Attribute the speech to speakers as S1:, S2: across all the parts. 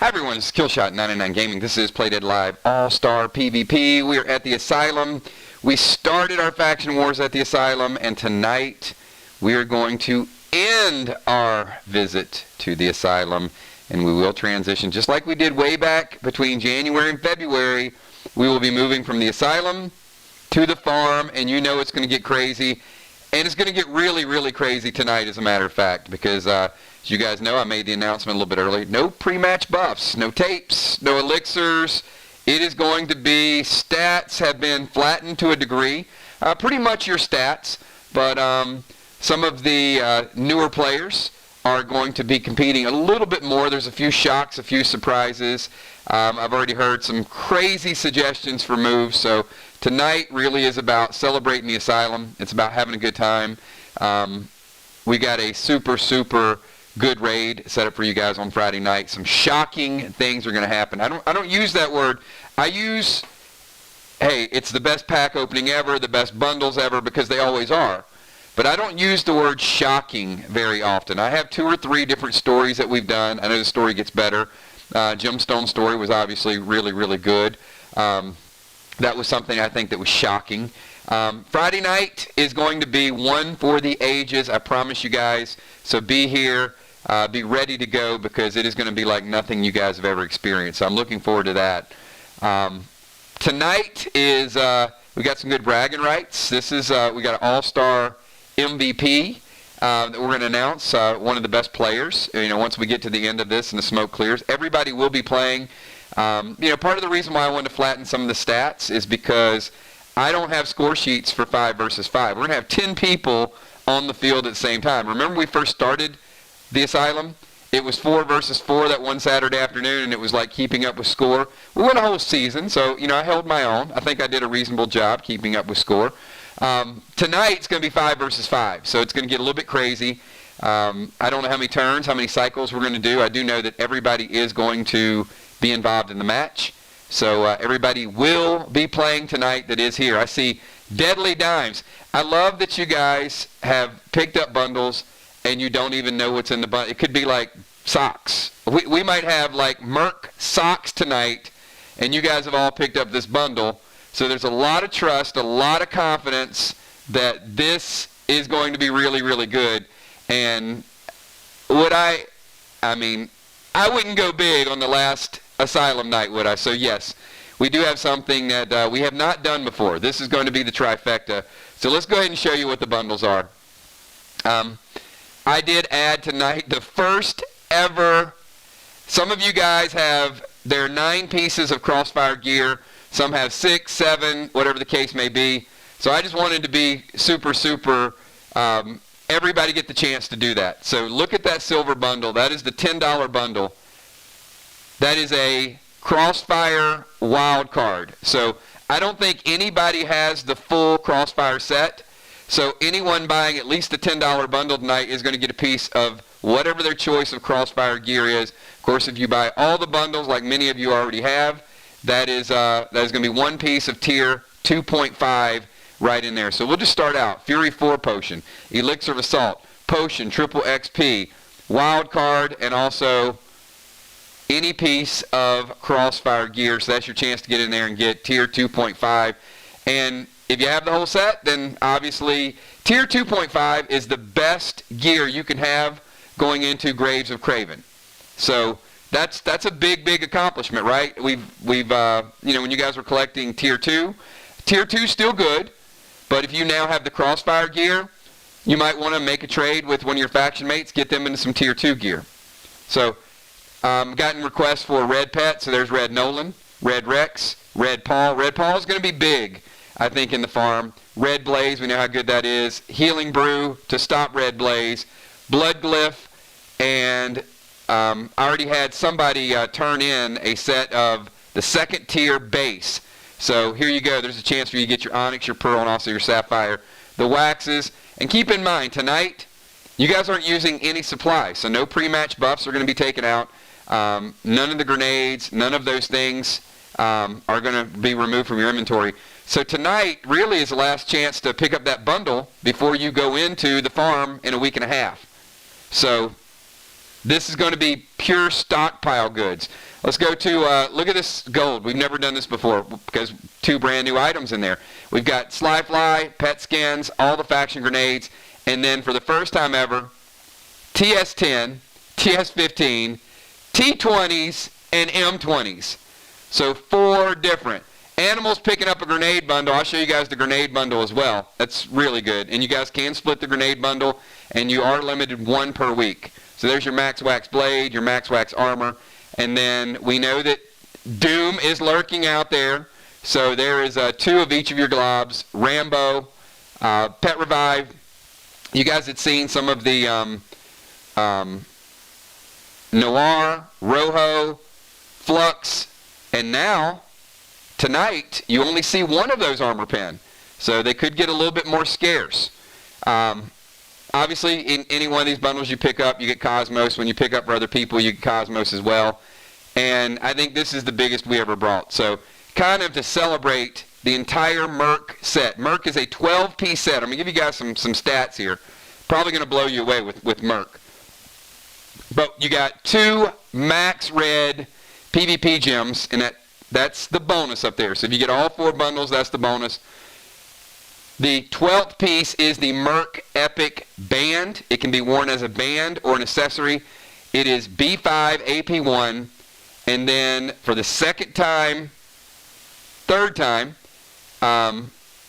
S1: Hi everyone, it's Killshot 99 Gaming. This is Playdead Live All-Star PvP. We are at the Asylum. We started our faction wars at the Asylum, and tonight we are going to end our visit to the Asylum, and we will transition just like we did way back between January and February. We will be moving from the Asylum to the farm, and you know it's going to get crazy. And it's going to get really, really crazy tonight, as a matter of fact, because as you guys know, I made the announcement a little bit early. No pre-match buffs, no tapes, no elixirs. It is going to be, stats have been flattened to a degree. Pretty much your stats, but some of the newer players are going to be competing a little bit more. There's a few shocks, a few surprises. I've already heard some crazy suggestions for moves, so tonight really is about celebrating the Asylum. It's about having a good time. We got a super, super good raid set up for you guys on Friday night. Some shocking things are going to happen. I don't use that word. I use, hey, it's the best pack opening ever, the best bundles ever, because they always are. But I don't use the word shocking very often. I have 2 or 3 different stories that we've done. I know the story gets better. Gemstone's story was obviously really, really good. That was something I think that was shocking. Friday night is going to be one for the ages, I promise you guys. So be here, be ready to go, because it is going to be like nothing you guys have ever experienced. So I'm looking forward to that. Tonight is, we got some good bragging rights. This is, we got an all-star MVP that we're going to announce, one of the best players. You know, once we get to the end of this and the smoke clears, everybody will be playing. You know, part of the reason why I wanted to flatten some of the stats is because I don't have score sheets for 5 versus 5. We're going to have 10 people on the field at the same time. Remember when we first started the Asylum? It was 4 versus 4 that one Saturday afternoon, and it was like keeping up with score. We went a whole season, so, you know, I held my own. I think I did a reasonable job keeping up with score. Tonight it's going to be 5 versus 5, so it's going to get a little bit crazy. I don't know how many turns, how many cycles we're going to do. I do know that everybody is going to be involved in the match. So everybody will be playing tonight that is here. I see Deadly Dimes. I love that you guys have picked up bundles and you don't even know what's in the bundle. It could be like socks. We might have like Merc socks tonight, and you guys have all picked up this bundle. So there's a lot of trust, a lot of confidence that this is going to be really, really good. And would I mean, I wouldn't go big on the last Asylum night, would I? So yes, we do have something that we have not done before. This is going to be the trifecta. So let's go ahead and show you what the bundles are. I did add tonight the first ever, some of you guys have their 9 pieces of Crossfire gear. Some have 6, 7, whatever the case may be. So I just wanted to be super, super, everybody get the chance to do that. So look at that silver bundle. That is the $10 bundle. That is a Crossfire wild card. So I don't think anybody has the full Crossfire set. So anyone buying at least the $10 bundle tonight is going to get a piece of whatever their choice of Crossfire gear is. Of course, if you buy all the bundles, like many of you already have, that is going to be one piece of tier 2.5 right in there. So we'll just start out. Fury 4 potion, Elixir of Assault, potion, triple XP, wild card, and also any piece of Crossfire gear. So that's your chance to get in there and get tier 2.5. And if you have the whole set, then obviously tier 2.5 is the best gear you can have going into Graves of Craven. So that's a big, big accomplishment, right? We've you know, when you guys were collecting tier 2 is still good, but if you now have the Crossfire gear, you might want to make a trade with one of your faction mates, get them into some tier 2 gear. So gotten requests for Red Pet, so there's Red Nolan, Red Rex, Red Paul. Red Paul is going to be big, I think, in the farm. Red Blaze, we know how good that is. Healing Brew to stop Red Blaze. Blood Glyph, and I already had somebody turn in a set of the 2nd tier base. So here you go. There's a chance for you to get your Onyx, your Pearl, and also your Sapphire. The waxes. And keep in mind, tonight, you guys aren't using any supplies, so no pre-match buffs are going to be taken out. None of the grenades, none of those things are going to be removed from your inventory. So tonight really is the last chance to pick up that bundle before you go into the farm in a week and a half. So This is going to be pure stockpile goods. Let's go to, look at this gold. We've never done this before because 2 brand new items in there. We've got Sly Fly, Pet Skins, all the faction grenades, and then for the first time ever, TS10, TS15, T20s, and M20s. So 4 different. Animals picking up a grenade bundle. I'll show you guys the grenade bundle as well. That's really good. And you guys can split the grenade bundle, and you are limited 1 per week. So there's your Max Wax Blade, your Max Wax Armor. And then we know that Doom is lurking out there. So there is 2 of each of your globs. Rambo, Pet Revive. You guys had seen some of the Noir, Rojo, Flux, and now, tonight, you only see 1 of those armor pen. So they could get a little bit more scarce. Obviously, in any one of these bundles you pick up, you get Cosmos. When you pick up for other people, you get Cosmos as well. And I think this is the biggest we ever brought. So kind of to celebrate the entire Merc set. Merc is a 12-piece set. I'm going to give you guys some stats here. Probably going to blow you away with Merc. But you got 2 Max Red PvP gems, and that's the bonus up there. So if you get all 4 bundles, that's the bonus. The 12th piece is the Merc Epic Band. It can be worn as a band or an accessory. It is B5 AP1. And then for the third time,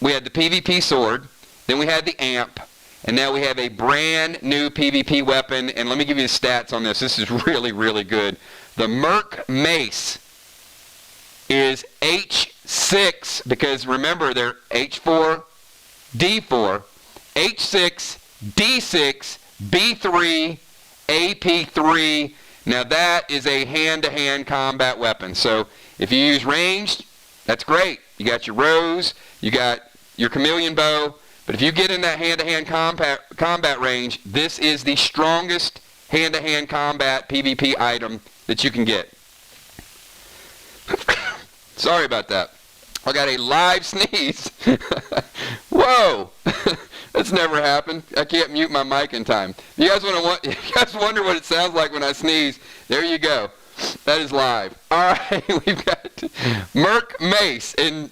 S1: we had the PvP sword. Then we had the amp. And now we have a brand new PvP weapon. And let me give you the stats on this. This is really, really good. The Merc Mace is H6, because remember, they're H4, D4, H6, D6, B3, AP3. Now that is a hand-to-hand combat weapon. So if you use ranged, that's great. You got your Rose, you got your Chameleon Bow. But if you get in that hand-to-hand combat range, this is the strongest hand-to-hand combat PvP item that you can get. Sorry about that. I got a live sneeze. Whoa! That's never happened. I can't mute my mic in time. If you guys wonder what it sounds like when I sneeze, there you go. That is live. All right, we've got Merc Mace. In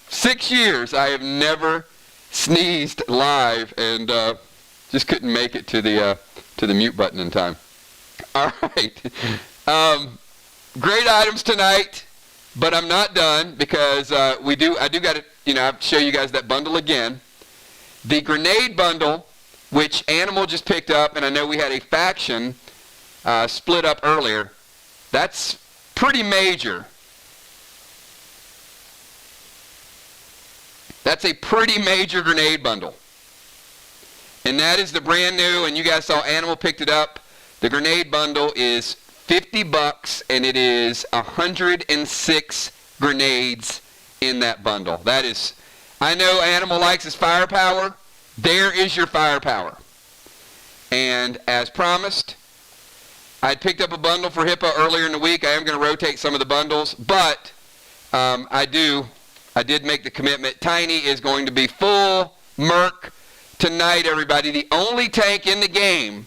S1: 6 years, I have never sneezed live, and just couldn't make it to the mute button in time. All right. Great items tonight, but I'm not done, because I do got to, I'll show you guys that bundle again. The grenade bundle, which Animal just picked up, and I know we had a faction split up earlier. That's pretty major. That's a pretty major grenade bundle. And that is the brand new, and you guys saw Animal picked it up. The grenade bundle is $50, and it is 106 grenades in that bundle. That is, I know Animal likes his firepower. There is your firepower. And as promised, I picked up a bundle for Hippo earlier in the week. I am going to rotate some of the bundles, but I did make the commitment. Tiny is going to be full Merc tonight, everybody. The only tank in the game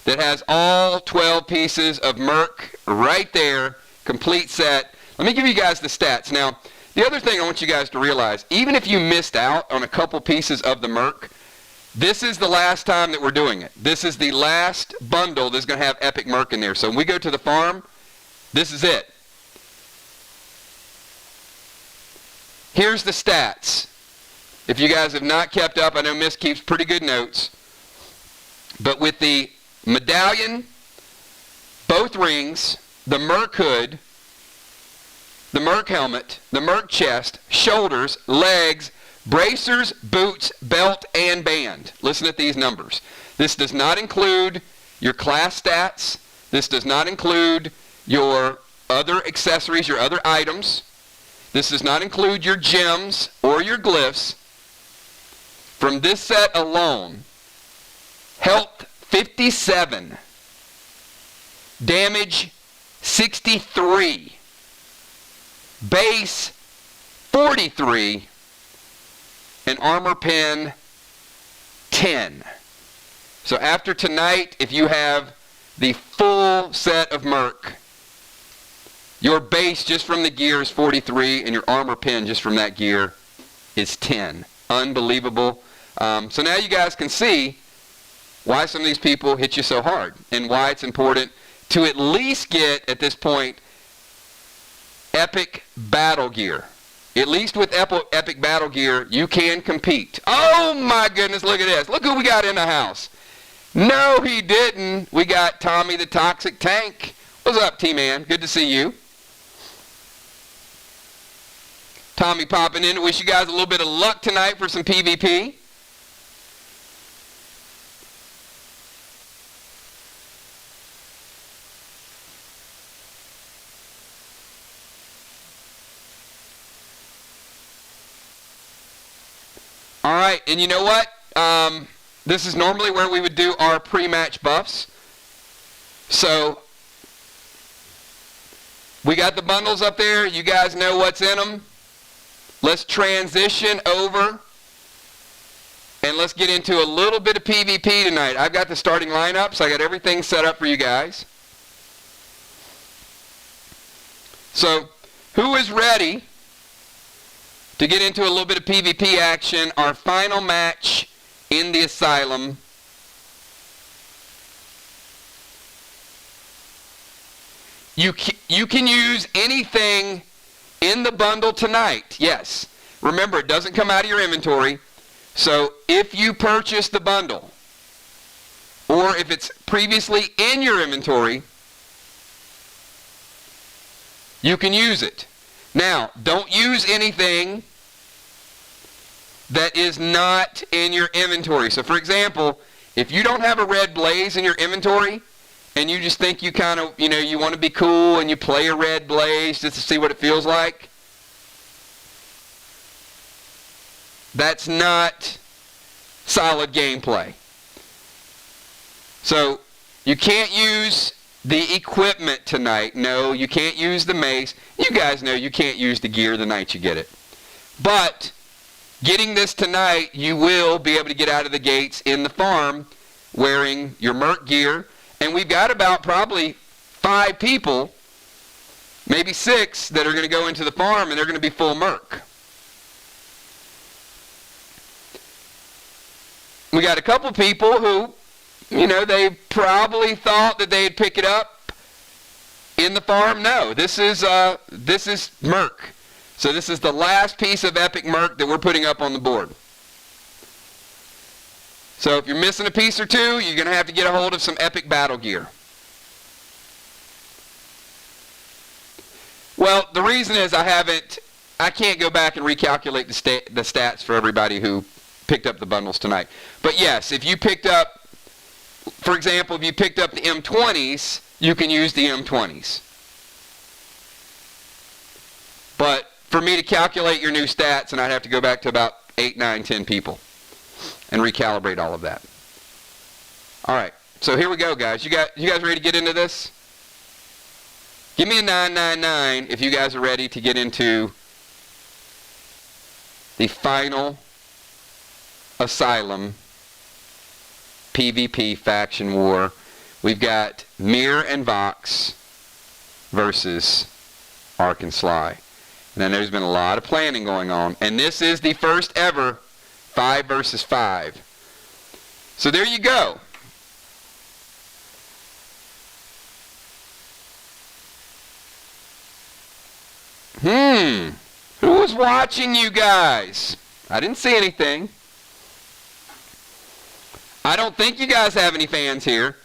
S1: that has all 12 pieces of Merc right there, complete set. Let me give you guys the stats. Now, the other thing I want you guys to realize, even if you missed out on a couple pieces of the Merc, this is the last time that we're doing it. This is the last bundle that's going to have Epic Merc in there. So when we go to the farm, this is it. Here's the stats. If you guys have not kept up, I know Miss keeps pretty good notes. But with the medallion, both rings, the Merc hood, the Merc helmet, the Merc chest, shoulders, legs, bracers, boots, belt, and band. Listen at these numbers. This does not include your class stats. This does not include your other accessories, your other items. This does not include your gems or your glyphs. From this set alone, health 57, damage 63, base 43, and armor pen 10. So after tonight, if you have the full set of Merc. Your base just from the gear is 43, and your armor pin just from that gear is 10. Unbelievable. So now you guys can see why some of these people hit you so hard, and why it's important to at least get, at this point, epic battle gear. At least with epic battle gear, you can compete. Oh my goodness, look at this. Look who we got in the house. No, he didn't. We got Tommy the Toxic Tank. What's up, T-Man? Good to see you. Tommy popping in. Wish you guys a little bit of luck tonight for some PvP. All right, and you know what? This is normally where we would do our pre-match buffs. So we got the bundles up there. You guys know what's in them. Let's transition over and let's get into a little bit of PvP tonight. I've got the starting lineup, so I got everything set up for you guys. So who is ready to get into a little bit of PvP action? Our final match in the Asylum. You can use anything in the bundle tonight. Yes. Remember, it doesn't come out of your inventory. So if you purchase the bundle, or if it's previously in your inventory, you can use it. Now, don't use anything that is not in your inventory. So for example, if you don't have a red blaze in your inventory, and you just think you kind of, you want to be cool and you play a red blaze just to see what it feels like, that's not solid gameplay. So you can't use the equipment tonight. No, you can't use the mace. You guys know you can't use the gear the night you get it. But getting this tonight, you will be able to get out of the gates in the farm wearing your Merc gear. And we've got about probably 5 people, maybe 6, that are going to go into the farm, and they're going to be full Merc. We got a couple people who, they probably thought that they'd pick it up in the farm. No, this is Merc. So this is the last piece of epic Merc that we're putting up on the board. So if you're missing a piece or two, you're going to have to get a hold of some epic battle gear. Well, the reason is I can't go back and recalculate the stats for everybody who picked up the bundles tonight. But yes, if you picked up, for example, if you picked up the M20s, you can use the M20s. But for me to calculate your new stats, and I'd have to go back to about 8, 9, 10 people and recalibrate all of that. All right, so here we go, guys. You guys ready to get into this? Give me a 999 if you guys are ready to get into the final Asylum PvP faction war. We've got Mir and Vox versus Ark and Sly. And then there's been a lot of planning going on. And this is the first ever 5 versus 5. So there you go. Who was watching you guys? I didn't see anything. I don't think you guys have any fans here.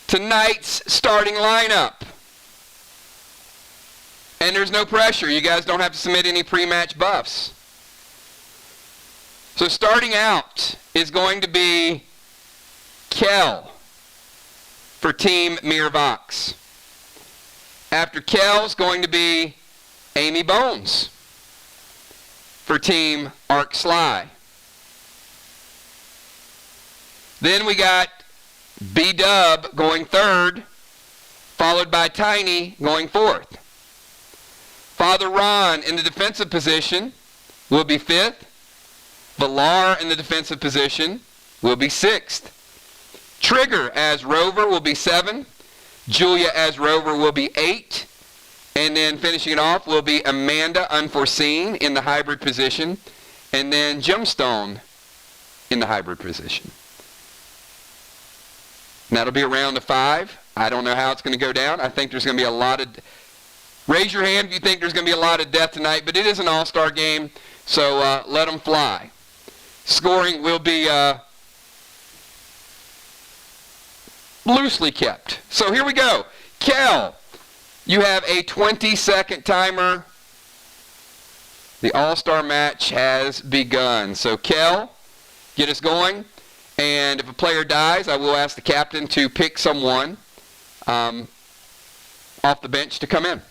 S1: Tonight's starting lineup. And there's no pressure. You guys don't have to submit any pre-match buffs. So starting out is going to be Kel for Team Mir Vox. After Kel's going to be Amy Bones for Team Ark Sly. Then we got B-Dub going 3rd, followed by Tiny going 4th. Father Ron in the defensive position will be 5th. Valar in the defensive position will be 6th. Trigger as Rover will be 7. Julia as Rover will be 8. And then finishing it off will be Amanda Unforeseen in the hybrid position. And then Gemstone in the hybrid position. And that'll be a round of 5. I don't know how it's going to go down. I think there's going to be a lot of... Raise your hand if you think there's going to be a lot of death tonight. But it is an all-star game, so let them fly. Scoring will be loosely kept. So here we go. Kel, you have a 20-second timer. The all-star match has begun. So Kel, get us going. And if a player dies, I will ask the captain to pick someone off the bench to come in.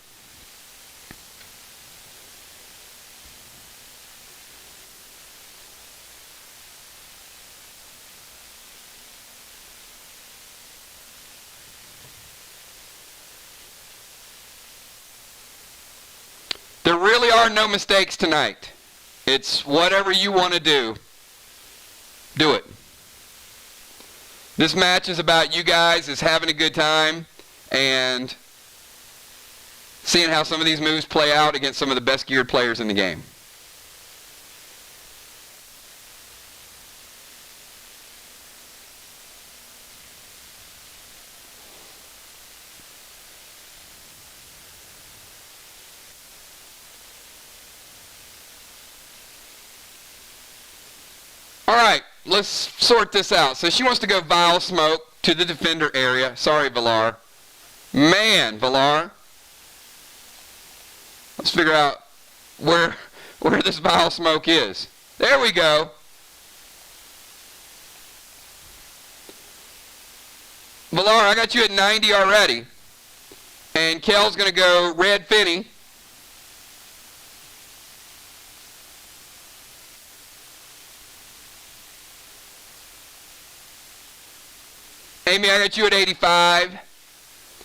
S1: There really are no mistakes tonight. It's whatever you want to do. Do it. This match is about you guys is having a good time and seeing how some of these moves play out against some of the best geared players in the game. All right, let's sort this out. So she wants to go Vile Smoke to the defender area. Sorry, Valar. Man, Valar. Let's figure out where this Vile Smoke is. There we go. Valar, I got you at 90 already. And Kel's going to go Red Finny. Amy, I got you at 85.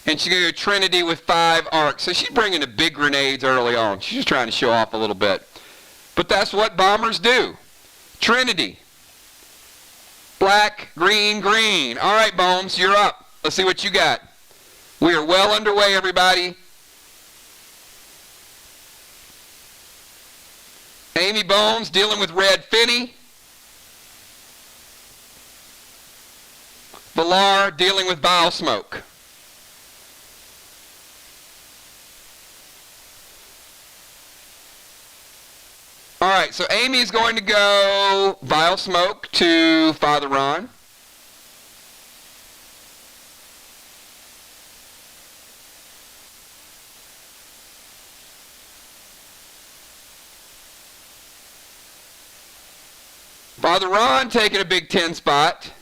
S1: And she's going to go Trinity with 5 arcs. So she's bringing the big grenades early on. She's just trying to show off a little bit. But that's what bombers do. Trinity. Black, green, green. All right, Bones, you're up. Let's see what you got. We are well underway, everybody. Amy Bones dealing with Red Finny. Valar dealing with Vile Smoke. All right, so Amy's going to go Vile Smoke to Father Ron. Father Ron taking a Big 10 spot.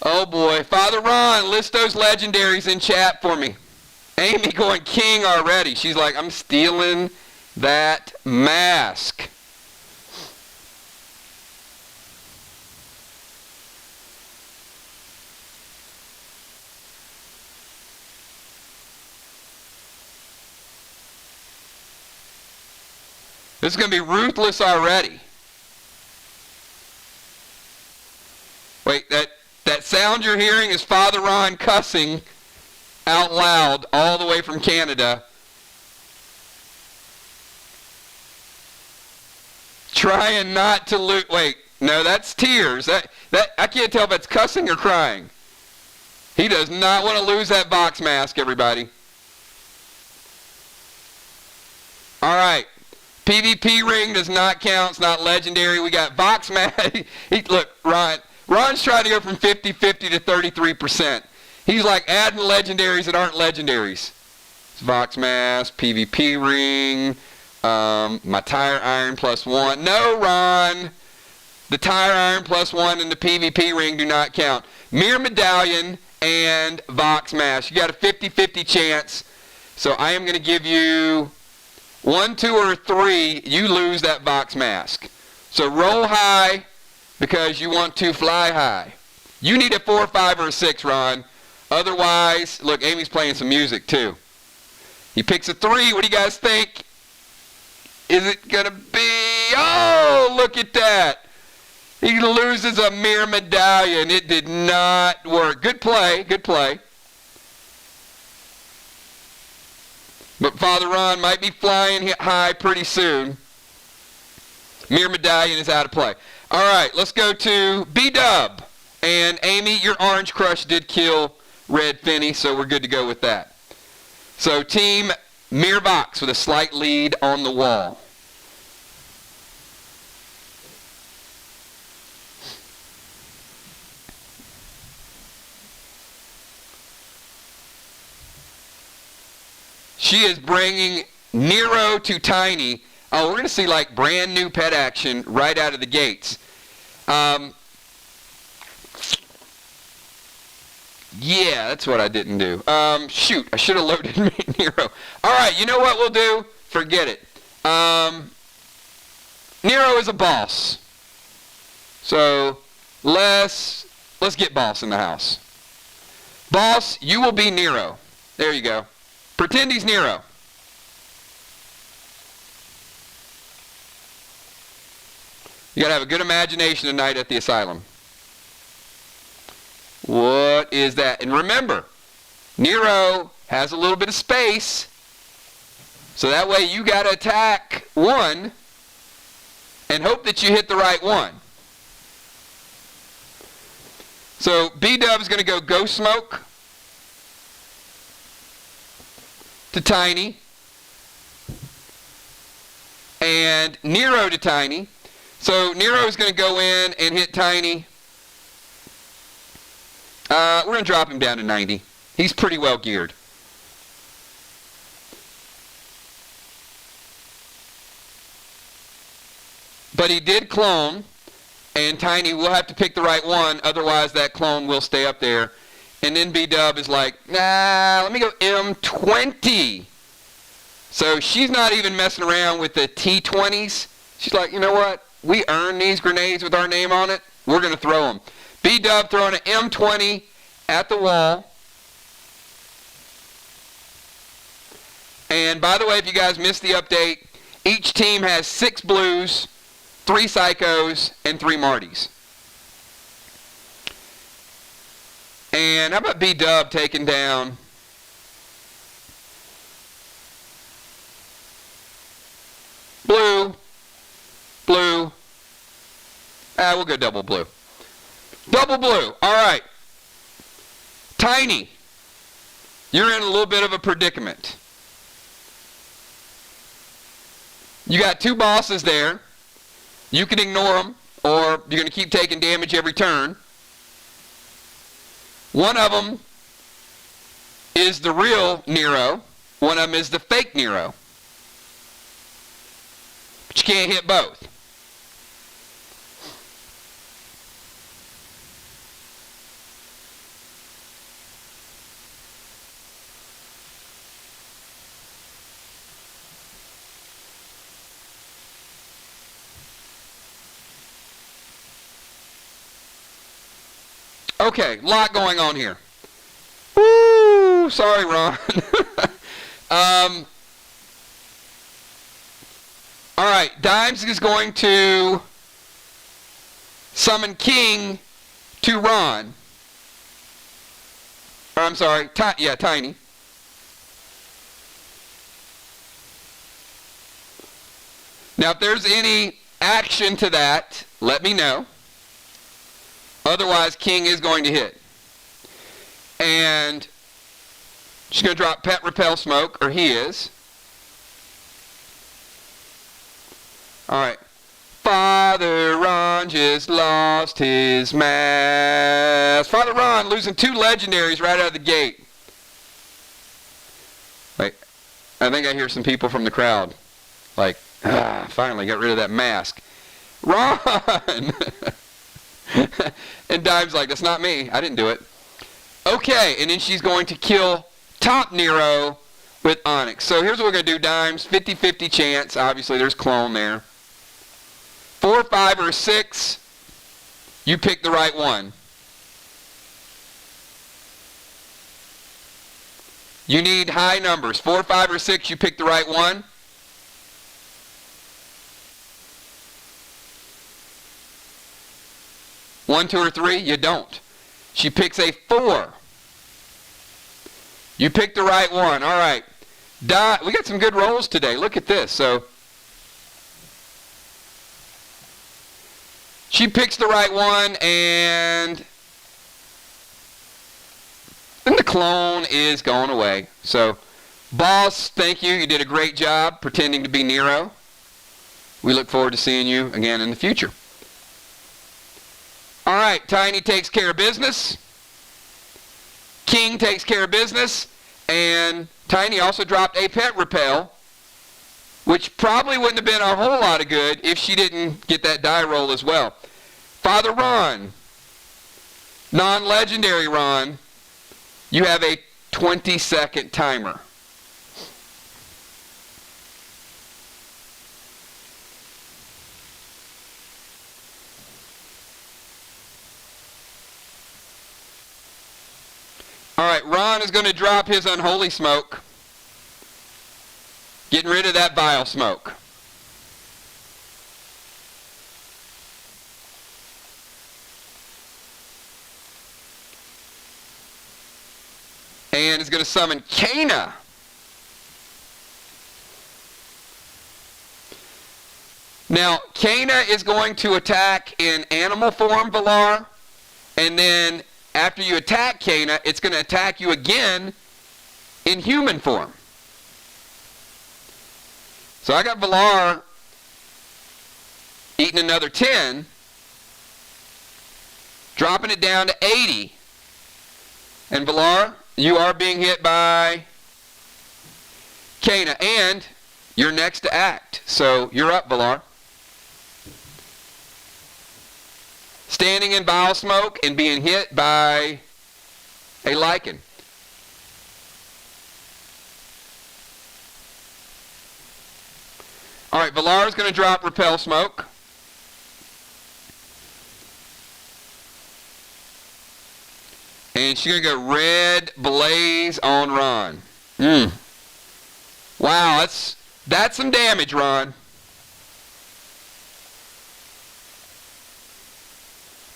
S1: Oh boy, Father Ron, list those legendaries in chat for me. Amy going king already. She's like, I'm stealing that mask. This is going to be ruthless already. Wait, that sound you're hearing is Father Ron cussing out loud all the way from Canada. Trying not to lose. Wait, no, that's tears. That I can't tell if that's cussing or crying. He does not want to lose that box mask, everybody. All right. PvP ring does not count. It's not legendary. We got box mask. Look, Ron's trying to go from 50-50 to 33%. He's like adding legendaries that aren't legendaries. It's Vox Mask, PvP ring, my tire iron +1. No, Ron. The tire iron +1 and the PvP ring do not count. Mirror Medallion and Vox Mask. You got a 50-50 chance. So I am going to give you 1, 2, or 3. You lose that Vox Mask. So roll high because you want to fly high. You need a 4, 5, or a 6, Ron. Otherwise, look, Amy's playing some music too. He picks a 3. What do you guys think? Is it going to be? Oh, look at that. He loses a mirror medallion. It did not work. Good play. Good play. But Father Ron might be flying high pretty soon. Mirror medallion is out of play. All right, let's go to B-Dub. And Amy, your Orange Crush did kill Red Finney, so we're good to go with that. So Team Mirvox with a slight lead on the wall. She is bringing Nero to Tiny. Oh, we're going to see like brand new pet action right out of the gates. Yeah, that's what I didn't do. Shoot, I should have loaded Nero. All right, you know what we'll do? Forget it. Nero is a boss. So let's get Boss in the house. Boss, you will be Nero. There you go. Pretend he's Nero. You got to have a good imagination tonight at the asylum. What is that? And remember, Nero has a little bit of space. So that way you got to attack one and hope that you hit the right one. So B-Dub's going to go Ghost Smoke to Tiny. And Nero to Tiny. So Nero's going to go in and hit Tiny. We're going to drop him down to 90. He's pretty well geared. But he did clone, and Tiny will have to pick the right one, otherwise that clone will stay up there. And then B-Dub is like, nah, let me go M20. So she's not even messing around with the T20s. She's like, you know what? We earned these grenades with our name on it. We're going to throw them. B-Dub throwing an M20 at the wall. And by the way, if you guys missed the update, each team has 6 blues, 3 psychos, and 3 Martys. And how about B-Dub taking down blue, blue. We'll go double blue. Double blue. All right. Tiny, you're in a little bit of a predicament. You got 2 bosses there. You can ignore them, or you're going to keep taking damage every turn. One of them is the real Nero. One of them is the fake Nero. But you can't hit both. Okay, lot going on here. Woo! Sorry, Ron. All right, Dimes is going to summon King to Ron. Or, I'm sorry, Tiny. Now, if there's any action to that, let me know. Otherwise, King is going to hit. And she's going to drop Pet Repel Smoke, or he is. All right. Father Ron just lost his mask. Father Ron losing 2 legendaries right out of the gate. Wait. I think I hear some people from the crowd. Like, finally got rid of that mask. Ron! And Dime's like, that's not me. I didn't do it. Okay, and then she's going to kill top Nero with Onyx. So here's what we're going to do, Dimes. 50-50 chance. Obviously, there's clone there. 4, 5, or 6. You pick the right one. You need high numbers. 4, 5, or 6, you pick the right one. One, 2, or 3, you don't. She picks a 4. You picked the right one. All right. We got some good rolls today. Look at this. So she picks the right one, and the clone is going away. So, boss, thank you. You did a great job pretending to be Nero. We look forward to seeing you again in the future. All right, Tiny takes care of business. King takes care of business. And Tiny also dropped a pet repel, which probably wouldn't have been a whole lot of good if she didn't get that die roll as well. Father Ron, non-legendary Ron, you have a 20-second timer. All right, Ron is going to drop his unholy smoke. Getting rid of that vile smoke. And is going to summon Cana. Now, Cana is going to attack in animal form, Valar, and then after you attack Cana, it's going to attack you again in human form. So I got Valar eating another 10, dropping it down to 80. And Valar, you are being hit by Cana, and you're next to act. So you're up, Valar. Standing in bile smoke and being hit by a lichen. All right, Valar is going to drop repel smoke. And she's going to go red blaze on Ron. Wow, that's some damage, Ron.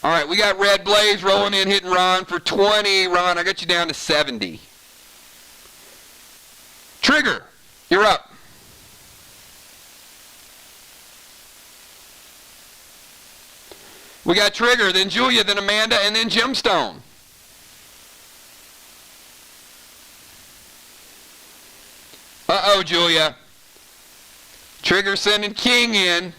S1: All right, we got red blaze rolling in, hitting Ron for 20. Ron, I got you down to 70. Trigger, you're up. We got Trigger, then Julia, then Amanda, and then Gemstone. Uh-oh, Julia. Trigger sending King in.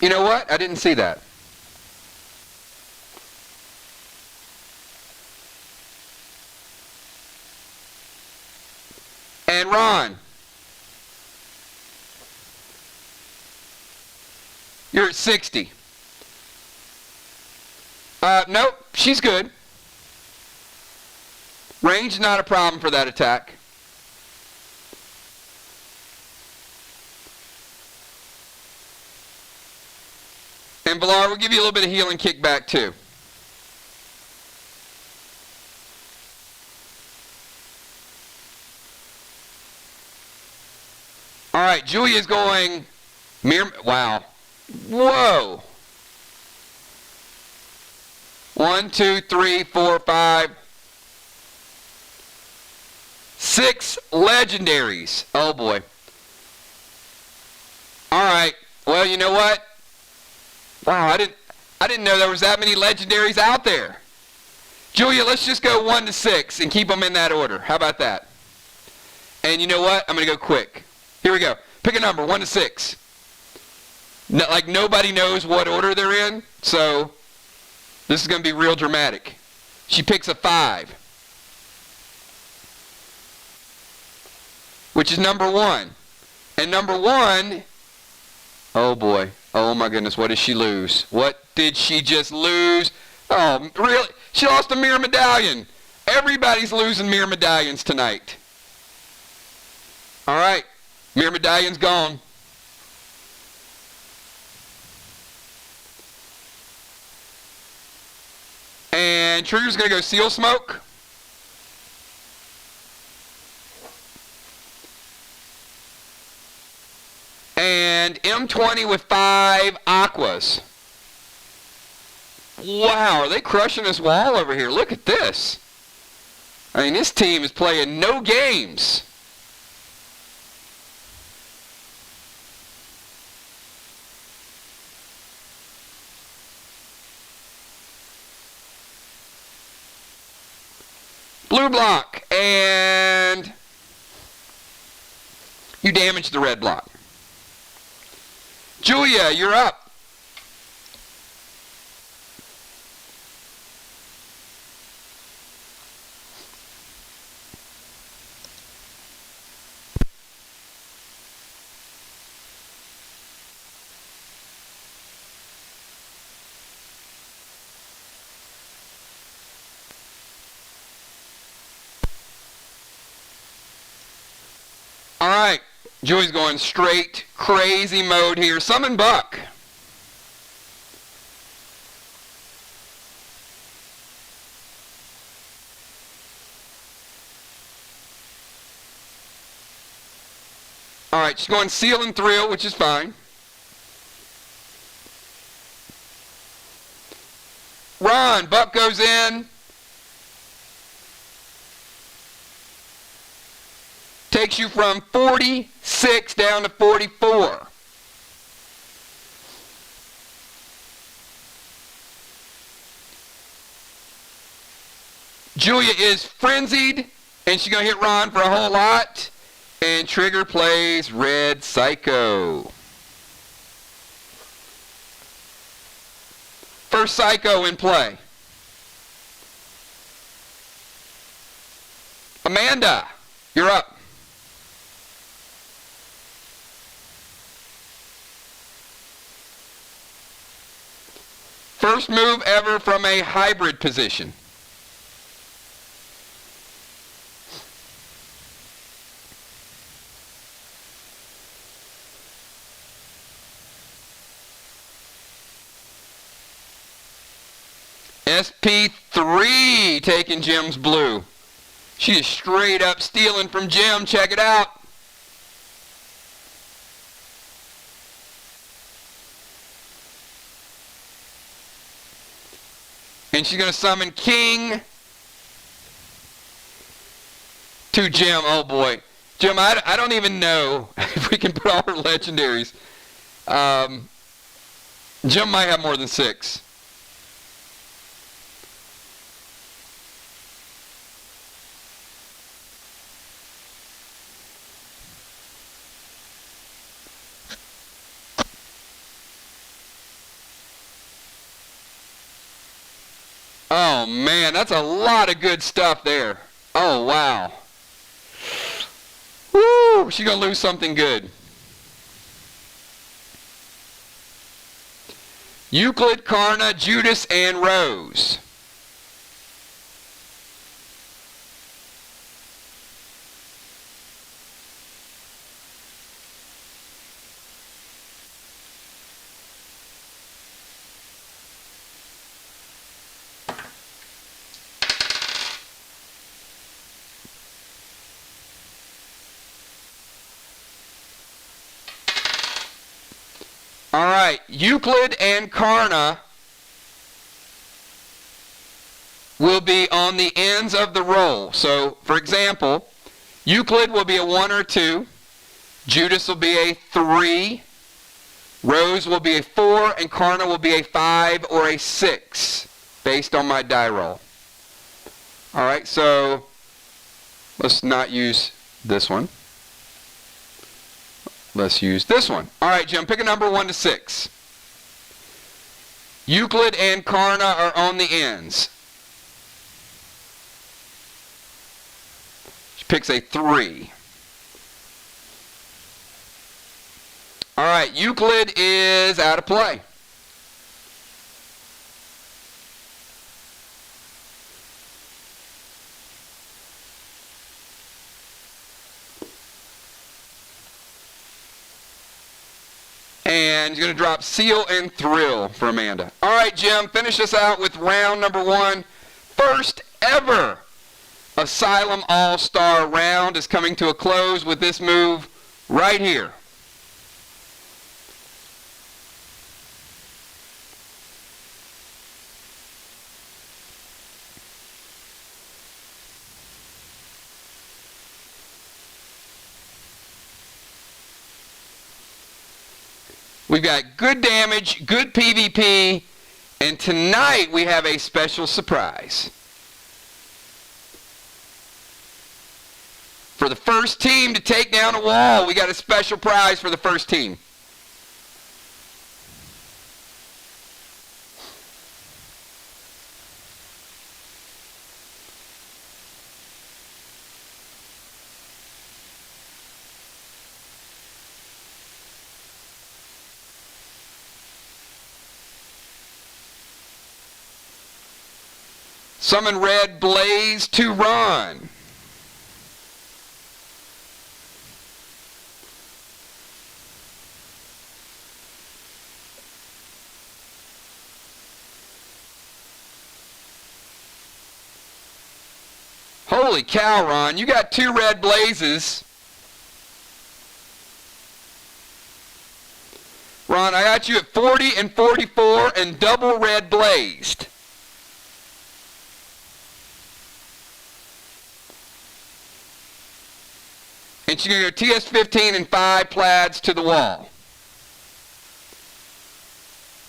S1: You know what? I didn't see that. And Ron, you're at 60. Nope, she's good. Range is not a problem for that attack. And Valar, we'll give you a little bit of healing kickback too. All right, Julia's going wow. Whoa. 1, 2, 3, 4, 5. 6 legendaries. Oh boy. All right. Well, you know what? Wow, I didn't know there was that many legendaries out there. Julia, let's just go 1 to 6 and keep them in that order. How about that? And you know what? I'm going to go quick. Here we go. Pick a number, 1 to 6. No, like nobody knows what order they're in, so this is going to be real dramatic. She picks a 5, which is number 1. And number 1, oh boy, Oh my goodness, what did she lose? What did she just lose? Oh, really? She lost a mirror medallion. Everybody's losing mirror medallions tonight. All right, mirror medallion's gone. And Trigger's going to go seal smoke. And M20 with 5 aquas. Wow, are they crushing this wall over here? Look at this. I mean, this team is playing no games. Blue block, and you damaged the red block. Julia, you're up. All right, Julia's going straight crazy mode here. Summon Buck. All right, she's going seal and thrill, which is fine. Run, Buck goes in. Takes you from 46 down to 44. Julia is frenzied, and she's going to hit Ron for a whole lot. And Trigger plays Red Psycho. First Psycho in play. Amanda, you're up. First move ever from a hybrid position. SP3 taking Jim's blue. She is straight up stealing from Jim. Check it out. And she's going to summon King to Jim. Oh boy. Jim, I don't even know if we can put all her legendaries. Jim might have more than 6. Oh man, that's a lot of good stuff there. Oh wow. Woo! She's going to lose something good. Euclid, Karna, Judas, and Rose. All right, Euclid and Karna will be on the ends of the roll. So, for example, Euclid will be a 1 or 2, Judas will be a 3, Rose will be a 4, and Karna will be a 5 or a 6, based on my die roll. All right, so let's not use this one. Let's use this one. All right, Jim, pick a number 1 to 6. Euclid and Karna are on the ends. She picks a 3. All right, Euclid is out of play. And he's going to drop Seal and Thrill for Amanda. All right, Jim, finish us out with round number 1. First ever Asylum All-Star round is coming to a close with this move right here. We've got good damage, good PvP, and tonight we have a special surprise. For the first team to take down a wall, we got a special prize for the first team. Summon Red Blaze to Ron. Holy cow, Ron, you got 2 Red Blazes. Ron, I got you at 40 and 44 and double Red Blazed. And she's going to go TS-15 and 5 plaids to the wall.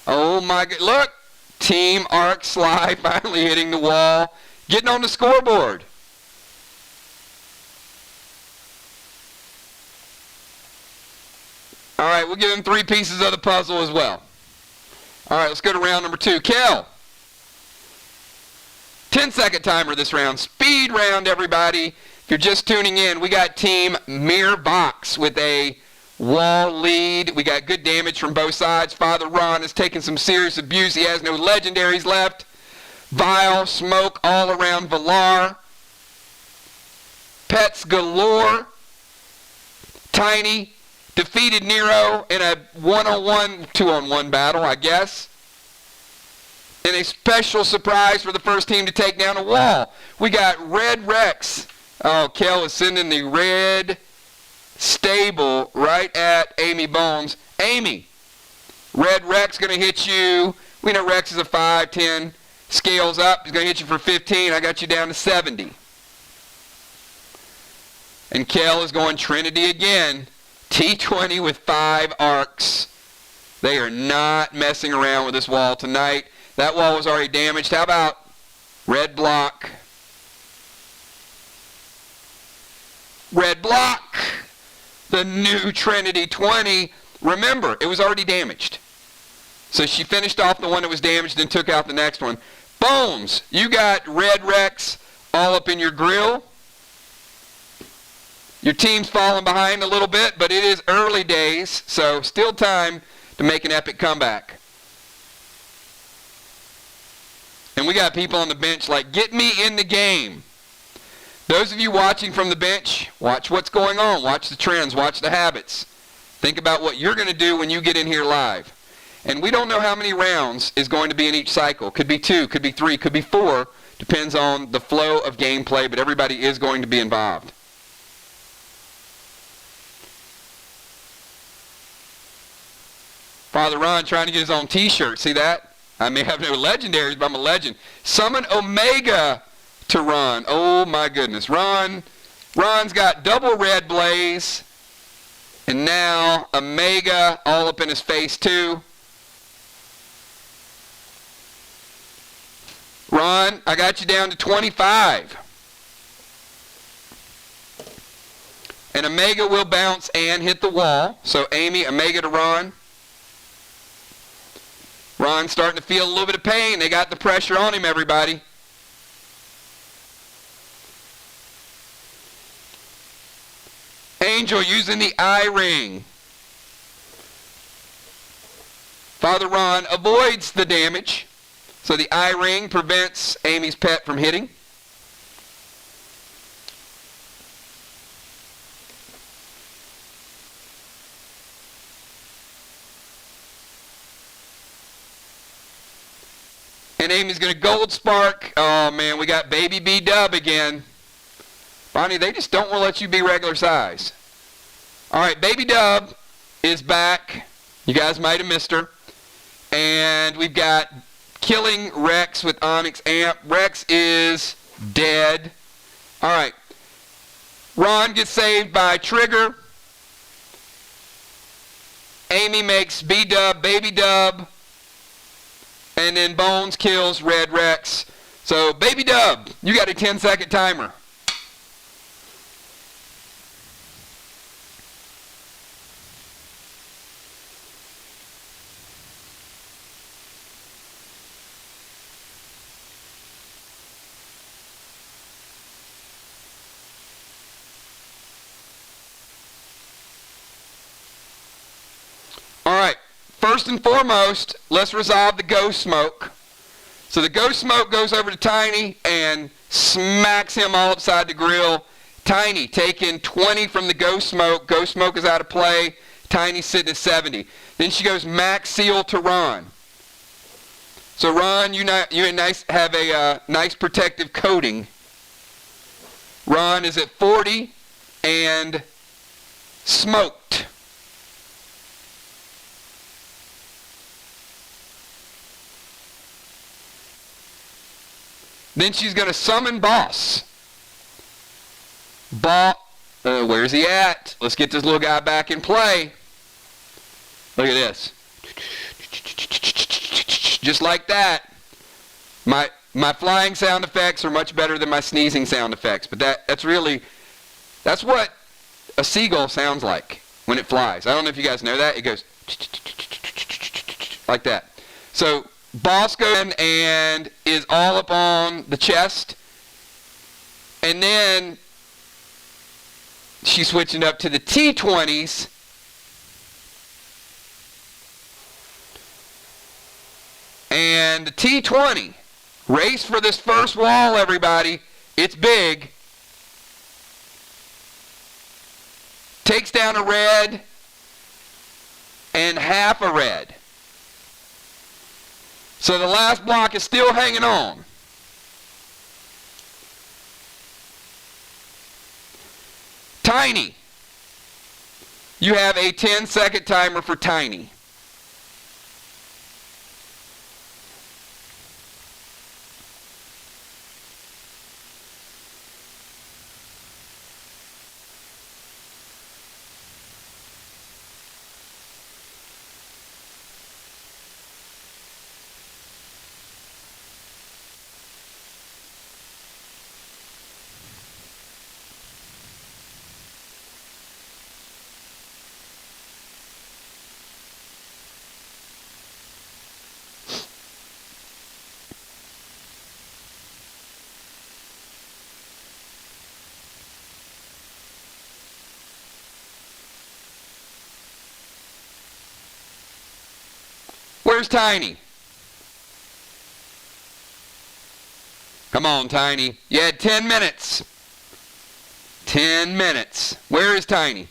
S1: Oh my God, look! Team Arc Sly finally hitting the wall, getting on the scoreboard. All right, we'll give him 3 pieces of the puzzle as well. All right, let's go to round number 2. Kel. 10-second timer this round. Speed round, everybody. If you're just tuning in, we got Team Mirror Box with a wall lead. We got good damage from both sides. Father Ron has taken some serious abuse. He has no legendaries left. Vile smoke all around Valar. Pets galore. Tiny defeated Nero in a 1-on-1, 2-on-1 battle, I guess. And a special surprise for the first team to take down a wall. We got Red Rex. Oh, Kel is sending the red stable right at Amy Bones. Amy, Red Rex going to hit you. We know Rex is a 5'10". Scales up. He's going to hit you for 15. I got you down to 70. And Kel is going Trinity again. T20 with 5 arcs. They are not messing around with this wall tonight. That wall was already damaged. How about red block? Red block. The new Trinity 20. Remember, it was already damaged. So she finished off the one that was damaged and took out the next one. Bones, you got Red Rex all up in your grill. Your team's falling behind a little bit, but it is early days, so still time to make an epic comeback. And we got people on the bench like, get me in the game. Those of you watching from the bench, watch what's going on. Watch the trends. Watch the habits. Think about what you're going to do when you get in here live. And we don't know how many rounds is going to be in each cycle. Could be 2, could be 3, could be 4. Depends on the flow of gameplay, but everybody is going to be involved. Father Ron trying to get his own t-shirt. See that? I may have no legendaries, but I'm a legend. Summon Omega to Ron. Oh my goodness. Ron's got double red blaze. And now Omega all up in his face too. Ron, I got you down to 25. And Omega will bounce and hit the wall. So Amy, Omega to Ron. Ron's starting to feel a little bit of pain. They got the pressure on him, everybody. Angel using the eye ring. Father Ron avoids the damage, so the eye ring prevents Amy's pet from hitting. And Amy's going to gold spark. Oh man, we got baby B-dub again. Bonnie, they just don't want to let you be regular size. All right, baby dub is back. You guys might have missed her. And we've got killing Rex with Onyx Amp. Rex is dead. All right. Ron gets saved by Trigger. Amy makes B-dub, baby dub. And then Bones kills Red Rex. So, baby dub, you got a 10-second timer. All right. First and foremost, let's resolve the ghost smoke. So the ghost smoke goes over to Tiny and smacks him all upside the grill. Tiny taking 20 from the ghost smoke. Ghost smoke is out of play. Tiny's sitting at 70. Then she goes max seal to Ron. So Ron, you have a nice protective coating. Ron is at 40 and smoked. Then she's going to summon Boss. Where's he at? Let's get this little guy back in play. Look at this. Just like that. My flying sound effects are much better than my sneezing sound effects. But that's what a seagull sounds like when it flies. I don't know if you guys know that. It goes like that. So Boss goes in and is all up on the chest. And then she's switching up to the T20s. And the T20. Race for this first wall, everybody. It's big. Takes down a red and half a red. So the last block is still hanging on. Tiny. You have a 10-second timer for Tiny. Where's Tiny? Come on, Tiny. You had 10 minutes. 10 minutes. Where is Tiny?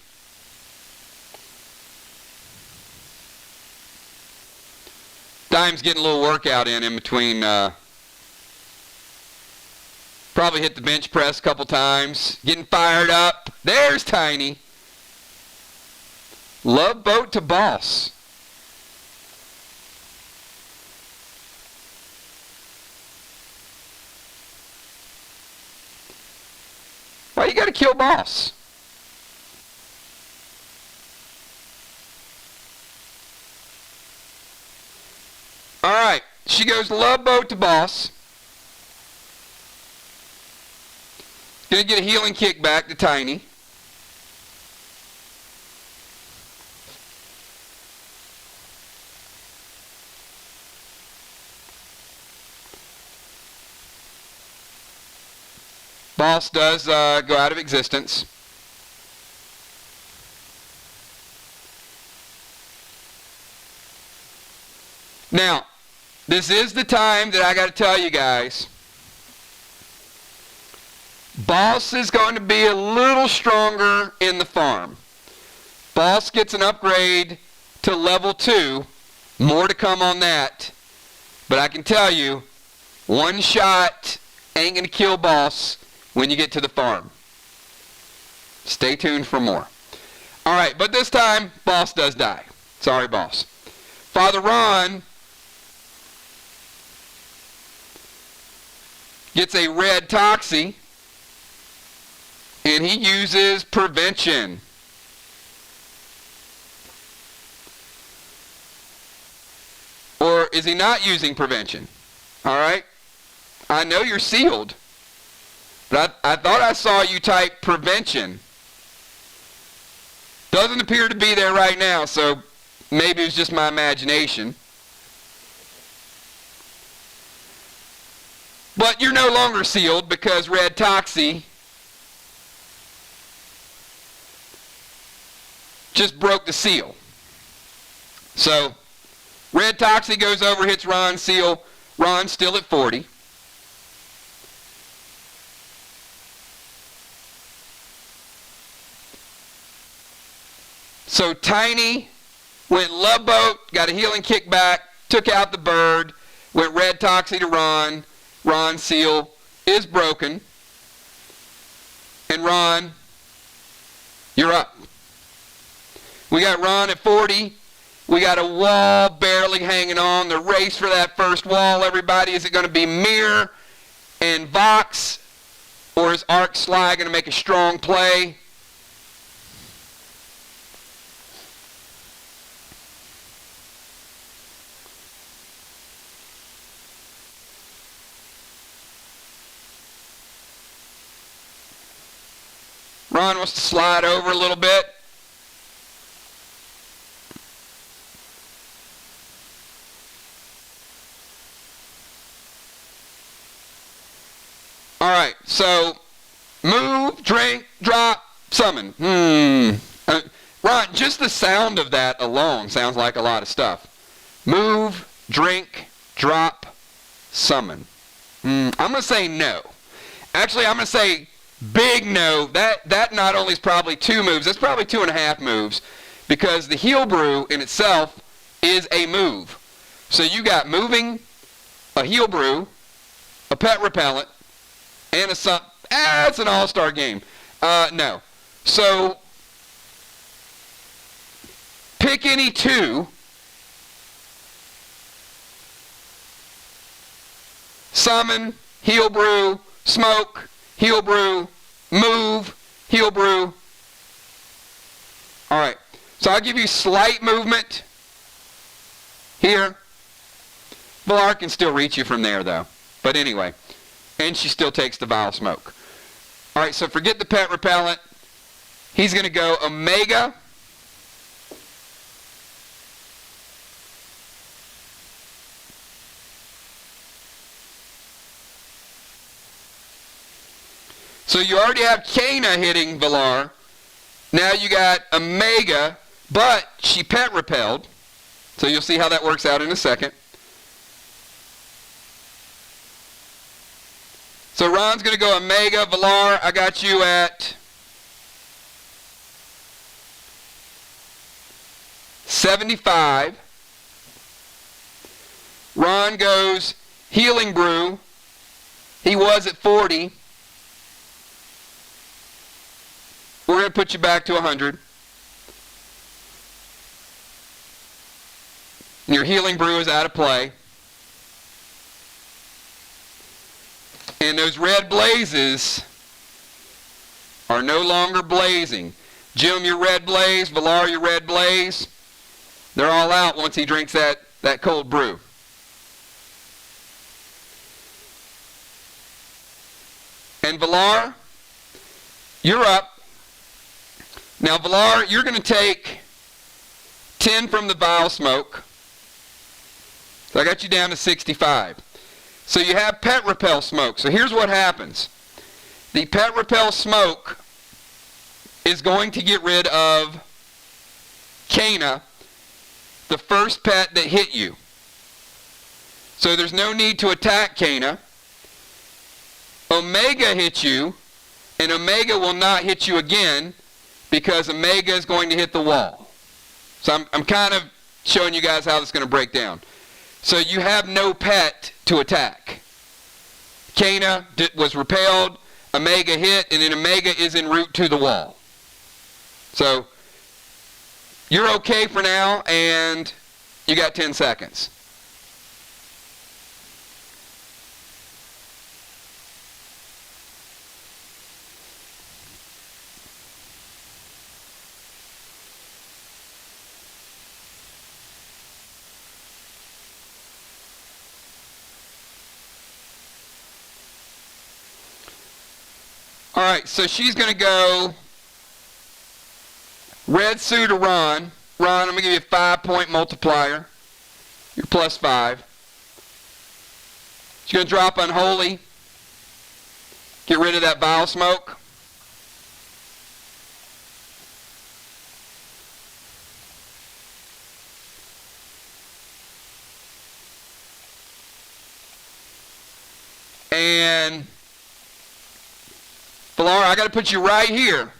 S1: Dime's getting a little workout in between. Probably hit the bench press a couple times. Getting fired up. There's Tiny. Love boat to Boss. Why you gotta kill Boss? Alright, she goes love boat to Boss. Gonna get a healing kick back to Tiny. Boss does go out of existence. Now, this is the time that I got to tell you guys, Boss is going to be a little stronger in the farm. Boss gets an upgrade to level 2. More to come on that. But I can tell you, one shot ain't going to kill Boss when you get to the farm. Stay tuned for more. All right, but this time, Boss does die. Sorry, Boss. Father Ron gets a red Toxie, and he uses prevention. Or is he not using prevention? All right? I know you're sealed, but I thought I saw you type prevention. Doesn't appear to be there right now, so maybe it's just my imagination. But you're no longer sealed because red Toxie just broke the seal. So red Toxie goes over, hits Ron's seal. Ron's still at 40. So Tiny went love boat, got a healing kickback, took out the bird, went red Toxie to Ron. Ron's seal is broken. And Ron, you're up. We got Ron at 40. We got a wall barely hanging on. The race for that first wall, everybody. Is it going to be Mir and Vox? Or is Arc Sly going to make a strong play? Ron wants to slide over a little bit. All right, so move, drink, drop, summon. Ron, just the sound of that alone sounds like a lot of stuff. Move, drink, drop, summon. I'm going to say no. Actually, I'm going to say big no. That not only is probably 2 moves, that's probably 2.5 moves, because the heal brew in itself is a move. So you got moving, a heal brew, a pet repellent, and a sum. It's an all-star game. No. So pick any 2. Summon, heal brew, smoke, heal brew, move, heal brew. All right. So I'll give you slight movement here. Valar can still reach you from there, though. But anyway. And she still takes the vial smoke. All right, so forget the pet repellent. He's going to go Omega. So you already have Kana hitting Valar. Now you got Omega, but she pet repelled. So you'll see how that works out in a second. So Ron's going to go Omega. Valar, I got you at 75. Ron goes Healing Brew. He was at 40. We're going to put you back to 100. And your Healing Brew is out of play. And those red blazes are no longer blazing. Jim, your red blaze. Valar, your red blaze. They're all out once he drinks that cold brew. And Valar, you're up. Now, Valar, you're going to take 10 from the vial smoke. So I got you down to 65. So you have pet repel smoke. So here's what happens. The pet repel smoke is going to get rid of Kana, the first pet that hit you. So there's no need to attack Cana. Omega hits you, and Omega will not hit you again because Omega is going to hit the wall. So I'm kind of showing you guys how this is going to break down. So you have no pet to attack. Cana was repelled, Omega hit, and then Omega is en route to the wall. So you're okay for now, and you got 10 seconds. All right, so she's going to go red Sue to Ron. Ron, I'm going to give you a 5-point multiplier. You're plus 5. She's going to drop Unholy. Get rid of that vile smoke. And Valar, I got to put you right here.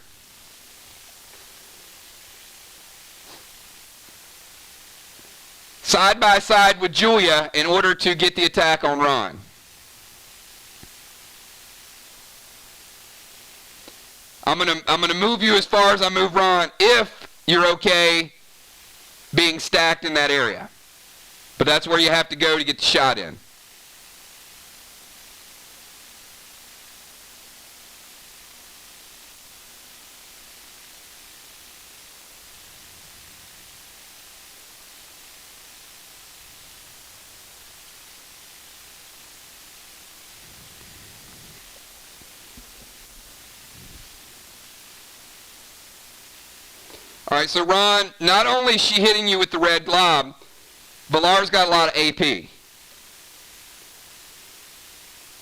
S1: Side by side with Julia in order to get the attack on Ron. I'm gonna move you as far as I move Ron if you're okay being stacked in that area. But that's where you have to go to get the shot in. All right, so Ron, not only is she hitting you with the red glob, Valar's got a lot of AP.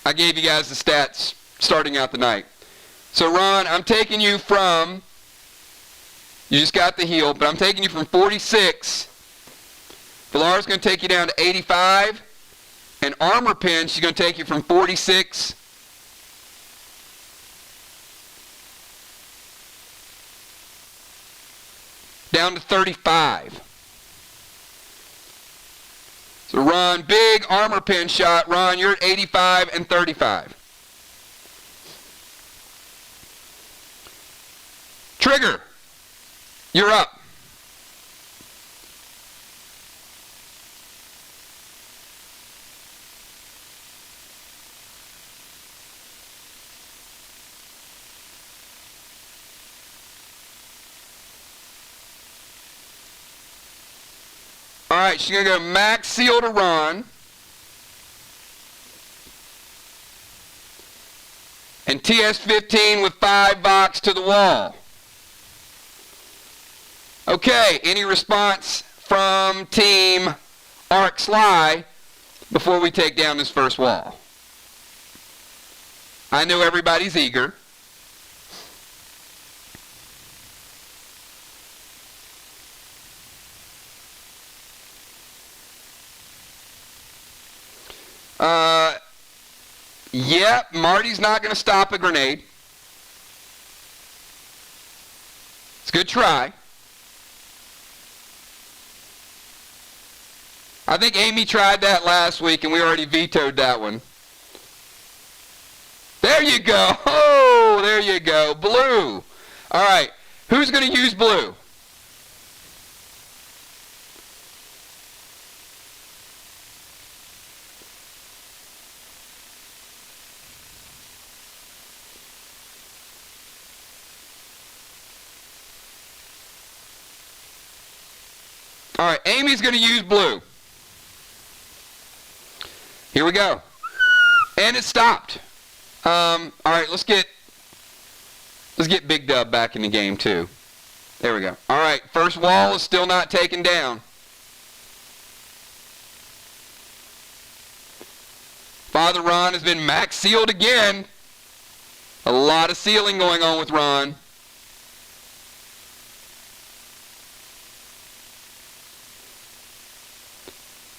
S1: I gave you guys the stats starting out the night. So Ron, I'm taking you from, you just got the heal, but I'm taking you from 46. Valar's going to take you down to 85. And Armor Pen, she's going to take you from 46 down to 35. So Ron, big Armor Pen shot. Ron, you're at 85 and 35. Trigger, you're up. All right, she's going to go max seal to Ron. And TS-15 with 5 Vox to the wall. Okay, any response from Team Arc Sly before we take down this first wall? I know everybody's eager. Yep, Marty's not going to stop a grenade. It's a good try. I think Amy tried that last week and we already vetoed that one. There you go. Oh, there you go. Blue. All right, who's going to use blue? All right, Amy's going to use blue. Here we go. And it stopped. All right, let's get Big Dub back in the game too. There we go. All right, first wall is still not taken down. Father Ron has been max sealed again. A lot of sealing going on with Ron.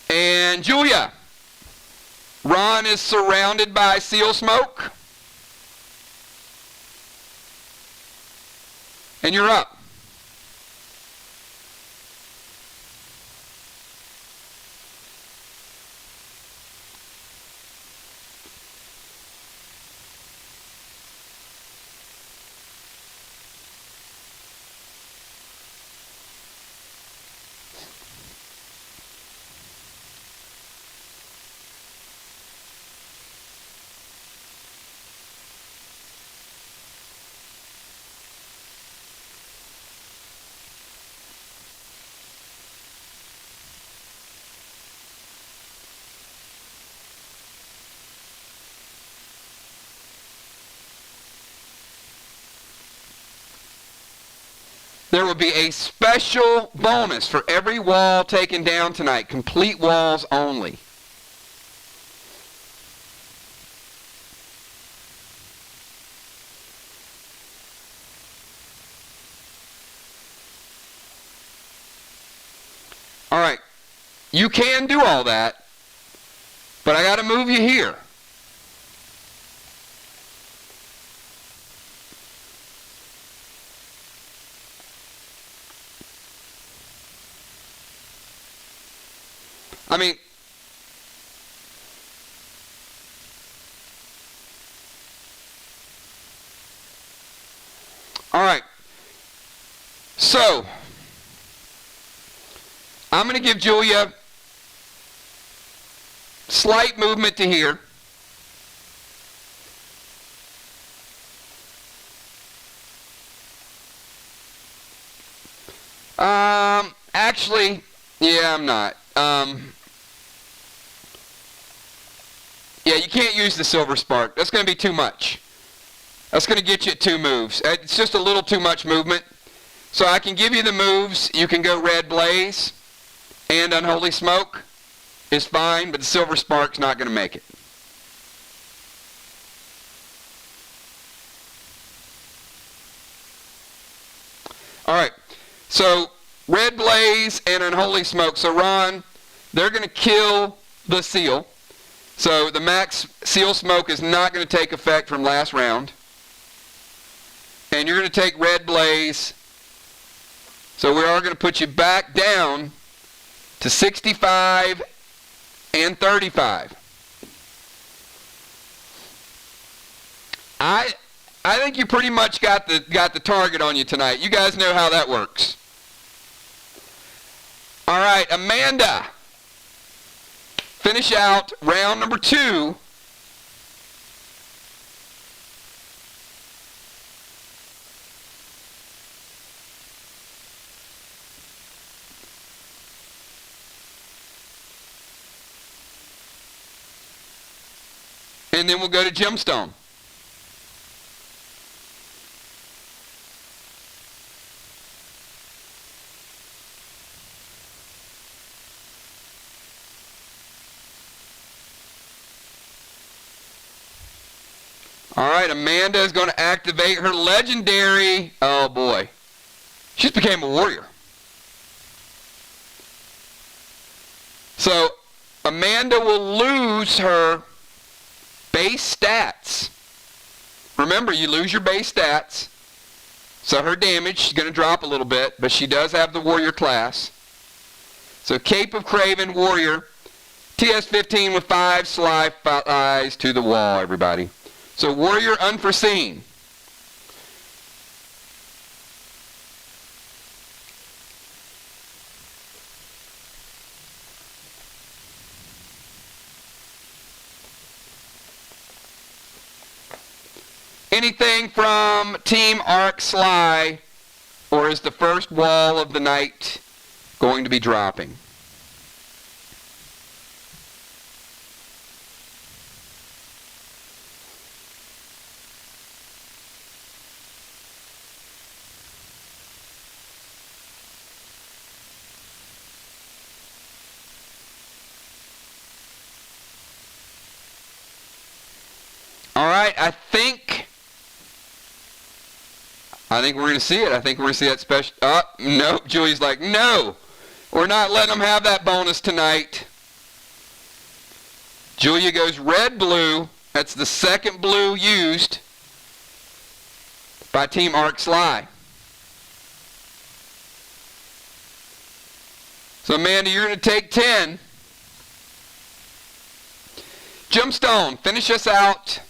S1: And Julia. Ron is surrounded by seal smoke. And you're up. There will be a special bonus for every wall taken down tonight. Complete walls only. All right. You can do all that, but I got to move you here. I mean, all right. So, I'm going to give Julia slight movement to here. Actually, yeah, I'm not. Yeah, you can't use the silver spark. That's going to be too much. That's going to get you at 2 moves. It's just a little too much movement. So I can give you the moves. You can go red blaze and unholy smoke is fine, but the silver spark's not going to make it. All right. So red blaze and unholy smoke. So Ron, they're going to kill the seal. So the max seal smoke is not going to take effect from last round. And you're going to take red blaze. So we are going to put you back down to 65 and 35. I think you pretty much got the target on you tonight. You guys know how that works. All right, Amanda. Finish out round number 2. And then we'll go to gemstone. All right, Amanda is going to activate her legendary. Oh boy, she just became a warrior. So Amanda will lose her base stats. Remember, you lose your base stats. So her damage is going to drop a little bit, but she does have the warrior class. So Cape of Craven, warrior. TS-15 with 5 slides to the wall, everybody. So warrior unforeseen. Anything from Team Arc Sly, or is the first wall of the night going to be dropping? All right, I think we're going to see it. I think we're going to see that special. No, Julie's like, no, we're not letting them have that bonus tonight. Julia goes red-blue. That's the second blue used by Team Arc Sly. So Amanda, you're going to take 10. Gemstone, finish us out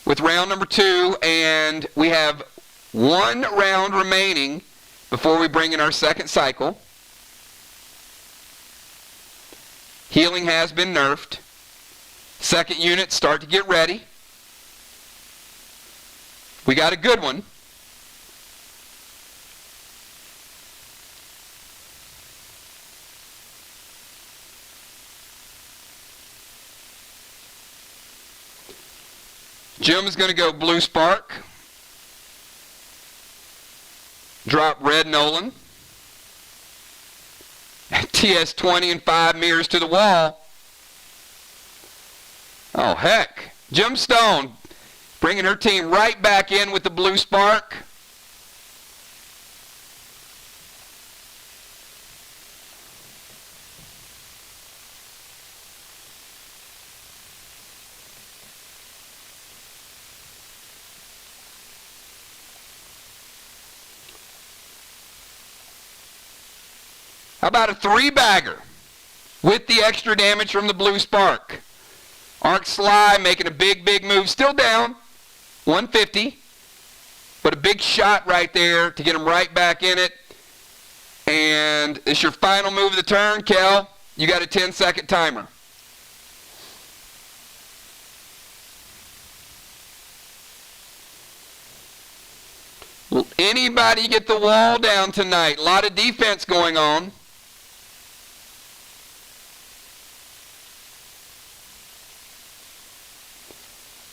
S1: with round number 2, and we have 1 round remaining before we bring in our second cycle. Healing has been nerfed. Second unit, start to get ready. We got a good one. Jim is going to go blue spark. Drop red Nolan. TS20 and 5 mirrors to the wall. Oh, heck. Gemstone bringing her team right back in with the blue spark. How about a 3-bagger with the extra damage from the blue spark? Arc Sly making a big move. Still down, 150. But a big shot right there to get him right back in it. And it's your final move of the turn, Kel. You got a 10-second timer. Will anybody get the wall down tonight? A lot of defense going on.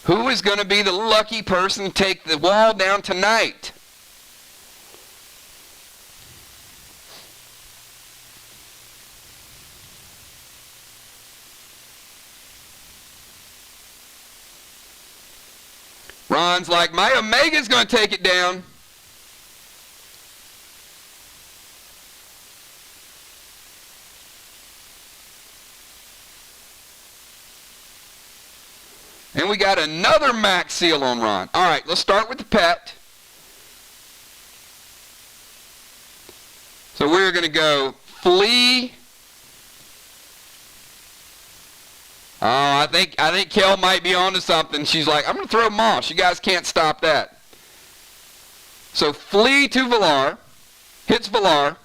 S1: Who is going to be the lucky person to take the wall down tonight? Ron's like, my Omega's going to take it down. And we got another max seal on Ron. All right, let's start with the pet. So we're going to go Flea. Oh, I think Kel might be onto something. She's like, I'm going to throw Moss. You guys can't stop that. So Flea to Valar. Hits Valar.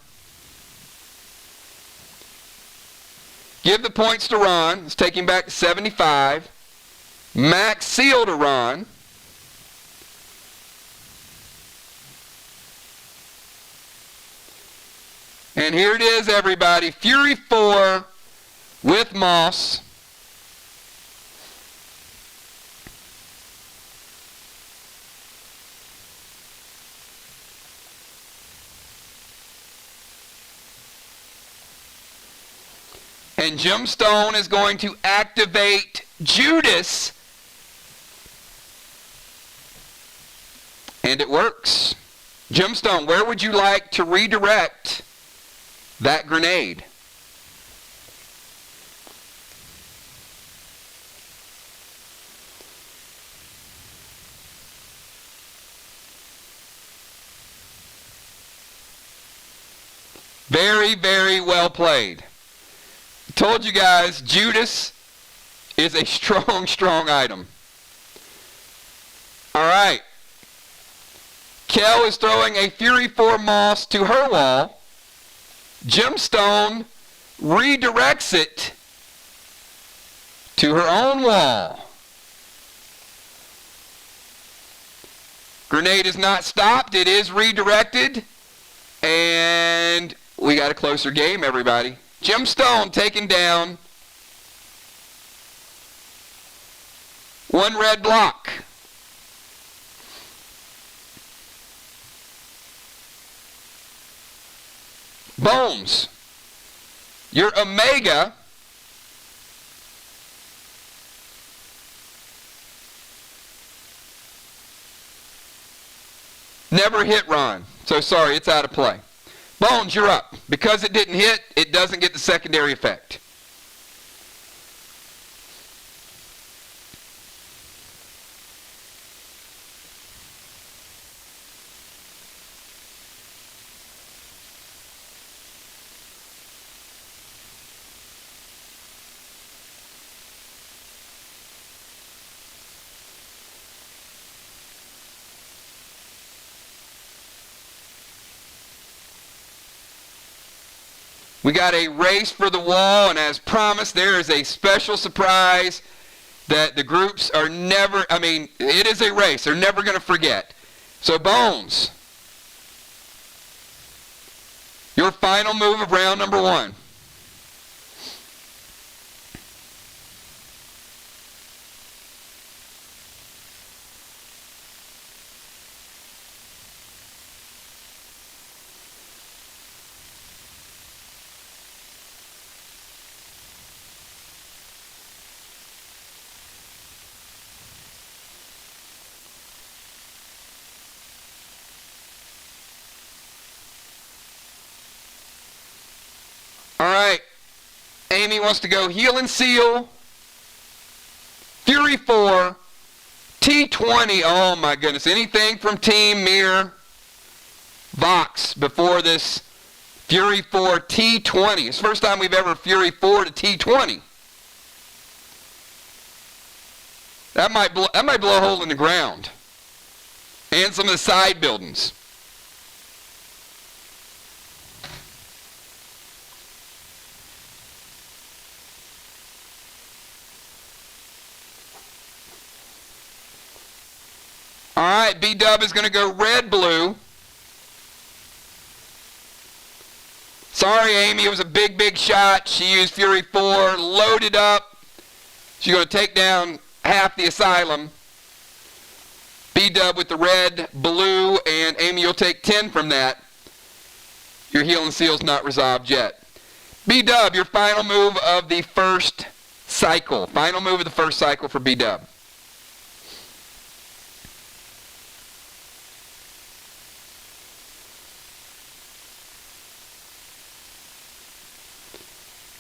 S1: Give the points to Ron. Let's take him back to 75. Max seal to Ron. And here it is, everybody. Fury 4 with Moss. And Gemstone is going to activate Judas. And it works. Gemstone, where would you like to redirect that grenade? Very, very well played. I told you guys, Judas is a strong item. All right. Kel is throwing a Fury 4 Moss to her wall. Gemstone redirects it to her own wall. Grenade is not stopped. It is redirected. And we got a closer game, everybody. Gemstone taken down. 1 red block. Bones, your Omega never hit Ron. So sorry, it's out of play. Bones, you're up. Because it didn't hit, it doesn't get the secondary effect. We got a race for the wall, and as promised, there is a special surprise that the groups are never, it is a race. They're never going to forget. So, Bones, your final move of round number 1. All right, Amy wants to go Heal and Seal, Fury 4, T20. Oh my goodness, anything from Team Mir Vox before this Fury 4 T20. It's the first time we've ever Fury 4 to T20. That might blow a hole in the ground and some of the side buildings. All right, B-Dub is going to go red-blue. Sorry, Amy, it was a big, big shot. She used Fury 4, loaded up. She's going to take down half the asylum. B-Dub with the red, blue, and Amy, you'll take 10 from that. Your Heal and Seal's not resolved yet. B-Dub, your final move of the first cycle. Final move of the first cycle for B-Dub.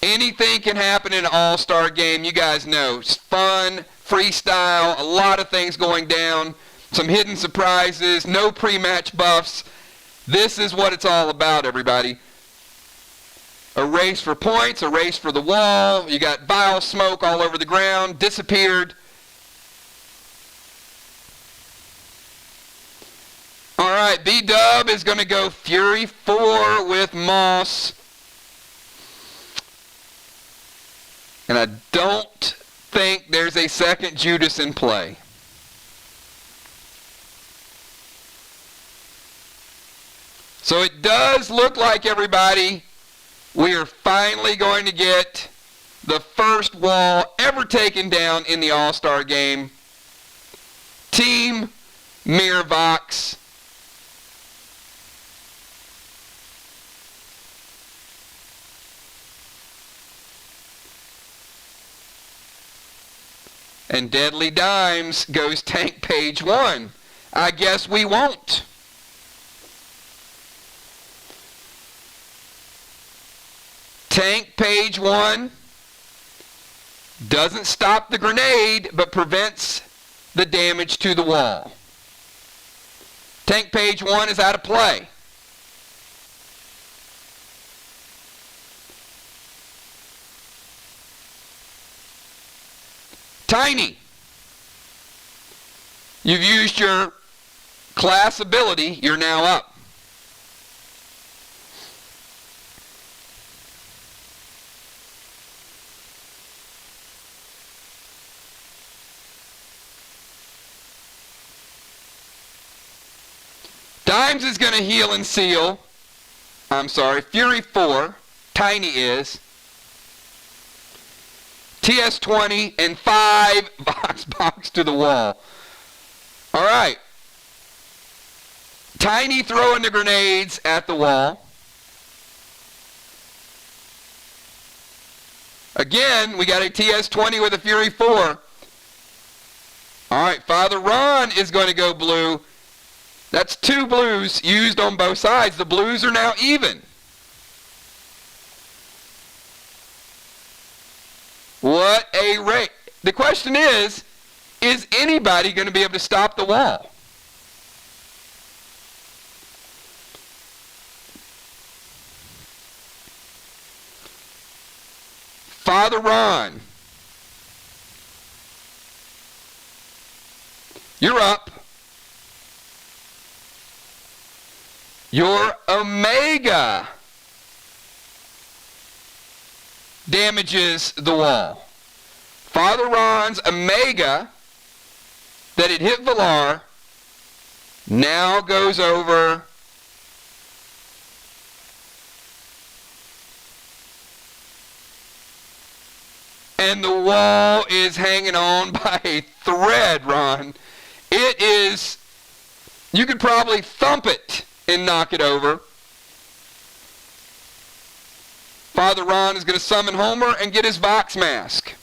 S1: Anything can happen in an all-star game. You guys know. It's fun, freestyle, a lot of things going down, some hidden surprises, no pre-match buffs. This is what it's all about, everybody. A race for points, a race for the wall. You got vile smoke all over the ground, disappeared. All right, B-Dub is going to go Fury 4 with Moss. And I don't think there's a second Judas in play. So it does look like, everybody, we are finally going to get the first wall ever taken down in the All-Star game. Team Mir Vox. And Deadly Dimes goes Tank Page 1. I guess we won't. Tank Page 1 doesn't stop the grenade, but prevents the damage to the wall. Tank Page 1 is out of play. Tiny, you've used your class ability. You're now up. Dimes is going to Heal and Seal. I'm sorry, Fury 4. Tiny is. TS20 and 5 box to the wall. All right. Tiny throwing the grenades at the wall. Again, we got a TS20 with a Fury 4. All right, Father Ron is going to go blue. That's 2 blues used on both sides. The blues are now even. What a rate. The question is anybody going to be able to stop the wall? Father Ron, you're up. Your Omega damages the wall. Father Ron's Omega that had hit Valar now goes over and the wall is hanging on by a thread, Ron. It is, you could probably thump it and knock it over. Father Ron is going to summon Homer and get his Vox mask.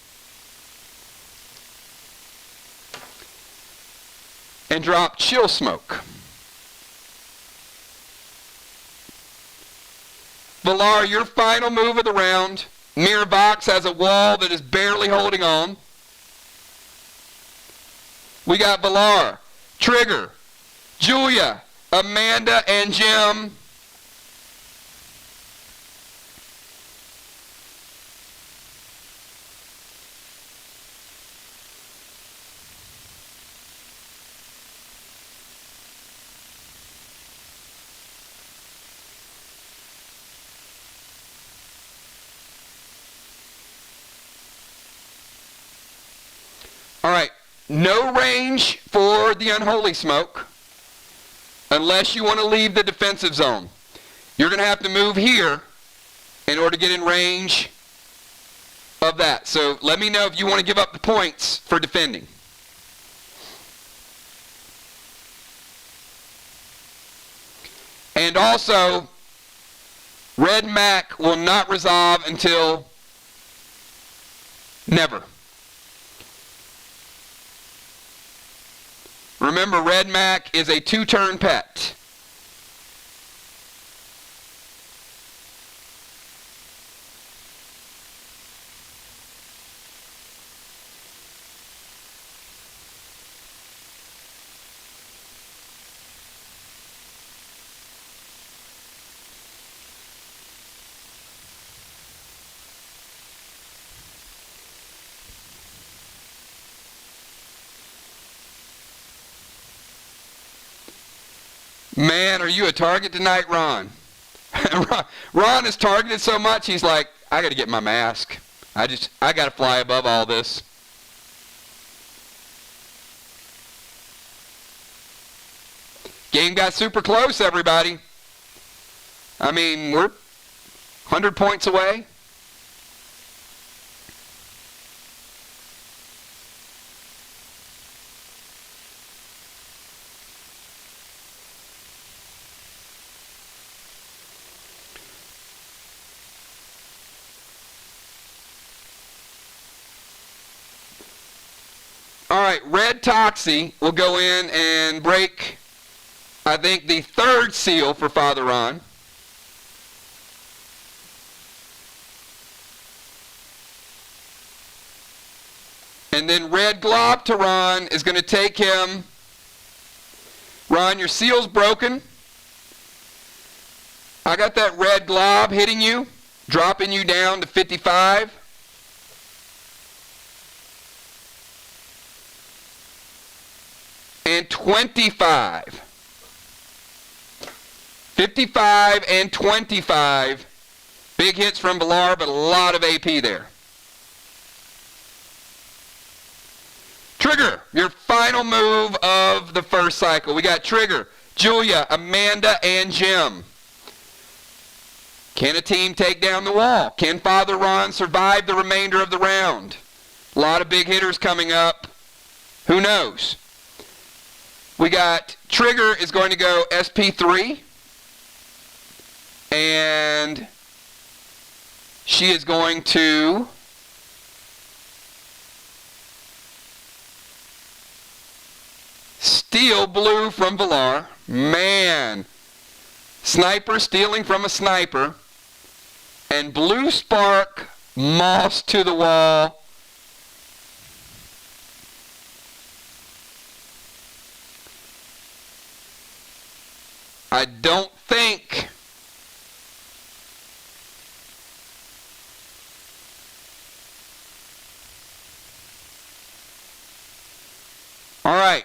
S1: And drop Chill Smoke. Valar, your final move of the round. Mir Vox has a wall that is barely holding on. We got Valar, Trigger, Julia, Amanda, and Jim. All right, no range for the Unholy Smoke unless you want to leave the defensive zone. You're going to have to move here in order to get in range of that. So let me know if you want to give up the points for defending. And also, Red Mac will not resolve until never. Remember, Red Mac is a 2-turn pet. Man, are you a target tonight, Ron? Ron is targeted so much, he's like, I got to get my mask. I got to fly above all this. Game got super close, everybody. I mean, we're 100 points away. All right, Red Toxie will go in and break, I think, the 3rd seal for Father Ron. And then Red Glob to Ron is going to take him. Ron, your seal's broken. I got that Red Glob hitting you, dropping you down to 55. And 25. 55 and 25. Big hits from Valar, but a lot of AP there. Trigger, your final move of the first cycle. We got Trigger, Julia, Amanda, and Jim. Can a team take down the wall? Can Father Ron survive the remainder of the round? A lot of big hitters coming up. Who knows? We got Trigger is going to go SP3. And she is going to steal blue from Valar. Man. Sniper stealing from a sniper. And blue spark moss to the wall. I don't think all right.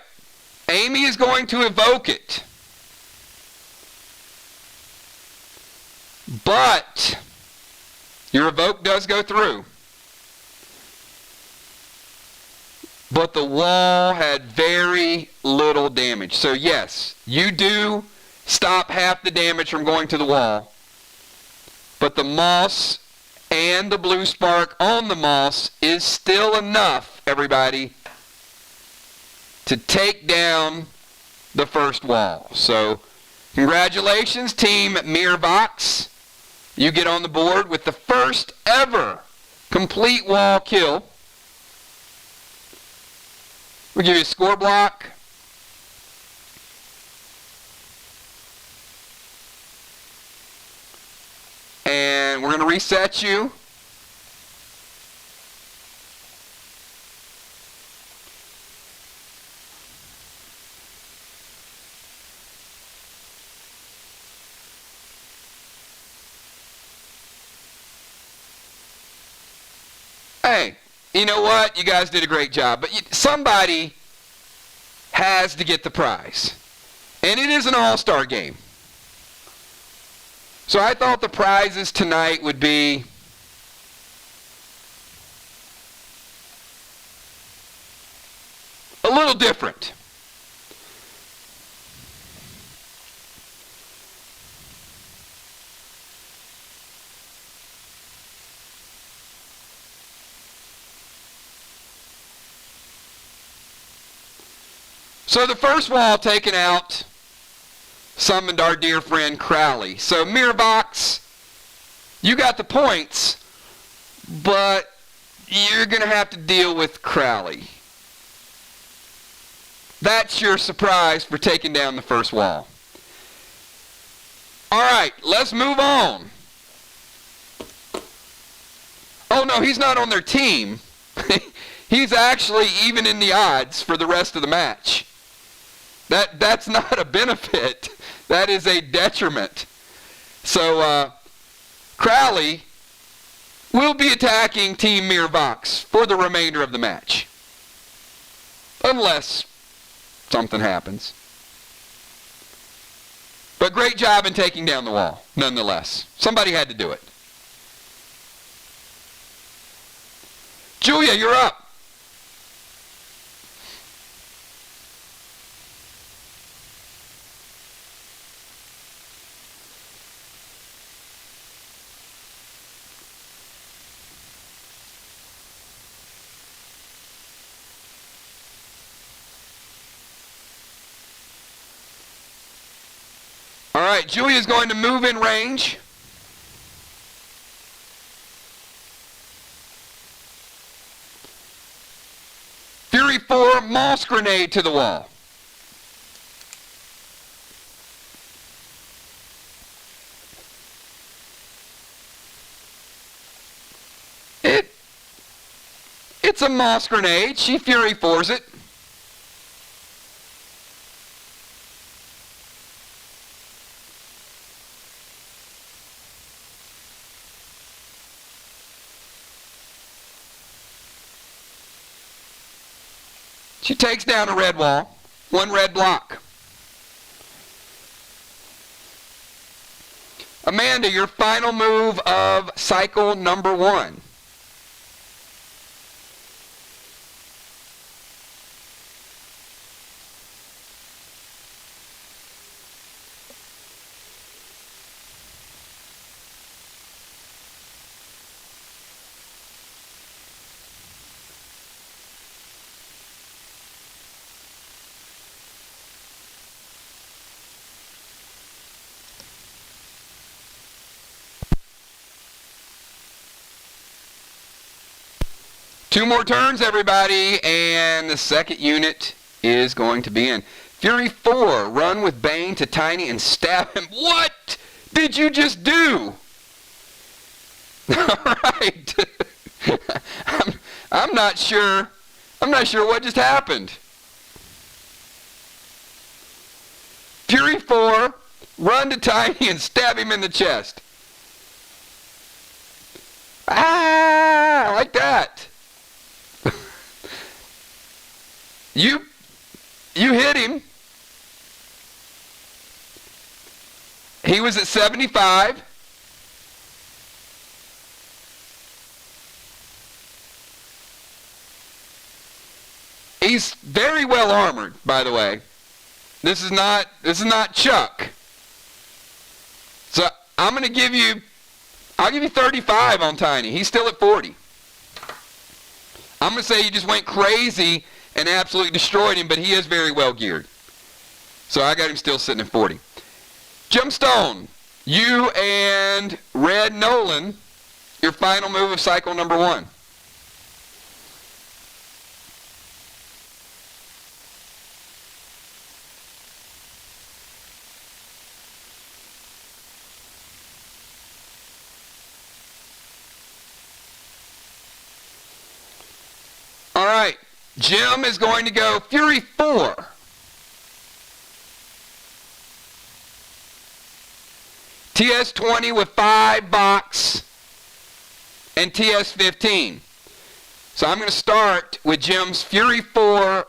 S1: Amy is going to evoke it. But Your evoke does go through. But the wall had very little damage. So yes, you do stop half the damage from going to the wall. But the moss and the blue spark on the moss is still enough, everybody, to take down the first wall. So congratulations, Team Mirvox. You get on the board with the first ever complete wall kill. We'll give you a score block. And we're going to reset you. Hey, you know what? You guys did a great job. But somebody has to get the prize. And it is an all-star game. So I thought the prizes tonight would be a little different. So the first wall taken out summoned our dear friend Crowley. So Mirvox, you got the points, but you're going to have to deal with Crowley. That's your surprise for taking down the first wall. All right, let's move on. Oh no, he's not on their team. He's actually even in the odds for the rest of the match. That's not a benefit. That is a detriment. So Crowley will be attacking Team Mirvox for the remainder of the match. Unless something happens. But great job in taking down the wall, nonetheless. Somebody had to do it. Julia, you're up. All right, Julia's going to move in range. Fury 4, moss grenade to the wall. It's a moss grenade. She Fury 4s it. She takes down a red wall. One red block. Amanda, your final move of cycle number 1. Two more turns, everybody, and the second unit is going to be in. Fury 4, run with Bane to Tiny and stab him. What did you just do? All right. I'm not sure. I'm not sure what just happened. Fury 4, run to Tiny and stab him in the chest. Ah, I like that. You hit him. He was at 75. He's very well armored, by the way. This is not Chuck. So I'm going to give you, I'll give you 35 on Tiny. He's still at 40. I'm going to say you just went crazy and absolutely destroyed him, but he is very well geared. So I got him still sitting at 40. Gemstone, you and Red Nolan, your final move of cycle number 1. All right, Jim is going to go Fury 4. TS20 with 5 box and TS15. So I'm going to start with Jim's Fury 4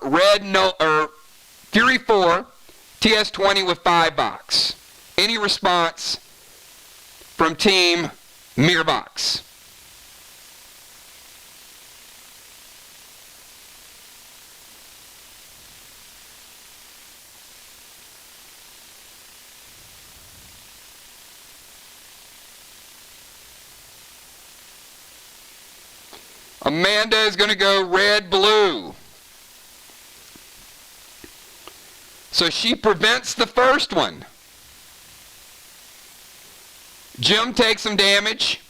S1: Fury 4 TS20 with 5 box. Any response from Team Mirror Box? Amanda is going to go red-blue. So she prevents the first one. Jim takes some damage.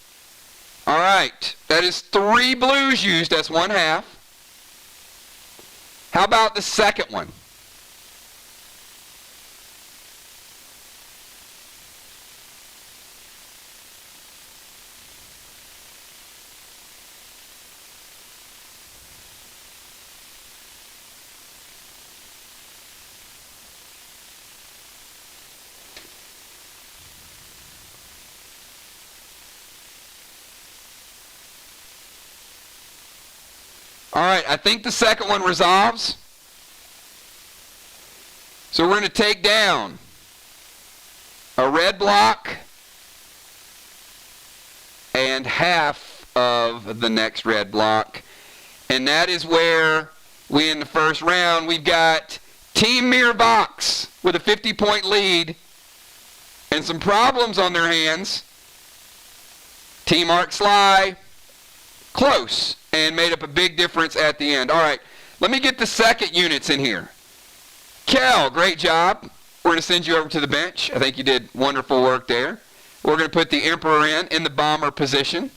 S1: All right. That is 3 blues used. That's 1/2. How about the second one? All right, I think the second one resolves. So we're going to take down a red block and half of the next red block. And that is where we, in the first round, we've got Team Mirror Box with a 50-point lead and some problems on their hands. Team Arc Sly, close, and made up a big difference at the end. All right, let me get the second units in here. Kel, great job. We're going to send you over to the bench. I think you did wonderful work there. We're going to put the Emperor in the bomber position.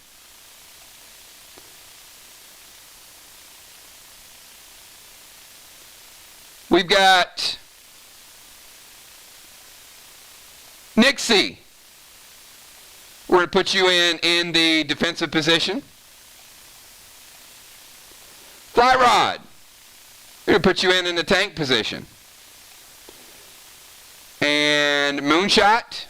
S1: We've got Nixie. We're going to put you in the defensive position. Fly Rod, we're going to put you in the tank position. And Moonshot,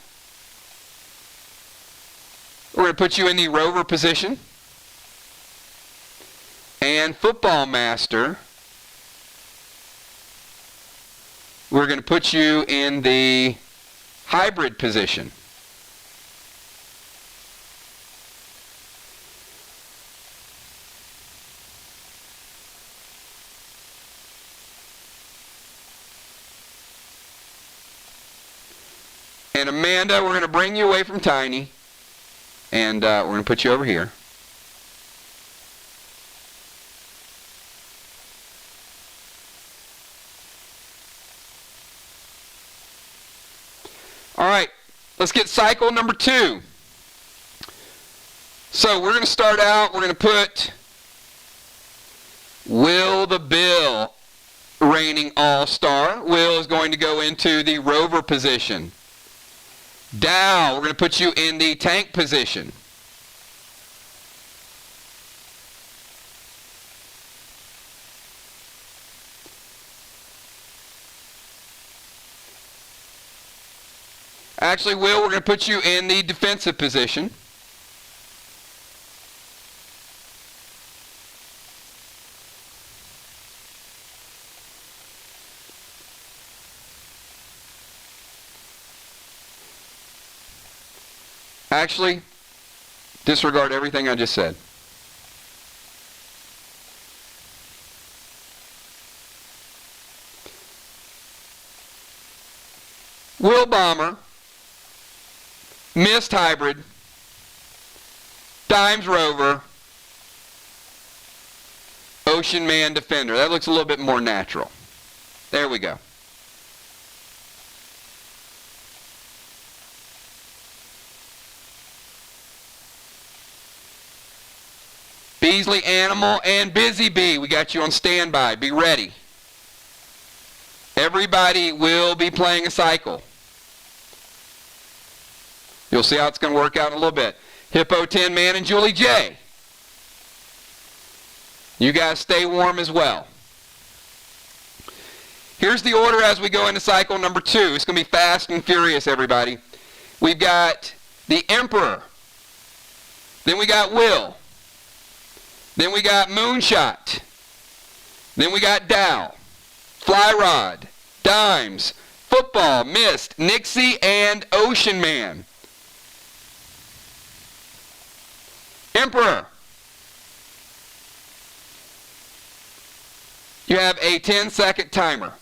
S1: we're going to put you in the rover position. And Football Master, we're going to put you in the hybrid position. And Amanda, we're going to bring you away from Tiny, and we're going to put you over here. All right, let's get cycle number 2. So we're going to start out, we're going to put Will the Bill, reigning all-star. Will is going to go into the rover position. Dow, we're going to put you in the tank position. Actually, Will, we're going to put you in the defensive position. Actually, disregard everything I just said. Will Bomber, Mist Hybrid, Dimes Rover, Ocean Man Defender. That looks a little bit more natural. There we go. Beasley Animal and Busy Bee, we got you on standby. Be ready. Everybody will be playing a cycle. You'll see how it's going to work out in a little bit. Hippo Tin Man and Julie J. You guys stay warm as well. Here's the order as we go into cycle number 2. It's going to be fast and furious, everybody. We've got the Emperor. Then we got Will. Then we got Moonshot. Then we got Dow, Fly Rod, Dimes, Football, Mist, Nixie, and Ocean Man. Emperor. You have a 10-second timer.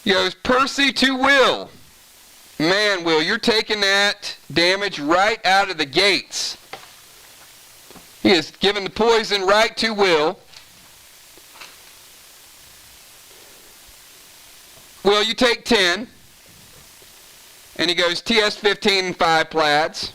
S1: Goes Percy to Will. Man, Will, you're taking that damage right out of the gates. He is giving the poison right to Will. Will, you take 10. And he goes TS-15 and 5 plaids.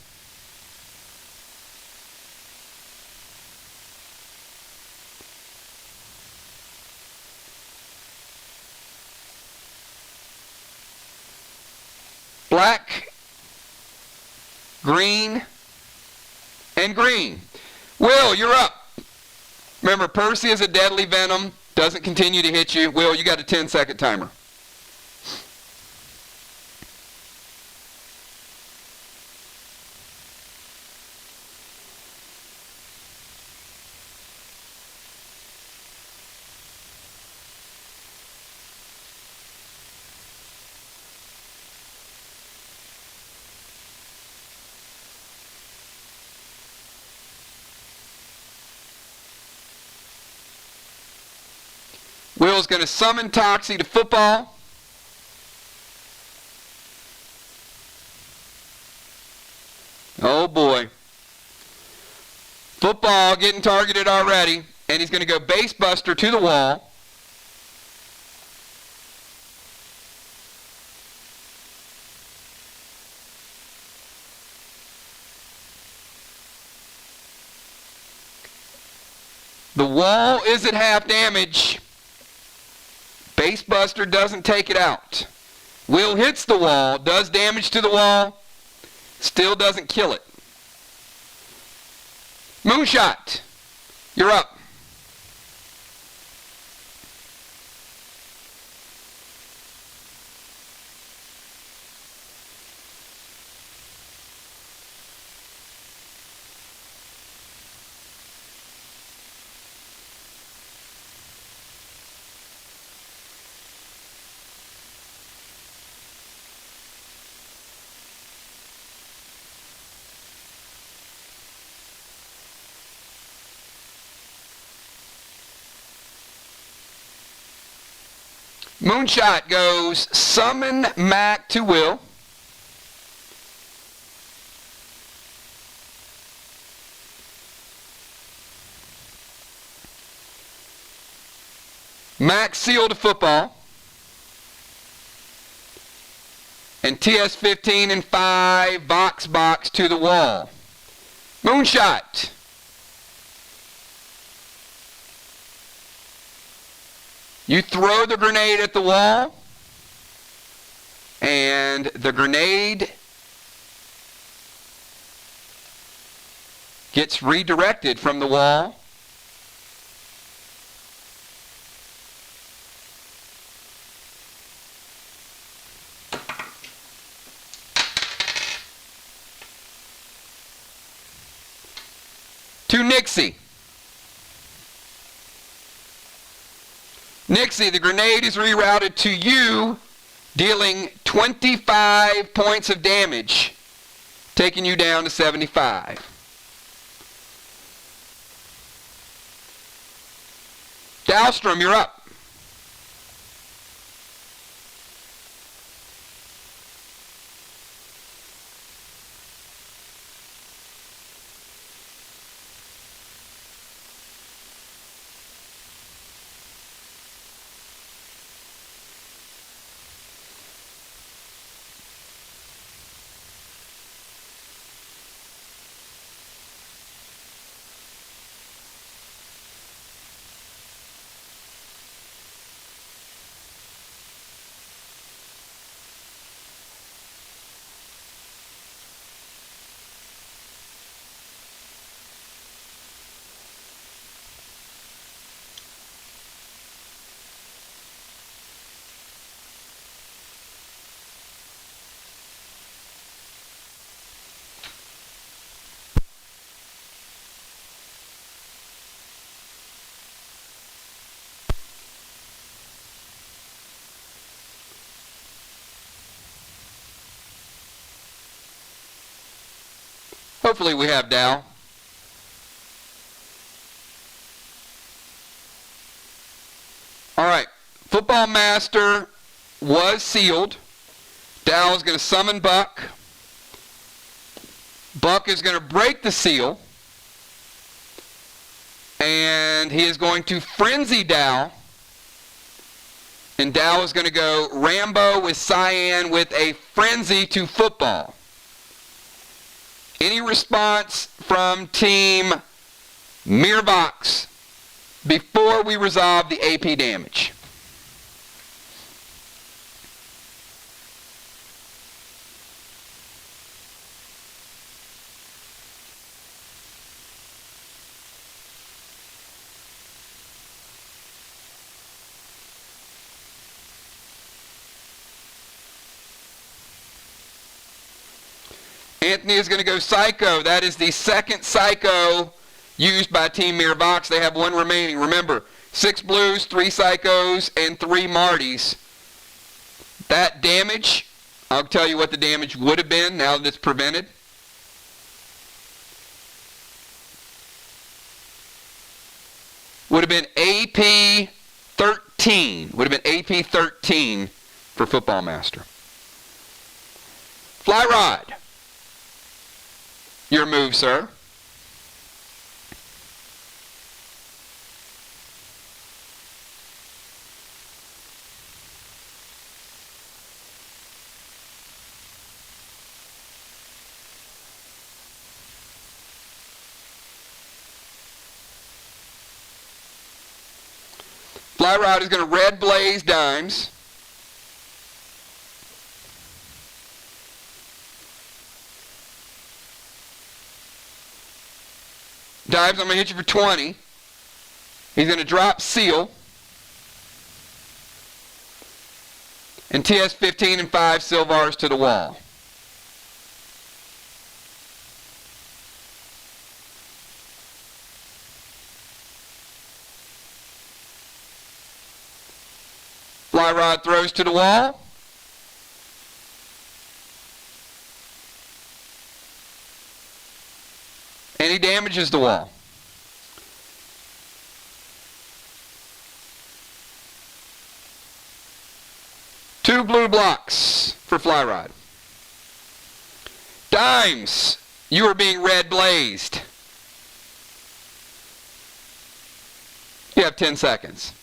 S1: Black, green, and green. Will, you're up. Remember, Percy is a deadly venom. Doesn't continue to hit you. Will, you got a 10-second timer. Will's going to summon Toxie to Football. Oh boy. Football getting targeted already. And he's going to go Base Buster to the wall. The wall is at half damage. Base Buster doesn't take it out. Will hits the wall, does damage to the wall, still doesn't kill it. Moonshot, you're up. Moonshot goes Summon Mac to Will. Mac Seal to Football. And TS-15 and 5 Box to the wall. Moonshot. You throw the grenade at the wall, and the grenade gets redirected from the wall. To Nixie. Nixie, the grenade is rerouted to you, dealing 25 points of damage, taking you down to 75. Dahlstrom, you're up. Hopefully we have Dow. All right. Football Master was sealed. Dow is going to summon Buck. Buck is going to break the seal. And he is going to frenzy Dow. And Dow is going to go Rambo with Cyan with a frenzy to football. Any response from Team Mirvox before we resolve the AP damage? Anthony is going to go Psycho. That is the second Psycho used by Team Mirvox. They have one remaining. Remember, 6 blues, 3 Psychos, and 3 Martys. That damage, I'll tell you what the damage would have been now that it's prevented. Would have been AP 13. Would have been AP 13 for Football Master. Fly Rod. Your move, sir. Fly Rod is going to red blaze dimes. Dimes, I'm going to hit you for 20. He's going to drop seal. And TS 15 and 5 Silvars to the wall. Fly Rod throws to the wall. And he damages the wall. Two blue blocks for Fly Rod. Dimes, you are being red blazed. You have 10 seconds.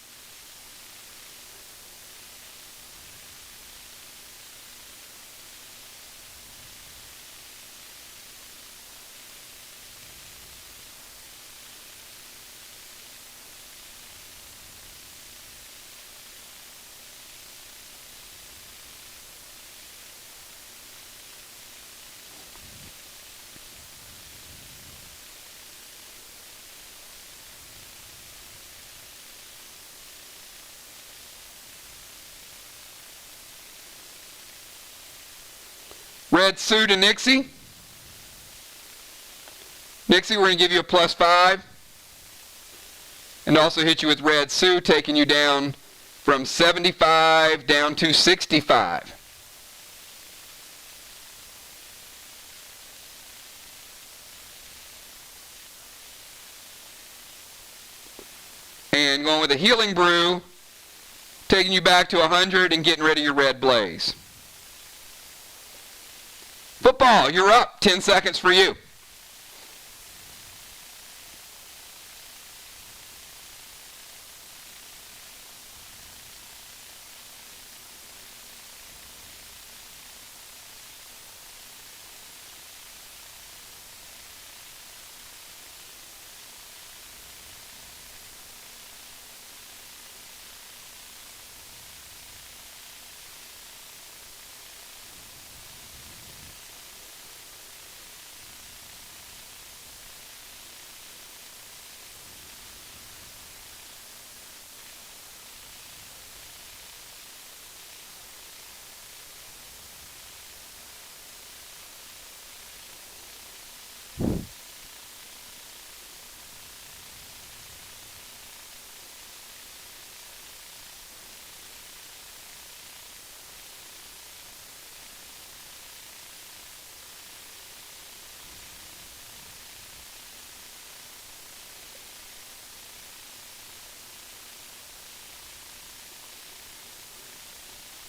S1: Red Sue to Nixie. Nixie, we're going to give you a +5. And also hit you with Red Sue, taking you down from 75 down to 65. And going with a Healing Brew, taking you back to 100 and getting rid of your Red Blaze. Football, you're up. 10 seconds for you.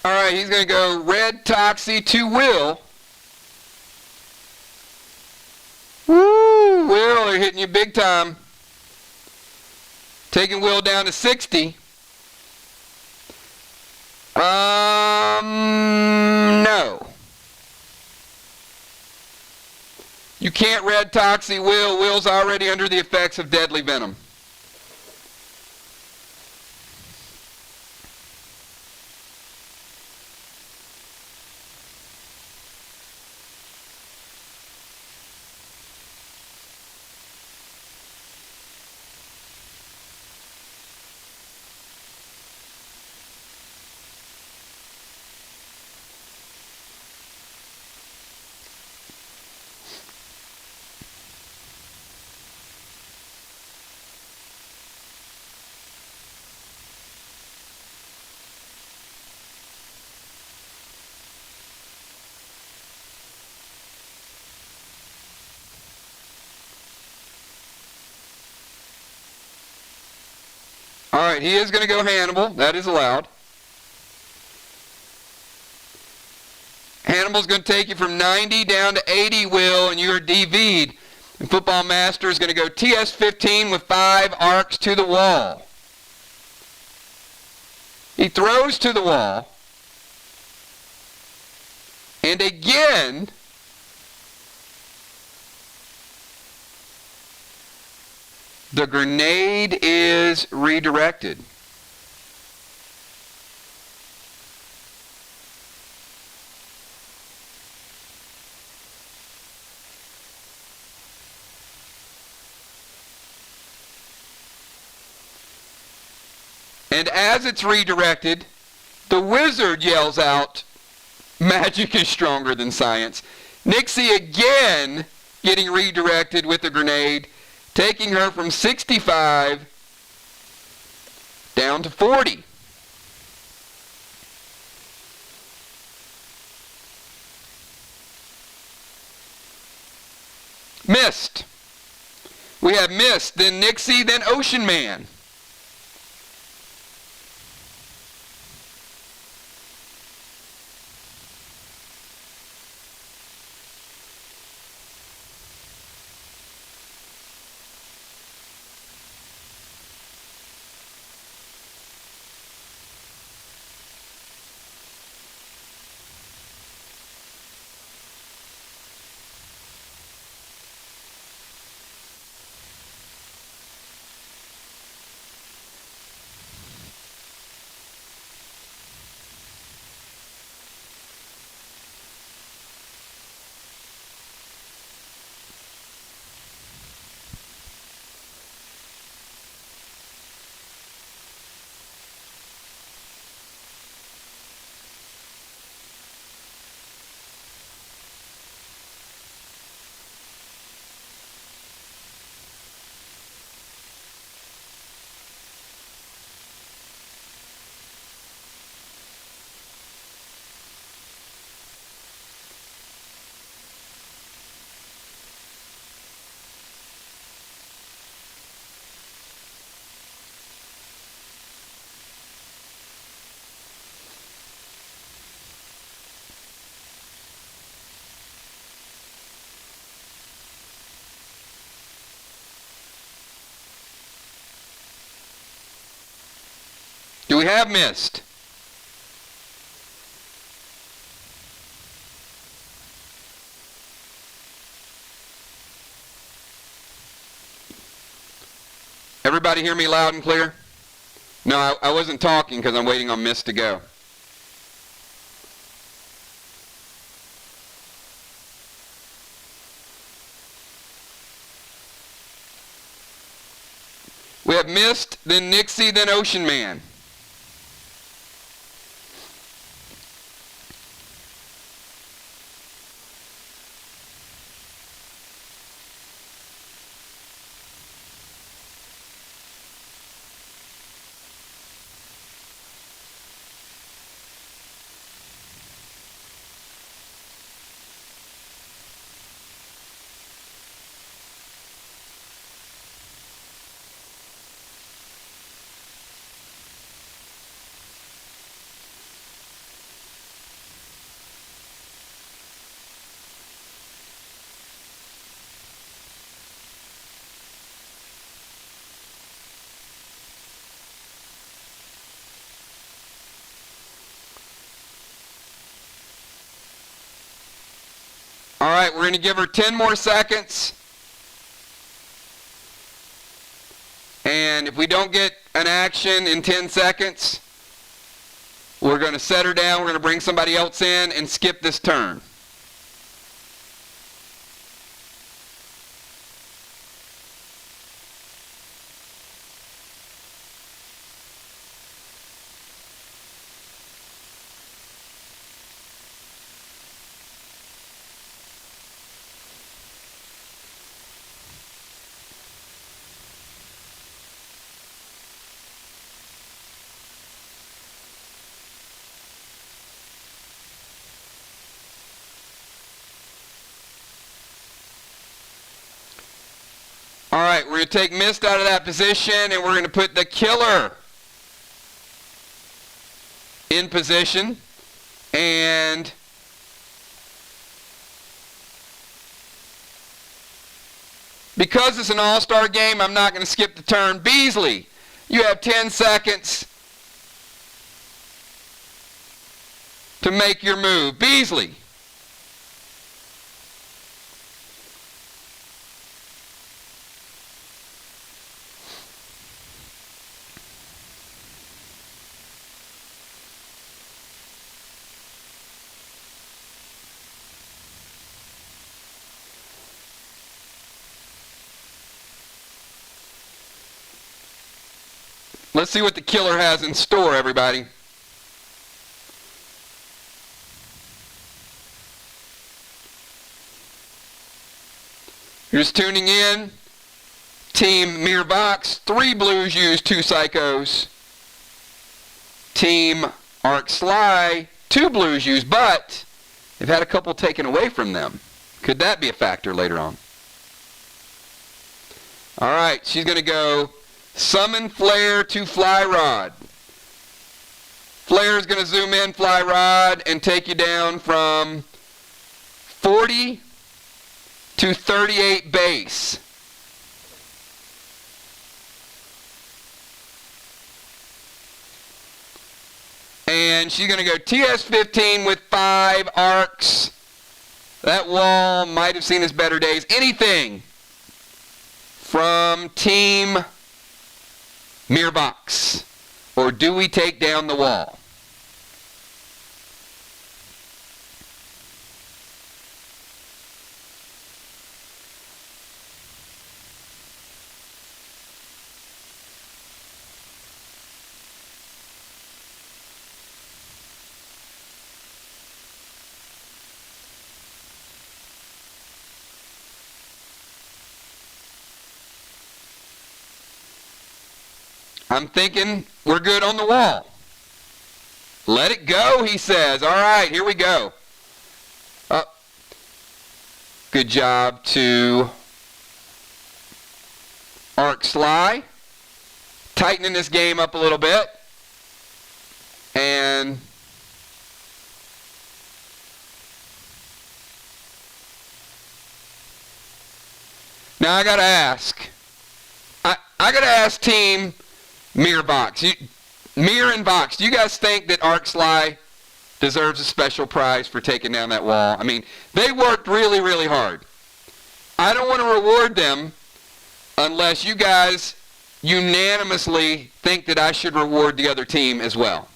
S1: All right, he's going to go Red Toxie to Will. Woo! Will, they're hitting you big time. Taking Will down to 60. No. You can't Red Toxie Will. Will's already under the effects of deadly venom. All right, he is going to go Hannibal. That is allowed. Hannibal's going to take you from 90 down to 80, Will, and you're DV'd. And Football Master is going to go TS-15 with 5 arcs to the wall. He throws to the wall. And again, the grenade is redirected. And as it's redirected, the wizard yells out, "Magic is stronger than science." Nixie again getting redirected with the grenade, taking her from 65 down to 40. Mist. We have Mist, then Nixie, then Ocean Man. Do we have missed? Everybody hear me loud and clear? No, I wasn't talking because I'm waiting on missed to go. We have Mist, then Nixie, then Ocean Man. All right, we're going to give her 10 more seconds. And if we don't get an action in 10 seconds, we're going to set her down, we're going to bring somebody else in and skip this turn. All right, we're going to take Mist out of that position, and we're going to put the Killer in position. And because it's an all-star game, I'm not going to skip the turn. Beasley, you have 10 seconds to make your move. Beasley. Let's see what the Killer has in store, everybody. You're just tuning in. Team Mirror Box, 3 blues use 2 psychos. Team Arc Sly, 2 blues use, but they've had a couple taken away from them. Could that be a factor later on? All right, she's going to go Summon Flare to Fly Rod. Flare is going to zoom in Fly Rod and take you down from 40 to 38 base. And she's going to go TS-15 with 5 arcs. That wall might have seen its better days. Anything from Team Mirror Box, or do we take down the wall? I'm thinking we're good on the wall. Let it go, he says. All right, here we go. Good job to Arc Sly. Tightening this game up a little bit. And now I got to ask. I got to ask Team Mirror Box. Mir and Vox, do you guys think that ArcSly deserves a special prize for taking down that wall? I mean, they worked really, really hard. I don't want to reward them unless you guys unanimously think that I should reward the other team as well.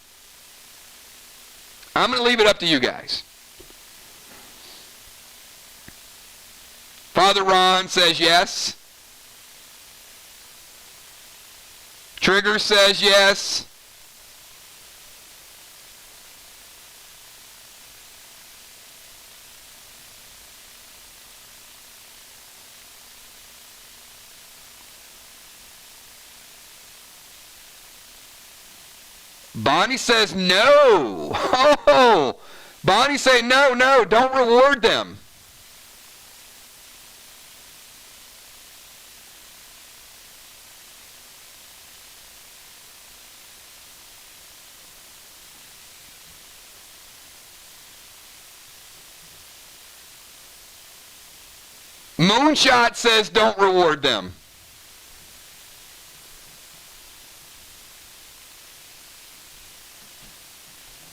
S1: I'm going to leave it up to you guys. Father Ron says yes. Trigger says yes. Bonnie says no. Oh, Bonnie say no, don't reward them. Moonshot says don't reward them.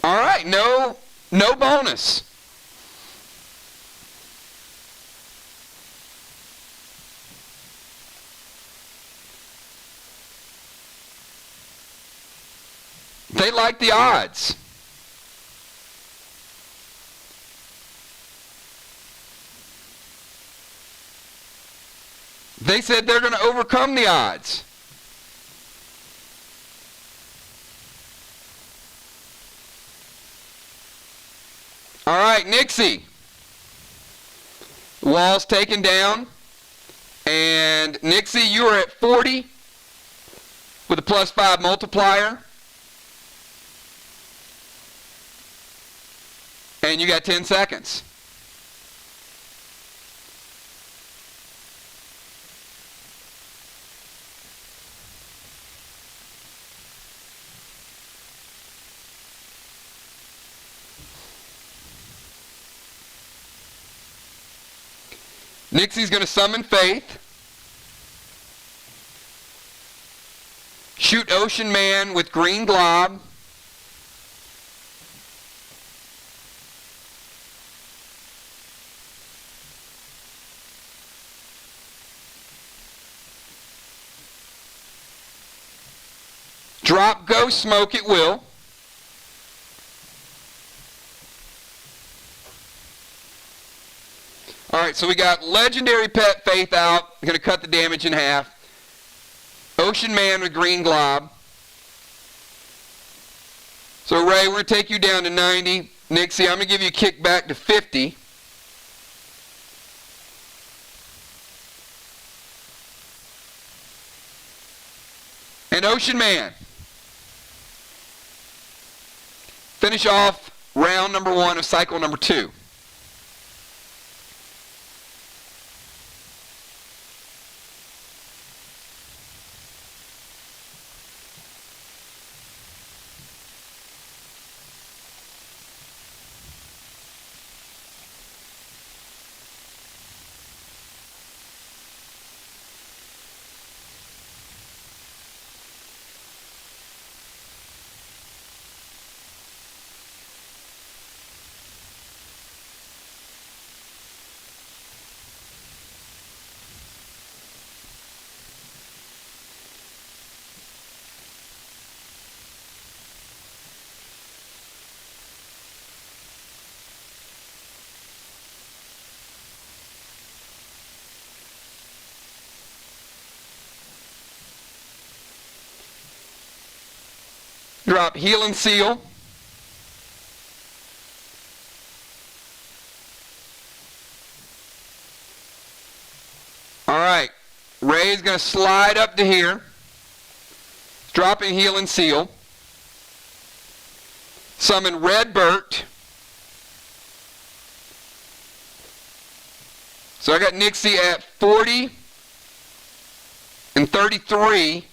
S1: All right, no bonus. They like the odds. They said they're going to overcome the odds. All right, Nixie. Wall's taken down. And Nixie, you are at 40 with a +5 multiplier. And you got 10 seconds. Nixie's going to summon Faith. Shoot Ocean Man with green glob. Drop Ghost Smoke at will. All right, so we got Legendary Pet Faith out. Going to cut the damage in half. Ocean Man with green glob. So Ray, we're going to take you down to 90. Nixie, I'm going to give you a kick back to 50. And Ocean Man. Finish off round number 1 of cycle number 2. Drop Heal and Seal. All right. Ray's going to slide up to here. Dropping Heal and Seal. Summon Red Burt. So I got Nixie at 40 and 33.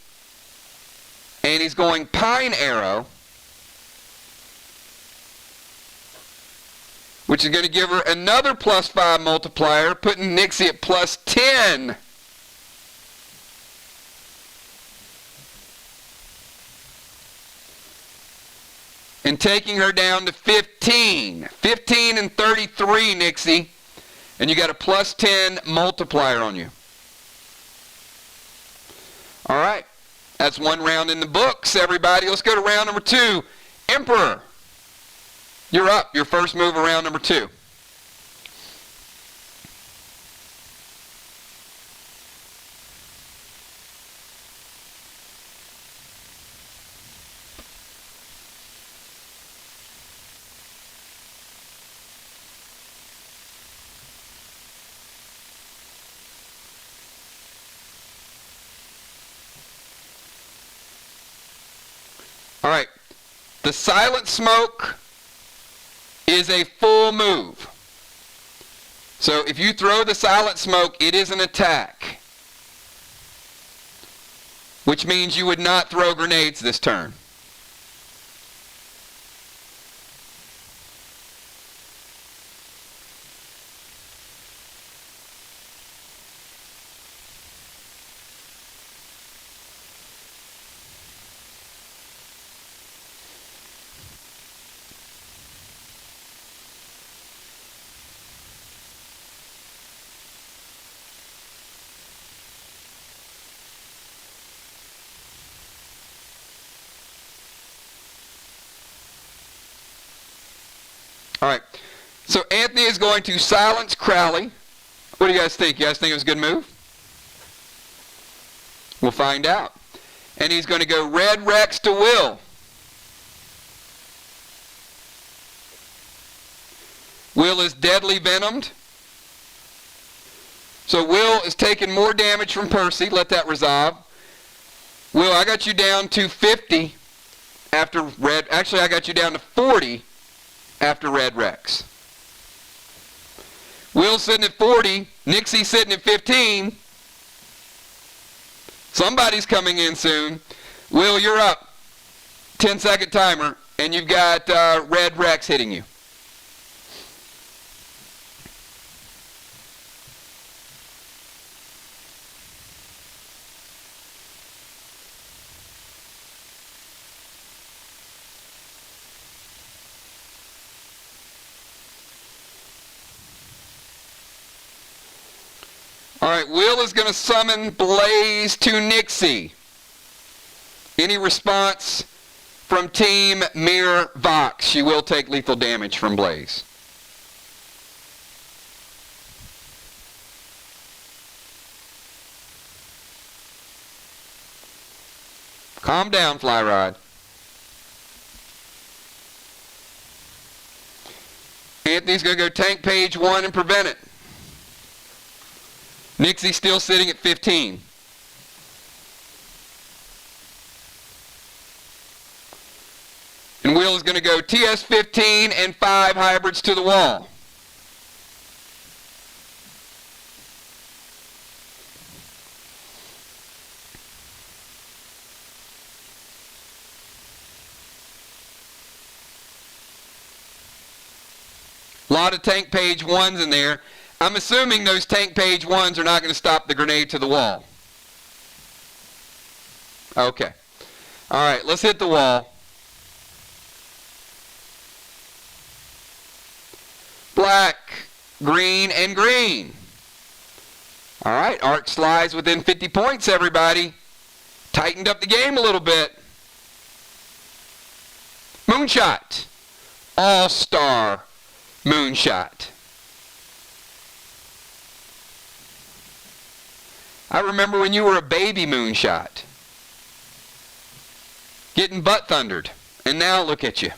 S1: And he's going Pine Arrow, which is going to give her another +5 multiplier, putting Nixie at +10. and taking her down to 15. 15 and 33, Nixie. And you got a plus 10 multiplier on you. All right. That's one round in the books, everybody. Let's go to round number 2. Emperor. You're up. Your first move of round number 2. All right, the silent smoke is a full move. So if you throw the silent smoke, it is an attack, which means you would not throw grenades this turn. All right, so Anthony is going to silence Crowley. What do you guys think? You guys think it was a good move? We'll find out. And he's going to go Red Rex to Will. Will is deadly venomed. So Will is taking more damage from Percy. Let that resolve. Will, I got you down to 50 after Red. Actually, I got you down to 40 after Red Rex. Will's sitting at 40. Nixie's sitting at 15. Somebody's coming in soon. Will, you're up. 10-second timer. And you've got Red Rex hitting you. All right, Will is going to summon Blaze to Nixie. Any response from Team Mirror Vox? She will take lethal damage from Blaze. Calm down, Fly Rod. Anthony's going to go tank page 1 and prevent it. Nixie's still sitting at 15. And Will is going to go TS 15 and 5 hybrids to the wall. A lot of tank page 1s in there. I'm assuming those tank page 1s are not going to stop the grenade to the wall. Okay. All right, let's hit the wall. Black, green, and green. All right, arc slides within 50 points, everybody. Tightened up the game a little bit. Moonshot. All-star moonshot. I remember when you were a baby moonshot. Getting butt thundered. And now look at you.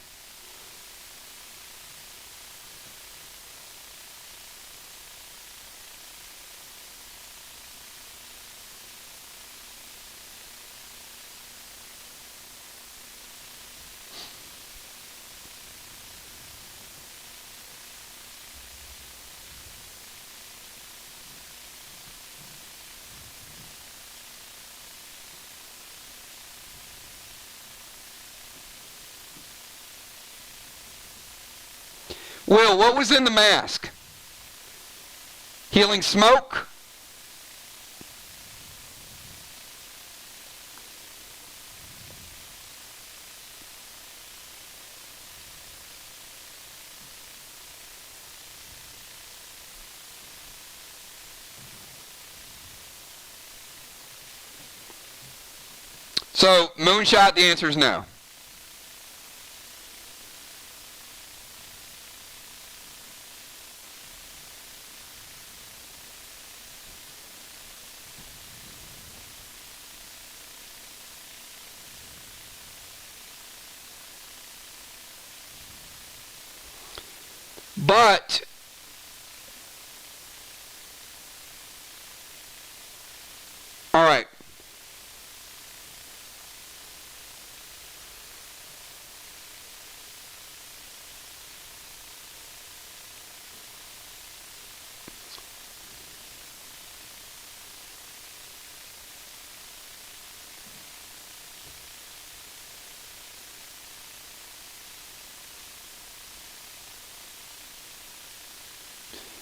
S1: Will, what was in the mask? Healing smoke? So, Moonshot, the answer is no. But all right.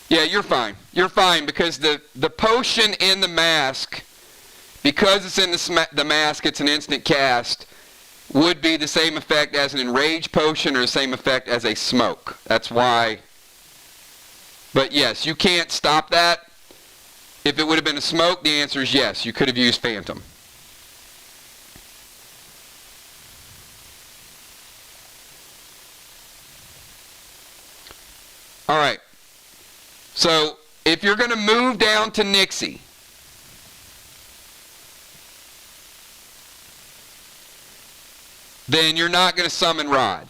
S1: Yeah, you're fine. You're fine because the potion in the mask, because it's in the mask, it's an instant cast, would be the same effect as an enraged potion or the same effect as a smoke. That's why. But yes, you can't stop that. If it would have been a smoke, the answer is yes. You could have used Phantom. All right. So if you're going to move down to Nixie, then you're not going to summon Rod.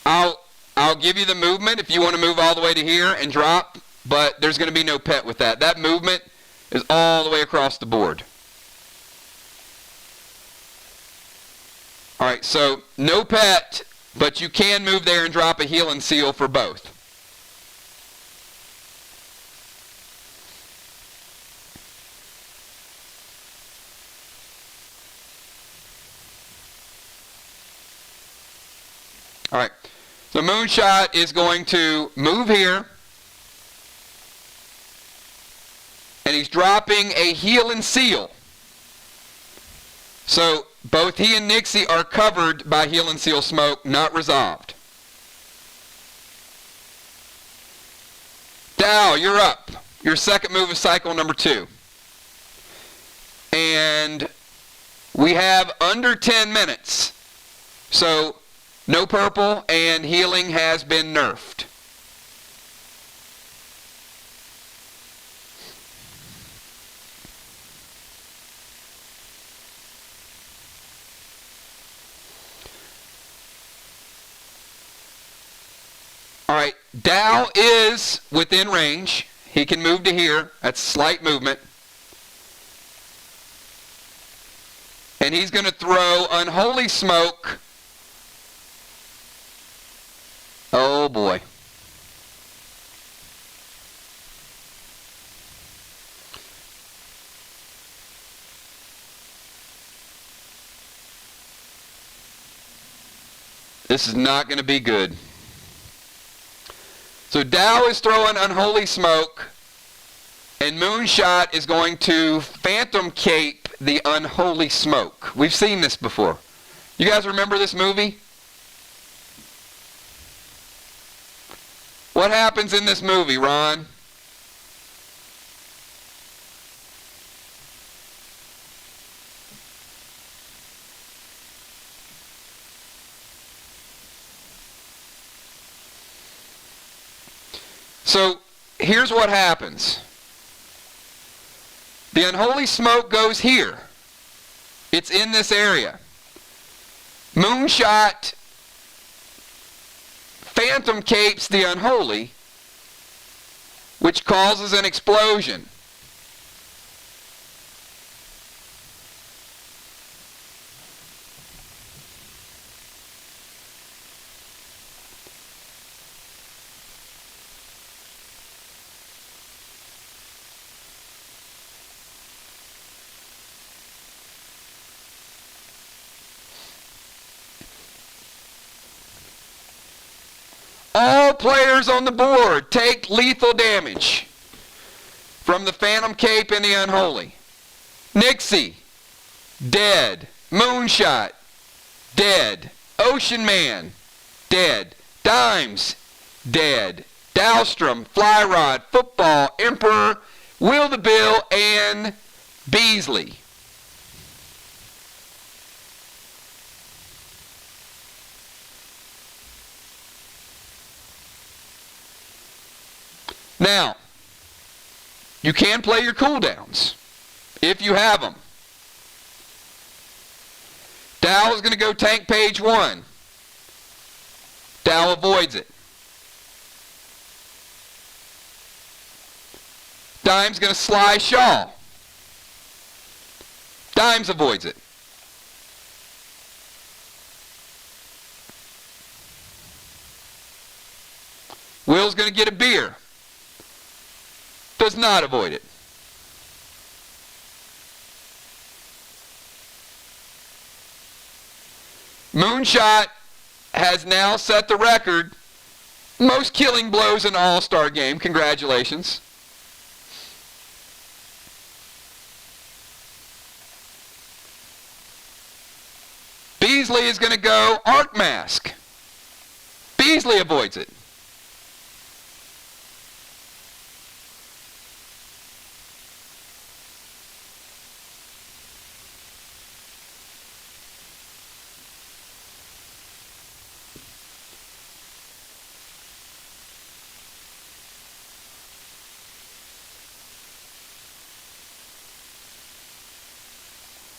S1: I'll give you the movement if you want to move all the way to here and drop, but there's going to be no pet with that. That movement is all the way across the board. All right, so no pet, but you can move there and drop a heal and seal for both. All right, so Moonshot is going to move here, and he's dropping a heal and seal. So both he and Nixie are covered by heal and seal smoke, not resolved. Dow, you're up. Your second move is cycle number 2. And we have under 10 minutes. So no purple, and healing has been nerfed. All right, Dow is within range. He can move to here. That's slight movement. And he's going to throw Unholy Smoke. Oh boy. This is not going to be good. So Dow is throwing Unholy Smoke, and Moonshot is going to Phantom Cape the Unholy Smoke. We've seen this before. You guys remember this movie? What happens in this movie, Ron? So here's what happens. The Unholy Smoke goes here. It's in this area. Moonshot Phantom Capes the Unholy, which causes an explosion. All players on the board take lethal damage from the Phantom Cape and the Unholy. Nixie, dead. Moonshot, dead. Ocean Man, dead. Dimes, dead. Dahlstrom, Flyrod, Football, Emperor, Will the Bill, and Beasley. Now, you can play your cooldowns if you have them. Dow is going to go tank page 1. Dow avoids it. Dime's going to sly Shaw. Dimes avoids it. Will's going to get a beer. Does not avoid it. Moonshot has now set the record. Most killing blows in an all-star game. Congratulations. Beasley is going to go Arc Mask. Beasley avoids it.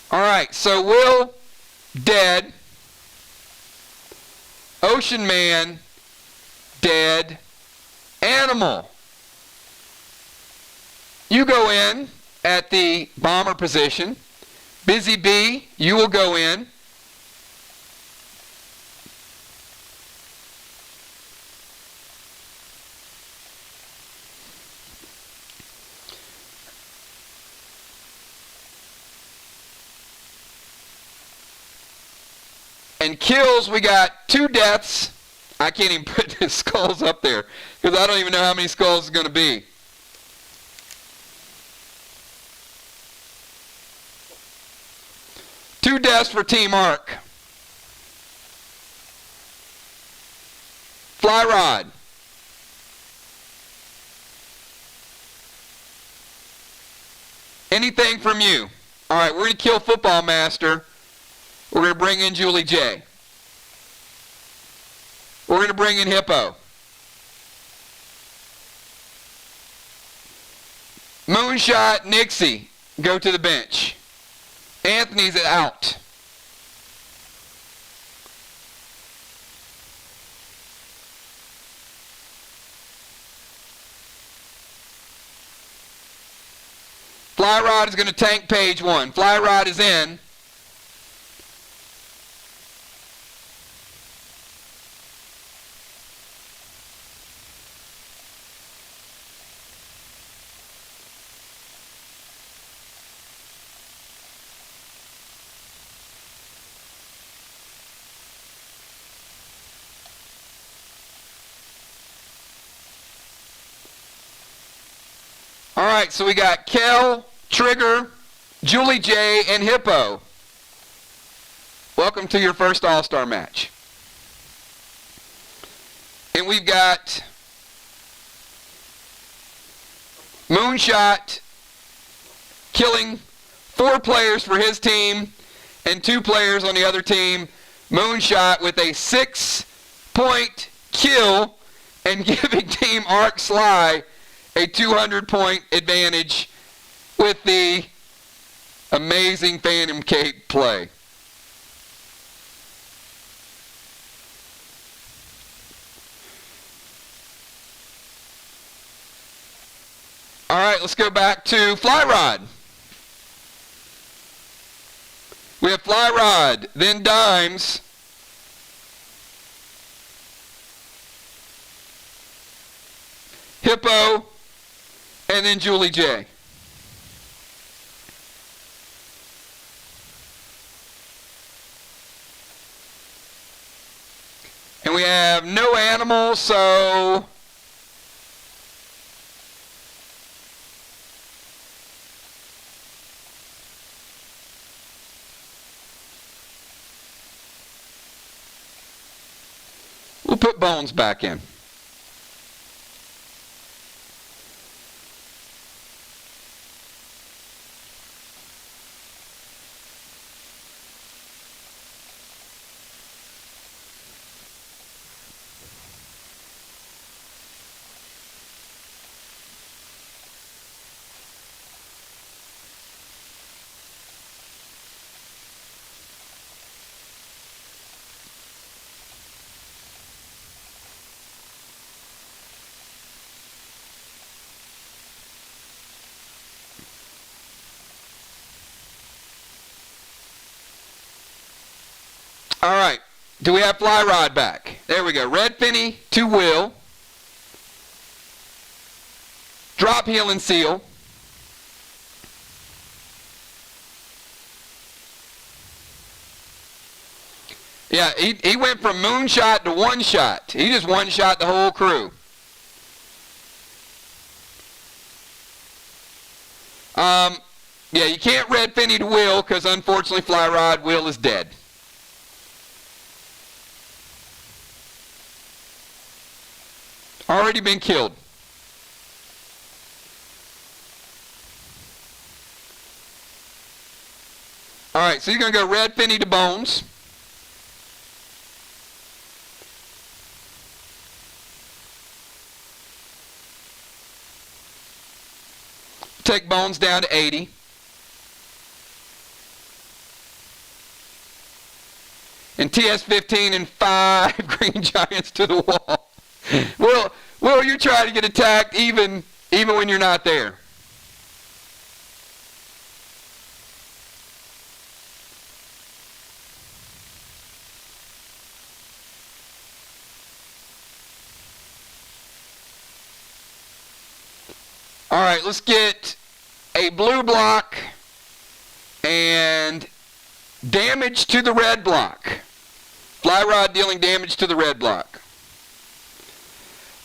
S1: All right, so Will, dead. Ocean Man, dead. Animal. You go in at the bomber position. Busy Bee, you will go in. And kills, we got 2 deaths. I can't even put the skulls up there because I don't even know how many skulls it's going to be. Two deaths for Team Arc. Fly Rod. Anything from you? All right, we're going to kill Football Master. We're going to bring in Julie J. We're going to bring in Hippo. Moonshot, Nixie, go to the bench. Anthony's out. Fly Rod is going to tank page 1. Fly Rod is in. All right, so we got Kel, Trigger, Julie J, and Hippo. Welcome to your first All-Star match. And we've got Moonshot killing 4 players for his team and 2 players on the other team. Moonshot with a 6-point kill and giving Team Arc Sly a 200-point advantage with the amazing Phantom Cape play. All right, let's go back to Fly Rod. We have Fly Rod, then Dimes. Hippo, and then Julie J. And we have no animals, so we'll put Bones back in. All right. Do we have fly rod back? There we go. Red penny to Will. Drop, heel, and seal. Yeah, he went from moonshot to one shot. He just one shot the whole crew. Yeah, you can't red penny to Will because unfortunately fly rod, Will is dead. Already been killed. All right, so you're going to go red penny to Bones. Take Bones down to 80. And TS-15 and 5 green giants to the wall. Will, you're trying to get attacked even when you're not there. All right, let's get a blue block and damage to the red block. Fly rod dealing damage to the red block.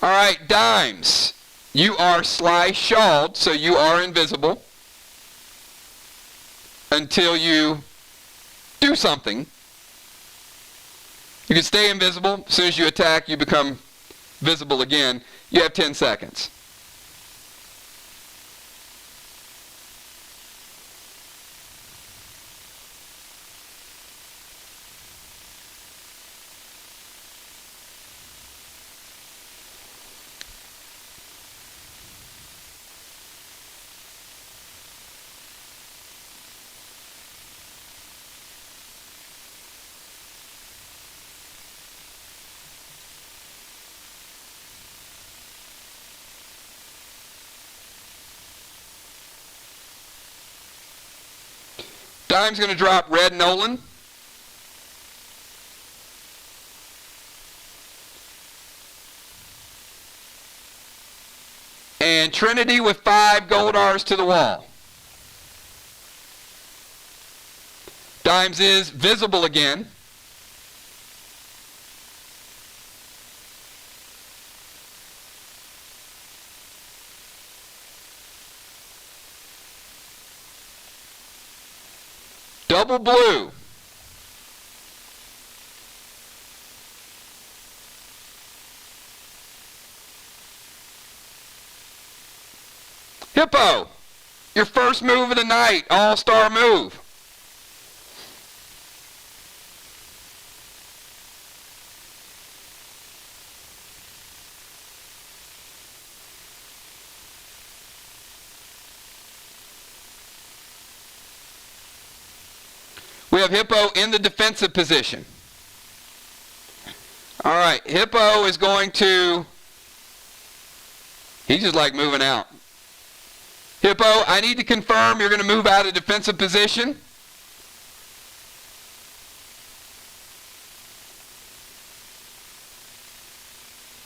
S1: All right, dimes. You are sly shawled, so you are invisible until you do something. You can stay invisible. As soon as you attack, you become visible again. You have 10 seconds. Dime's going to drop red Nolan. And Trinity with 5 gold R's to the wall. Dimes is visible again. Double blue. Hippo, your first move of the night, all-star move. We have Hippo in the defensive position. All right, Hippo is going to, he's just like moving out. Hippo, I need to confirm you're going to move out of defensive position.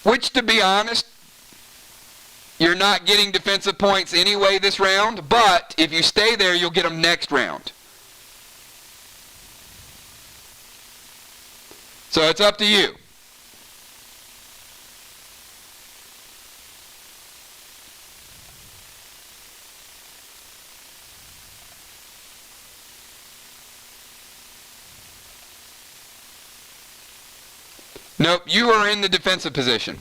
S1: Which, to be honest, you're not getting defensive points anyway this round, but if you stay there, you'll get them next round. So it's up to you. Nope, you are in the defensive position.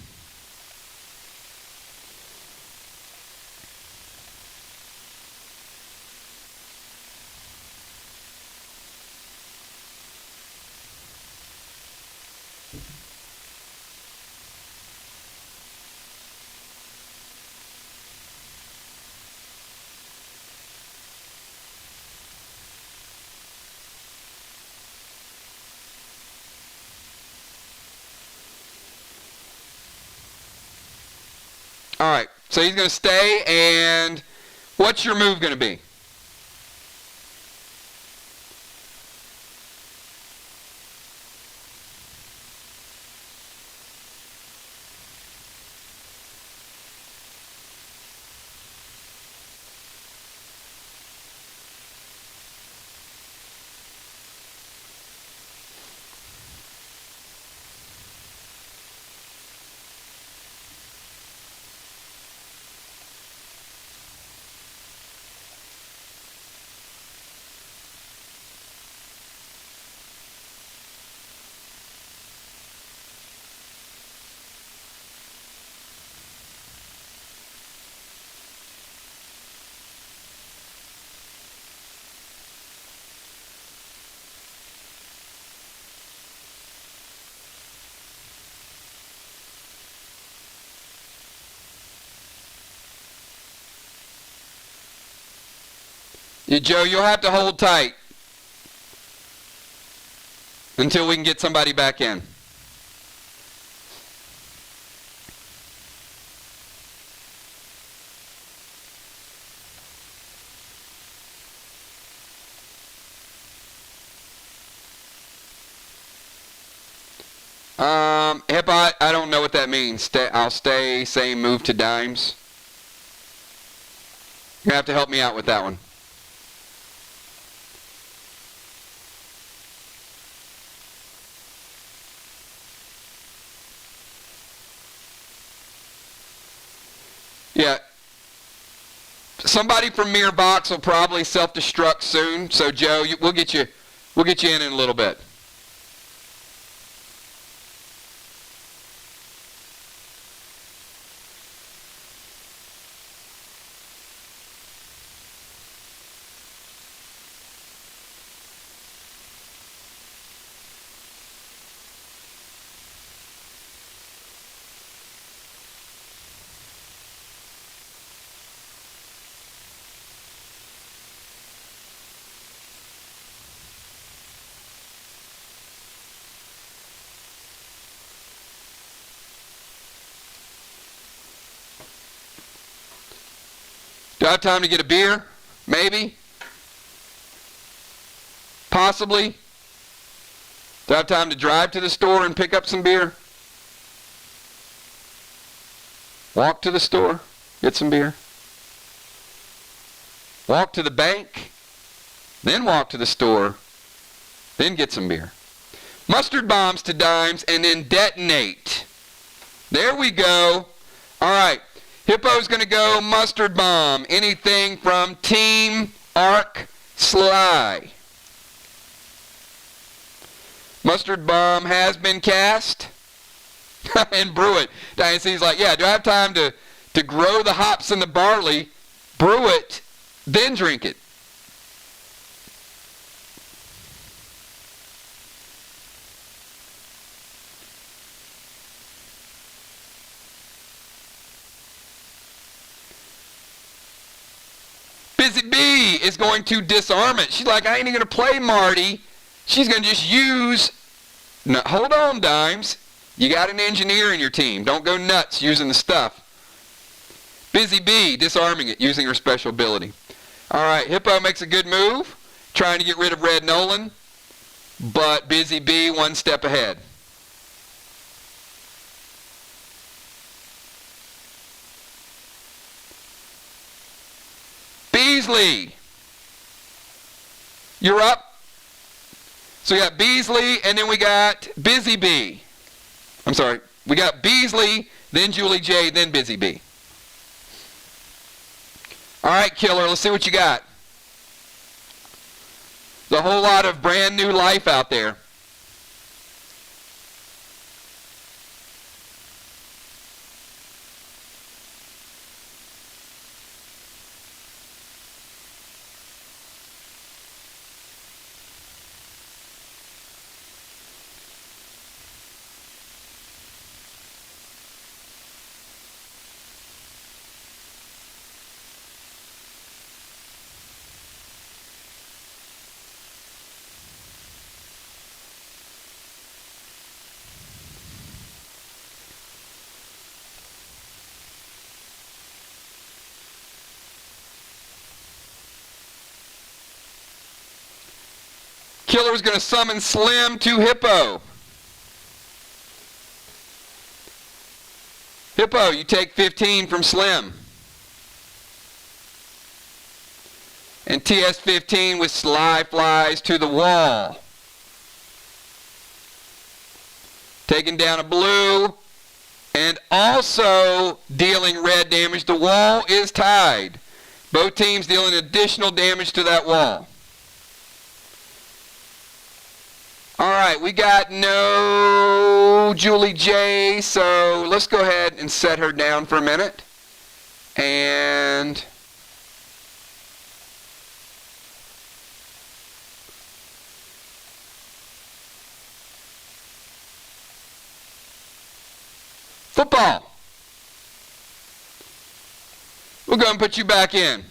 S1: All right, so he's going to stay, and what's your move going to be? Joe, you'll have to hold tight until we can get somebody back in. Hip, I don't know what that means. I'll stay, same, move to dimes. You're going to have to help me out with that one. Yeah. Somebody from Mirror Box will probably self-destruct soon. So Joe, we'll get you in a little bit. Do I have time to get a beer? Maybe? Possibly? Do I have time to drive to the store and pick up some beer? Walk to the store, get some beer? Walk to the bank, then walk to the store, then get some beer. Mustard bombs to dimes and then detonate. There we go. All right. Hippo's going to go mustard bomb. Anything from Team Arc Sly. Mustard bomb has been cast. And brew it. Diane C's like, yeah, do I have time to grow the hops and the barley, brew it, then drink it? Busy Bee is going to disarm it. She's like, I ain't even going to play Marty. She's going to just use... No, hold on, Dimes. You got an engineer in your team. Don't go nuts using the stuff. Busy Bee disarming it using her special ability. All right, Hippo makes a good move, trying to get rid of Red Nolan, but Busy Bee one step ahead. Beasley, you're up. So we got Beasley, and then we got Busy Bee. I'm sorry, we got Beasley, then Julie J, then Busy Bee. All right, Killer, let's see what you got. There's a whole lot of brand new life out there. Killer's going to summon Slim to Hippo. Hippo, you take 15 from Slim. And TS-15 with Sly flies to the wall. Taking down a blue and also dealing red damage. The wall is tied. Both teams dealing additional damage to that wall. All right, we got no Julie J, so let's go ahead and set her down for a minute. And football. We'll go and put you back in.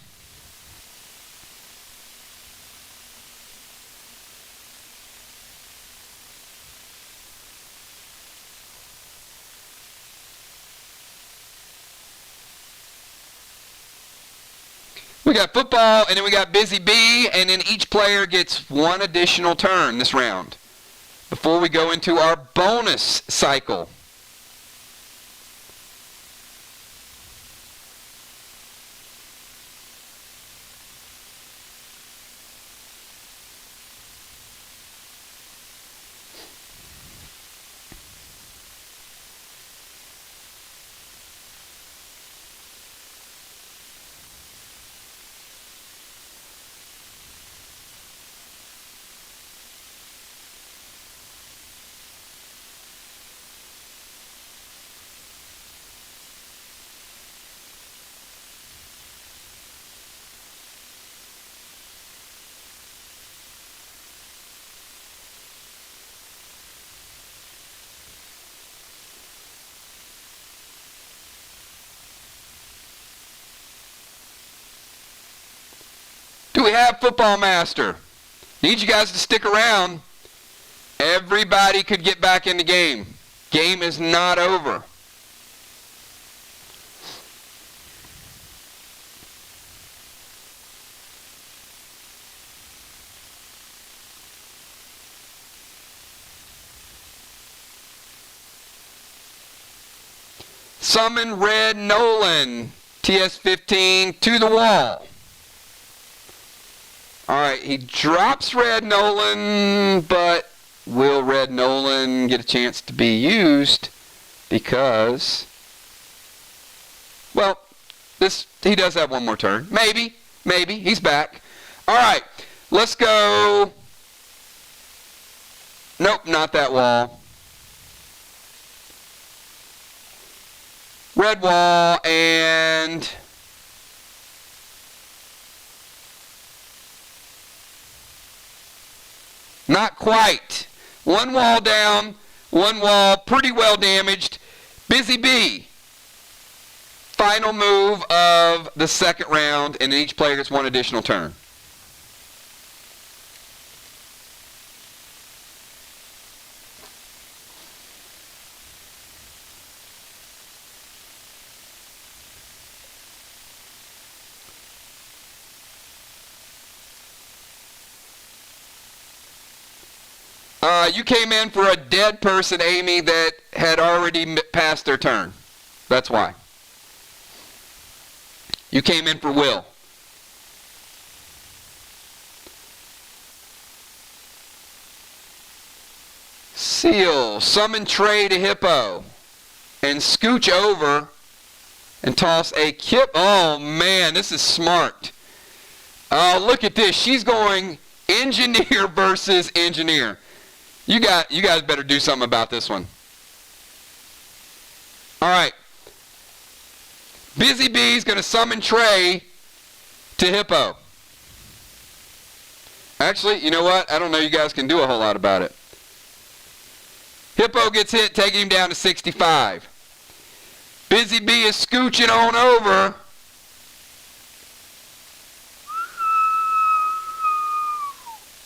S1: We got football, and then we got Busy Bee, and then each player gets one additional turn this round before we go into our bonus cycle. Do we have Football Master? Need you guys to stick around. Everybody could get back in the game. Game is not over. Summon Red Nolan, TS15, to the wall. Alright, he drops Red Nolan, but will Red Nolan get a chance to be used? Because, well, he does have one more turn. Maybe, he's back. Alright, let's go. Nope, not that wall. Red wall, and not quite. One wall down, one wall pretty well damaged. Busy Bee. Final move of the second round, and each player gets one additional turn. You came in for a dead person, Amy, that had already passed their turn. That's why. You came in for Will. Seal. Summon Trey to Hippo. And scooch over and toss a kip. Oh, man, this is smart. Oh, look at this. She's going engineer versus engineer. You guys better do something about this one. All right. Busy Bee's going to summon Trey to Hippo. Actually, you know what? I don't know you guys can do a whole lot about it. Hippo gets hit, taking him down to 65. Busy Bee is scooching on over.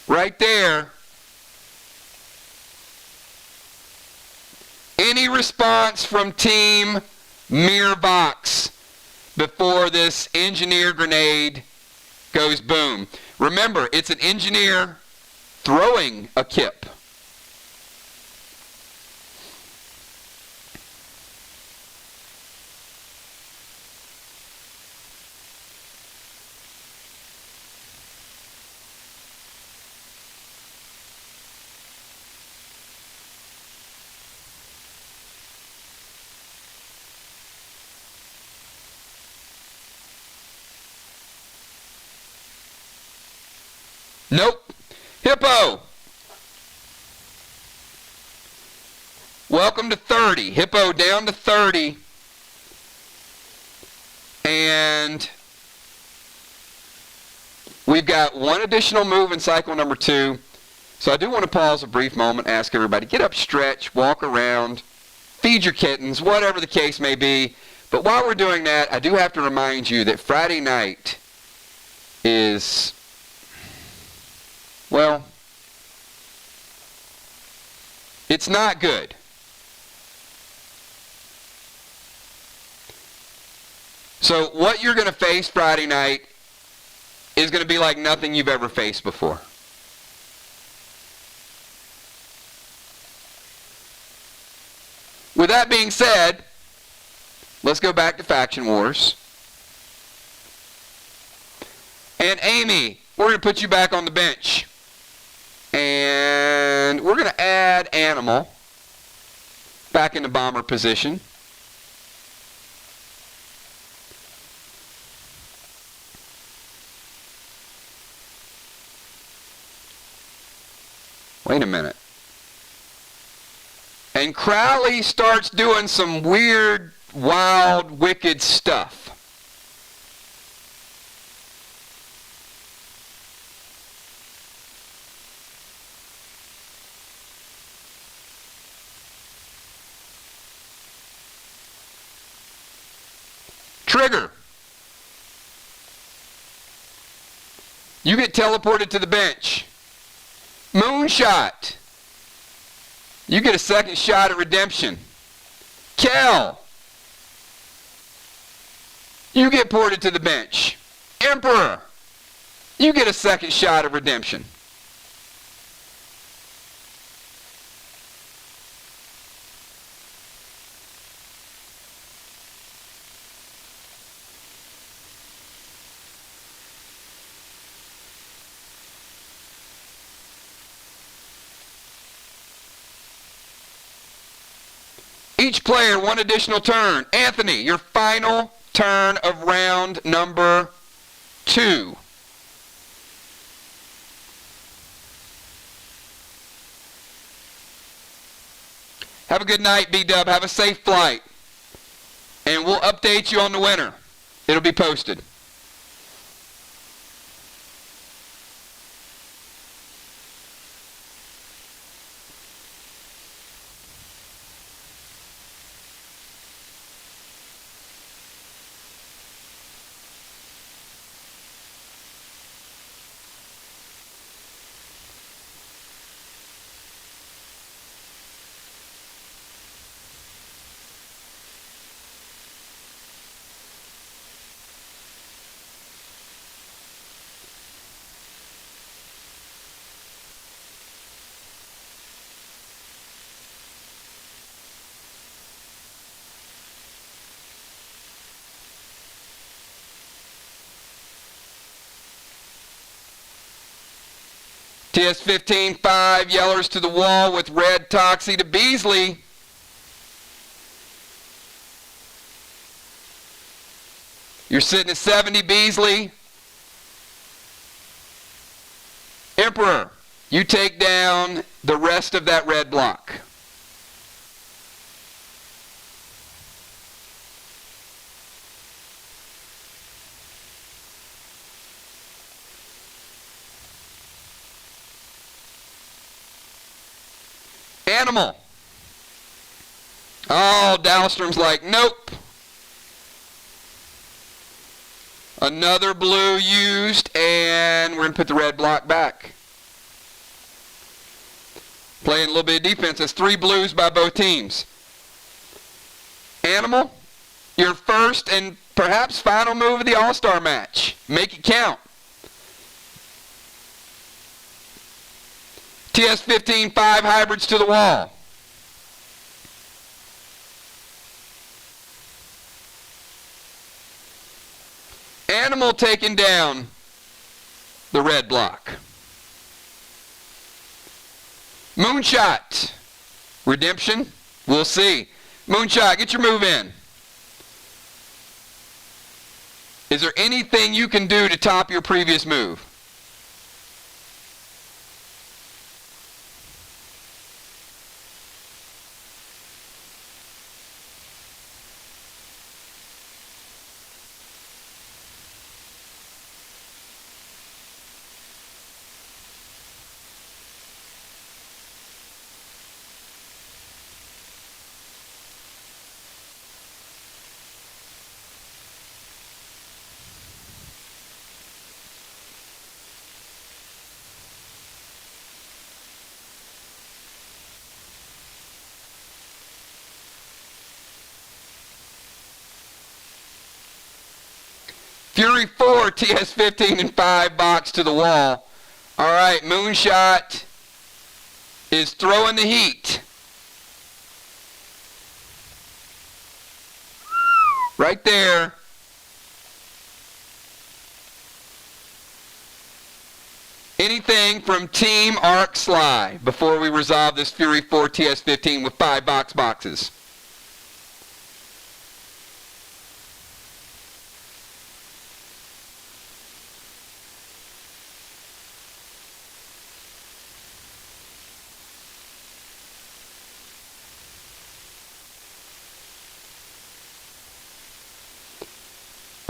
S1: Right there. Any response from Team Mirvox before this engineer grenade goes boom? Remember, it's an engineer throwing a kip. Nope. Hippo. Welcome to 30. Hippo down to 30. And we've got one additional move in cycle number 2. So I do want to pause a brief moment, ask everybody, get up, stretch, walk around, feed your kittens, whatever the case may be. But while we're doing that, I do have to remind you that Friday night is, well, it's not good. So what you're going to face Friday night is going to be like nothing you've ever faced before. With that being said, let's go back to Faction Wars. And Amy, we're going to put you back on the bench. And we're going to add Animal back into bomber position. Wait a minute. And Crowley starts doing some weird, wild, wicked stuff. Trigger. You get teleported to the bench. Moonshot. You get a second shot at redemption. Kel. You get ported to the bench. Emperor. You get a second shot at redemption. Each player, one additional turn. Anthony, your final turn of round number 2. Have a good night, B-Dub. Have a safe flight. And we'll update you on the winner. It'll be posted. TS-15, 5 Yellers to the wall with red Toxie to Beasley. You're sitting at 70, Beasley. Emperor, you take down the rest of that red block. Animal. Oh, Dahlstrom's like, nope. Another blue used, and we're going to put the red block back. Playing a little bit of defense. That's 3 blues by both teams. Animal, your first and perhaps final move of the All-Star match. Make it count. TS-15, 5 hybrids to the wall. Animal taking down the red block. Moonshot. Redemption. We'll see. Moonshot, get your move in. Is there anything you can do to top your previous move? Fury 4, TS15 and 5 box to the wall. All right, Moonshot is throwing the heat. Right there. Anything from Team Arc Sly before we resolve this Fury 4 TS15 with 5 boxes.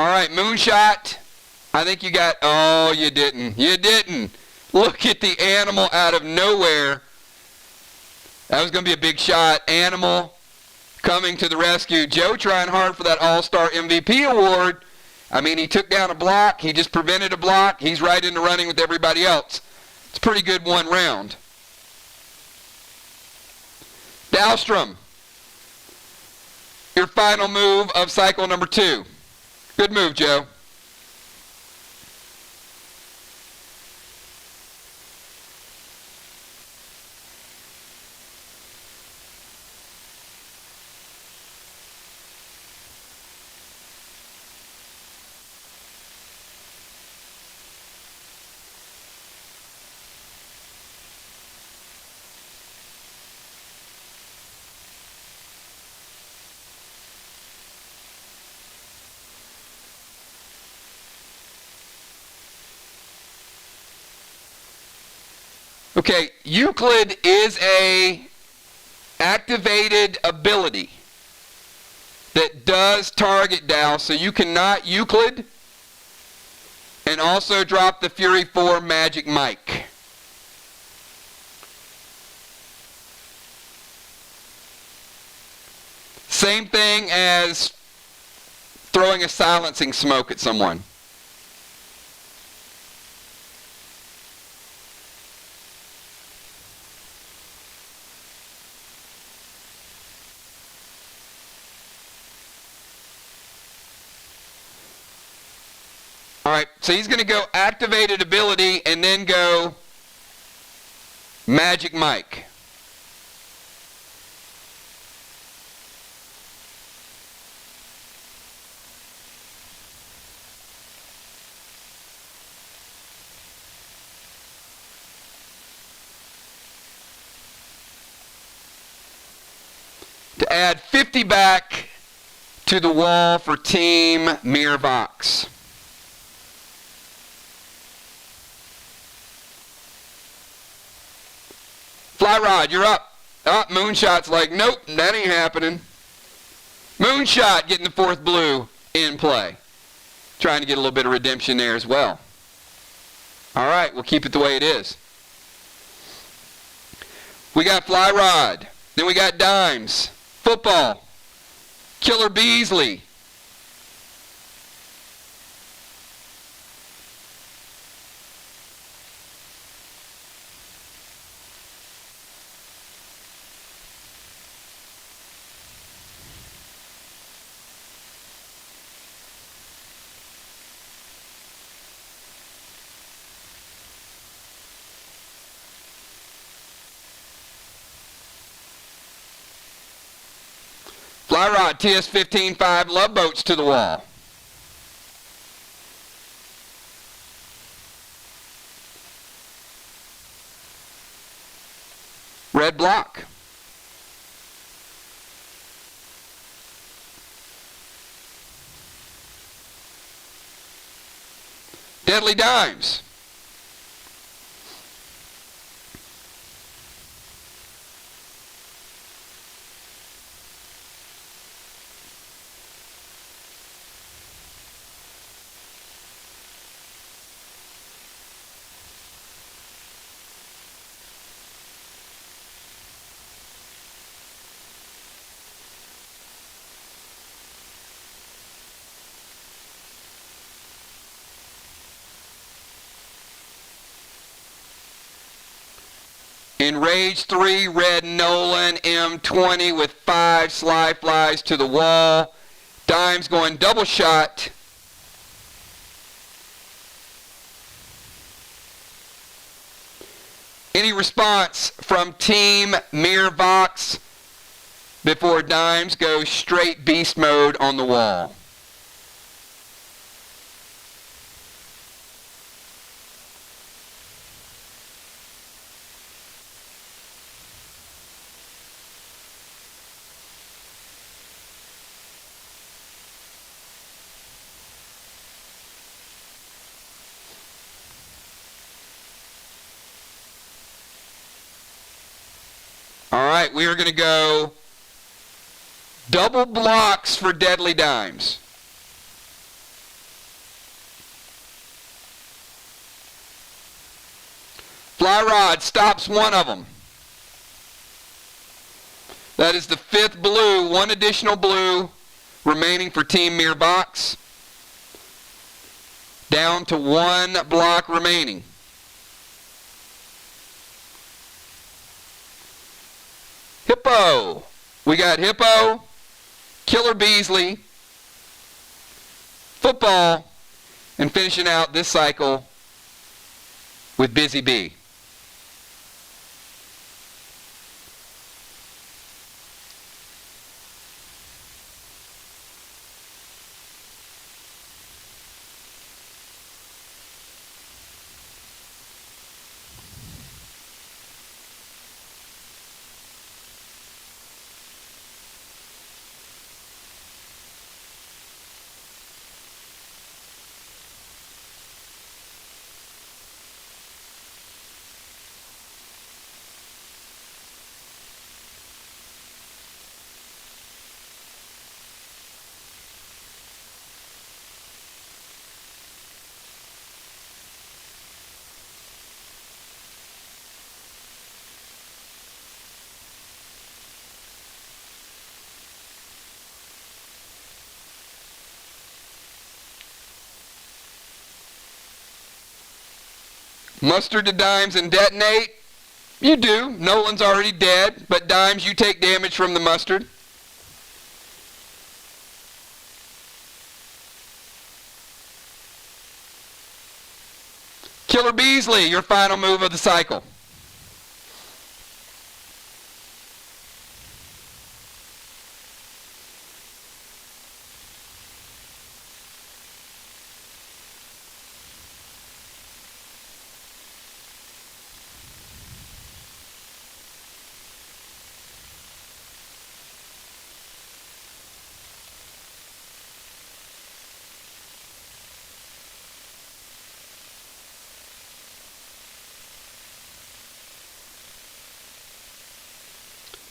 S1: All right, Moonshot. I think you got, oh, you didn't. You didn't. Look at the animal out of nowhere. That was going to be a big shot. Animal coming to the rescue. Joe trying hard for that All-Star MVP award. I mean, he took down a block. He just prevented a block. He's right in the running with everybody else. It's a pretty good one round. Dahlstrom, your final move of cycle number 2. Good move, Joe. Okay, Euclid is a activated ability that does target Dow, so you cannot Euclid and also drop the Fury 4 Magic Mike. Same thing as throwing a silencing smoke at someone. All right, so he's going to go activated ability and then go Magic Mike. To add 50 back to the wall for Team Mirvox. Fly Rod, you're up. Oh, Moonshot's like, nope, that ain't happening. Moonshot getting the 4th blue in play. Trying to get a little bit of redemption there as well. All right, we'll keep it the way it is. We got Fly Rod. Then we got Dimes. Football. Killer Beasley. Fly Rod, TS15-5, Love Boats to the wall. Red block. Deadly Dimes. Enrage 3, Red Nolan, M20 with 5 Sly Flies to the wall. Dimes going double shot. Any response from Team Mirvox before Dimes goes straight beast mode on the wall? All right, we are going to go double blocks for Deadly Dimes. Fly Rod stops one of them. That is the 5th blue, one additional blue remaining for Team Mirvox. Down to 1 block remaining. Hippo. We got Hippo, Killer Beasley, Football, and finishing out this cycle with Busy Bee. Mustard to Dimes and detonate. You do. Nolan's already dead, but Dimes, you take damage from the mustard. Killer Beasley, your final move of the cycle.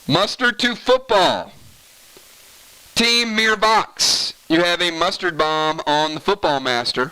S1: Mustard to Football. Team Mirvox, you have a mustard bomb on the Football Master.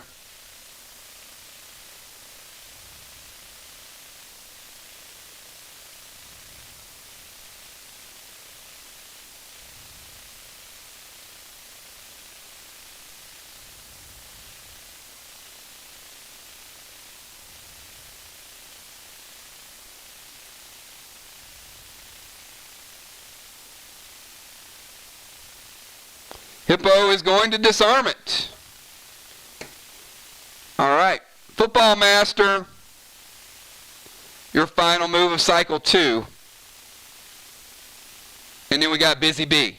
S1: Hippo is going to disarm it. All right. Football Master, your final move of cycle 2. And then we got Busy Bee.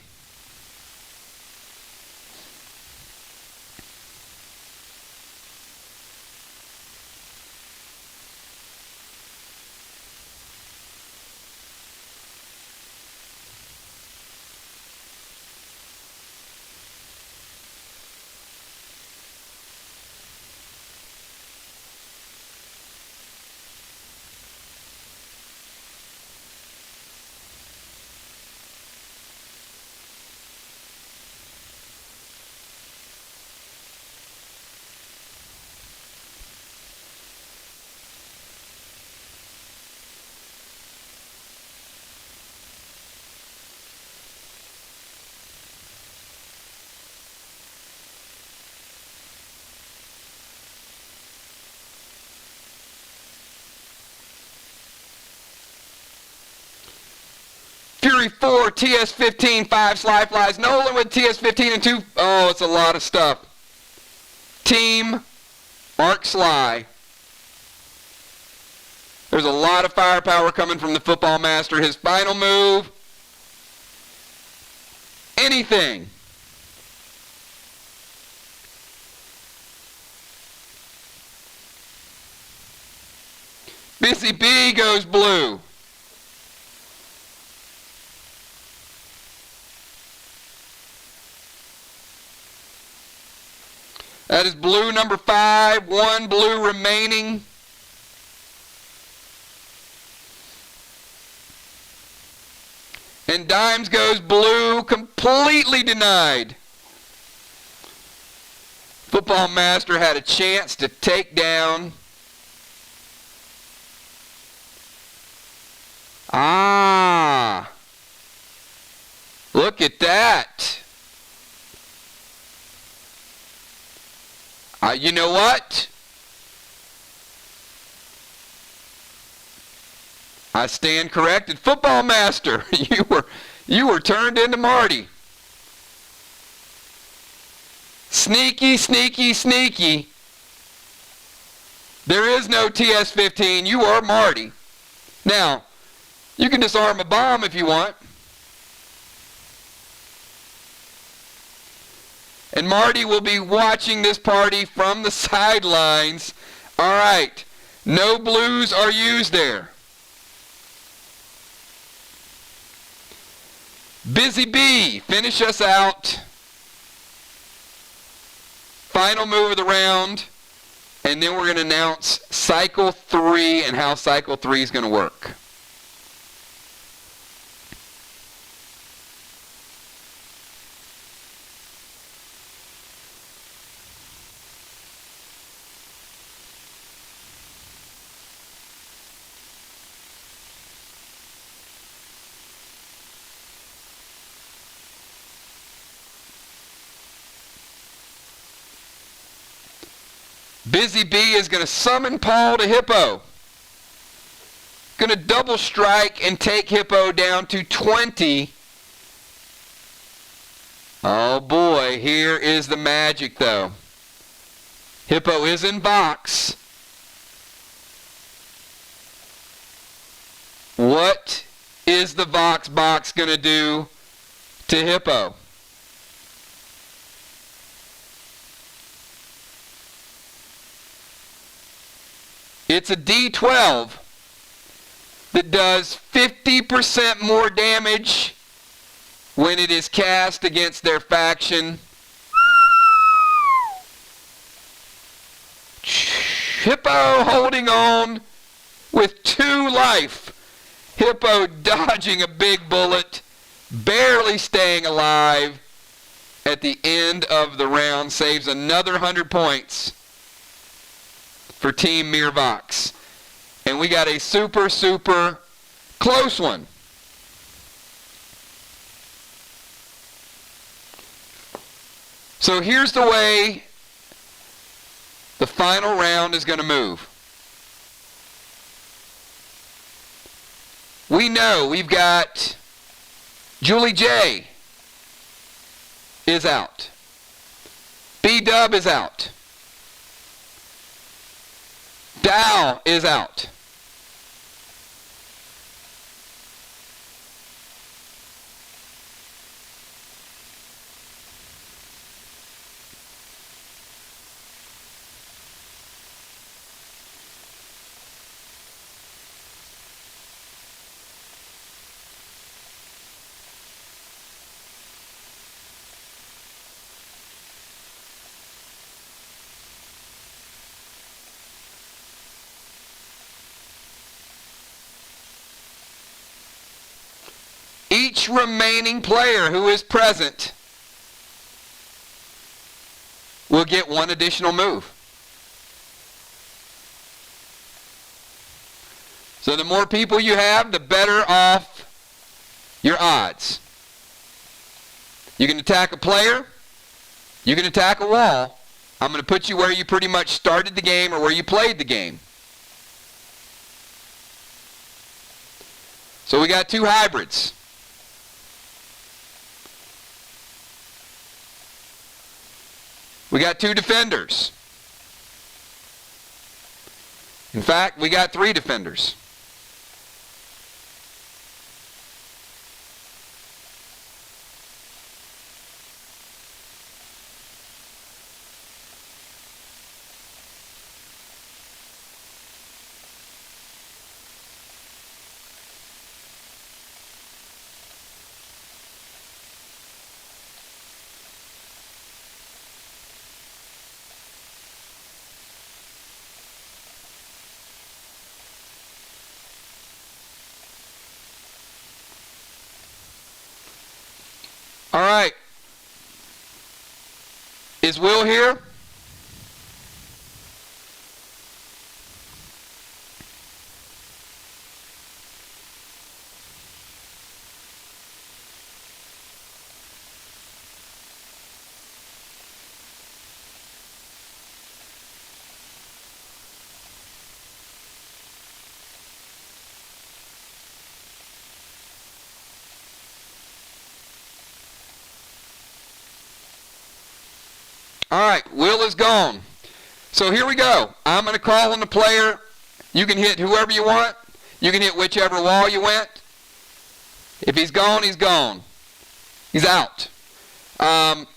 S1: Fury 4, TS15, 5 Sly Flies. Nolan with TS15 and 2. Oh, it's a lot of stuff. Team Mark Sly. There's a lot of firepower coming from the football master. His final move, anything. Busy Bee goes blue. That is blue number 5, 1 blue remaining. And Dimes goes blue, completely denied. Football master had a chance to take down. Ah, look at that. You know what? I stand corrected. Football master, you were turned into Marty. Sneaky, sneaky, sneaky. There is no TS-15. You are Marty. Now, you can disarm a bomb if you want. And Marty will be watching this party from the sidelines. All right, no blues are used there. Busy Bee, finish us out. Final move of the round. And then we're going to announce cycle 3 and how cycle 3 is going to work. Busy Bee is going to summon Paul to Hippo. Going to double strike and take Hippo down to 20. Oh boy, here is the magic though. Hippo is in box. What is the Vox box going to do to Hippo? It's a D12 that does 50% more damage when it is cast against their faction. Hippo holding on with 2 life. Hippo dodging a big bullet, barely staying alive at the end of the round, saves another 100 points for Team Mirvox. And we got a super, super close one. So here's the way the final round is going to move. We know we've got Julie J is out. B-Dub is out. Dow is out. Each remaining player who is present will get 1 additional move. So the more people you have, the better off your odds. You can attack a player. You can attack a wall. I'm going to put you where you pretty much started the game or where you played the game. So we got 2 hybrids. We got 2 defenders. In fact, we got 3 defenders. Is Will here? All right, Will is gone. So here we go. I'm going to call on the player. You can hit whoever you want. You can hit whichever wall you went. If he's gone, he's gone. He's out. As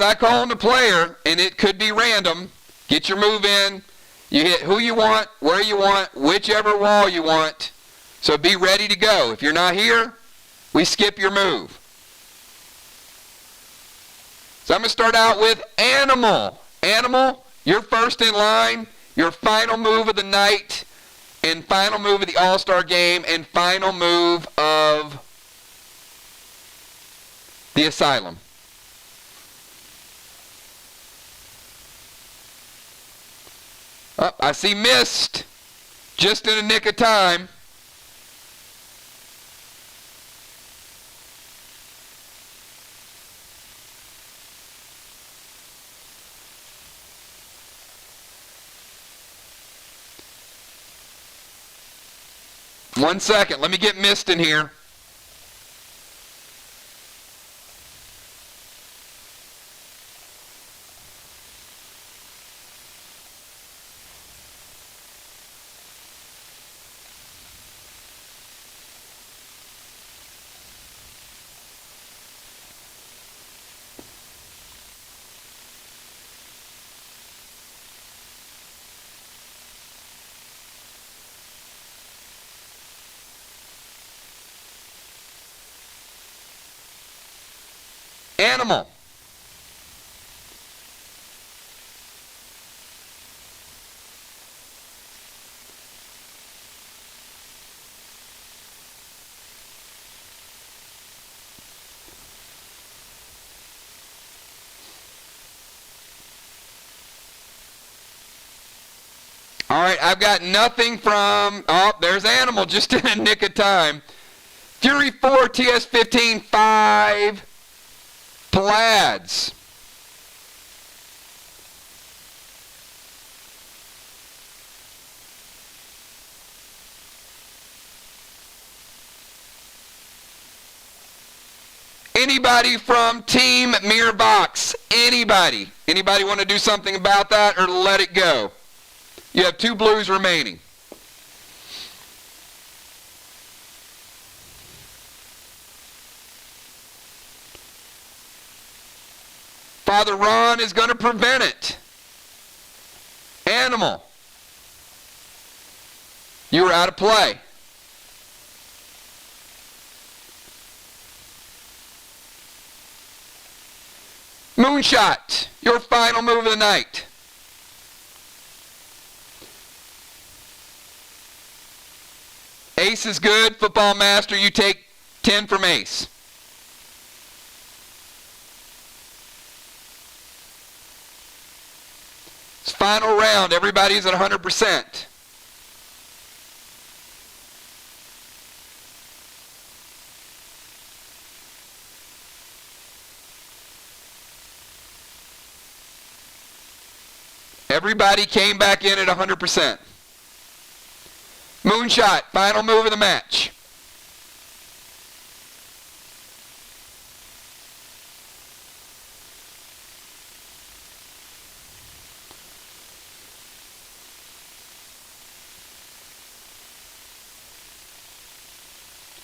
S1: I call on the player, and it could be random, get your move in. You hit who you want, where you want, whichever wall you want. So be ready to go. If you're not here, we skip your move. So I'm going to start out with Animal. Animal, you're first in line. Your final move of the night, and final move of the All-Star game, and final move of the Asylum. Oh, I see missed. Just in the nick of time. One second. Let me get missed in here. Animal. All right, I've got nothing from, oh, there's Animal just in a nick of time. Fury 4, TS15, 5, Plaids. Anybody from Team Mirror Box? Anybody? Anybody want to do something about that or let it go? You have 2 blues remaining. Father Ron is going to prevent it. Animal. You are out of play. Moonshot, your final move of the night. Ace is good. Football Master, you take 10 from Ace. It's final round. Everybody's at 100%. Everybody came back in at 100%. Moonshot, final move of the match.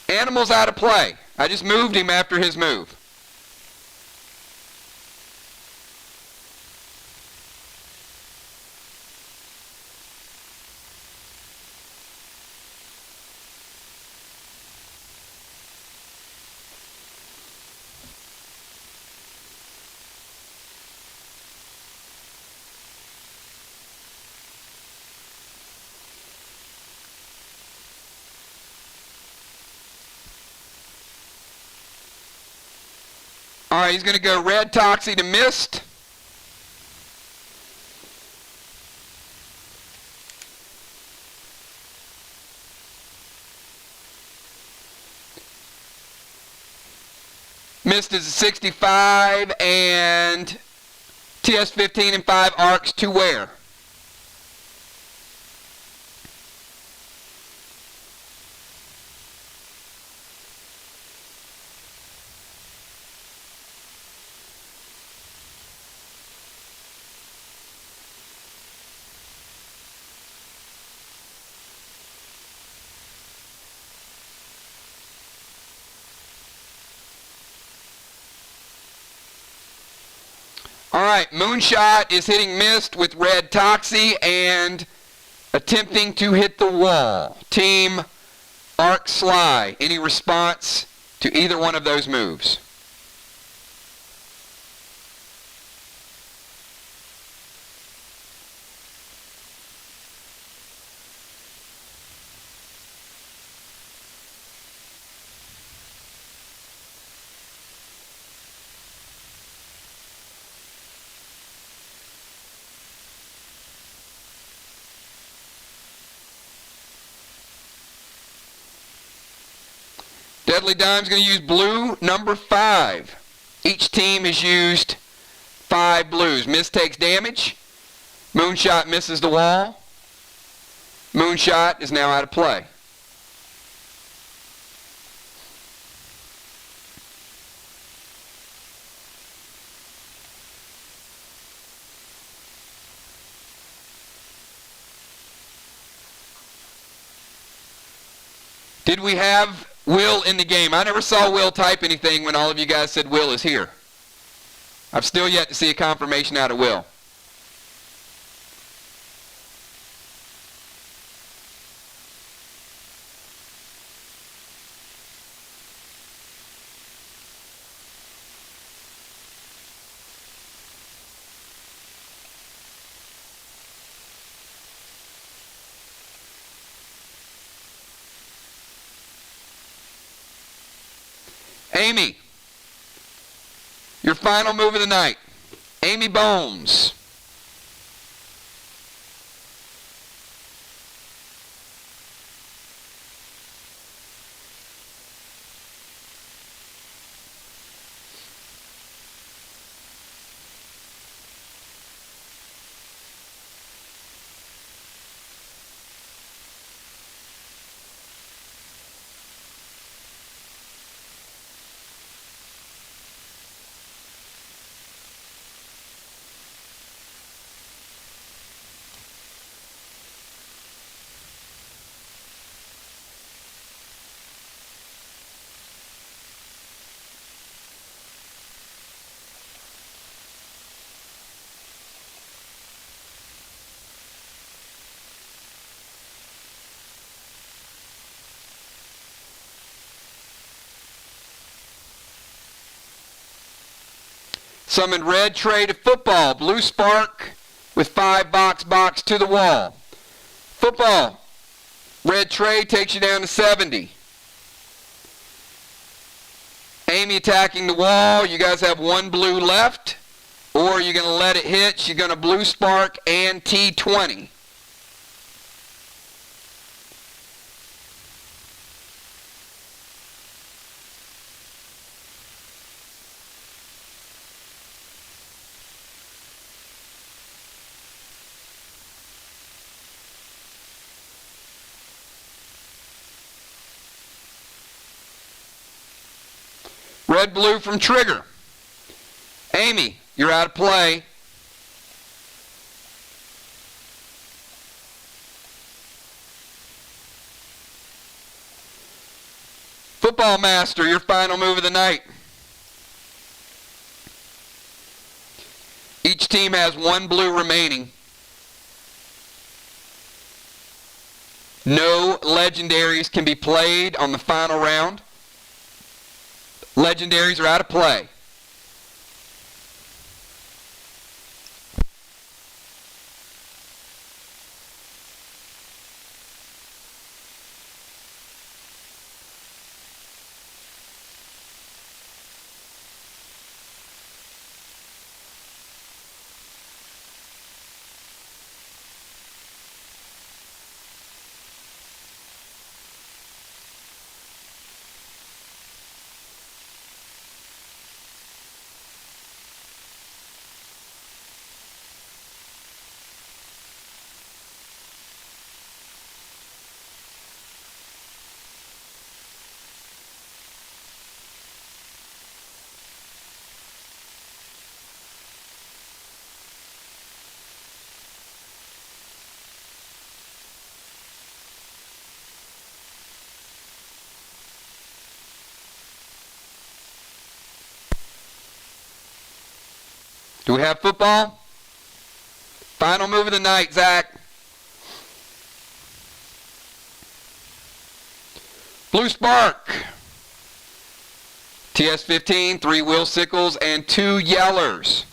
S1: Animal's out of play. I just moved him after his move. right, he's going to go red Toxie to Mist. Mist is a 65, and TS 15 and 5 arcs to wear. All right, Moonshot is hitting Mist with red Toxie and attempting to hit the wall. Team Arc Sly, any response to either one of those moves? Deadly Dime's going to use blue, number 5. Each team has used 5 blues. Mist takes damage. Moonshot misses the wall. Moonshot is now out of play. Did we have Will in the game? I never saw Will type anything when all of you guys said Will is here. I've still yet to see a confirmation out of Will. Amy, your final move of the night. Amy Bones. Summon red tray to football. Blue spark with 5 box to the wall. Football. Red tray takes you down to 70. Amy attacking the wall. You guys have 1 blue left. Or you're going to let it hit. She's going to blue spark and T20. Red blue from trigger. Amy, you're out of play. Football Master, your final move of the night. Each team has 1 blue remaining. No legendaries can be played on the final round. Legendaries are out of play. Do we have football? Final move of the night, Zach. Blue Spark. TS15, 3 Will Sickles, and 2 Yellers.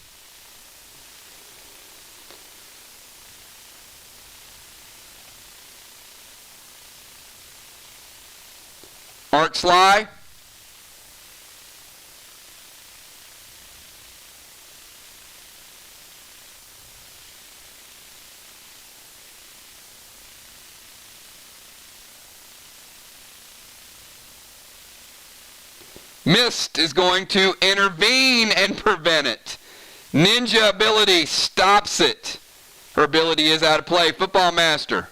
S1: Arc Sly. Mist is going to intervene and prevent it. Ninja ability stops it. Her ability is out of play. Football Master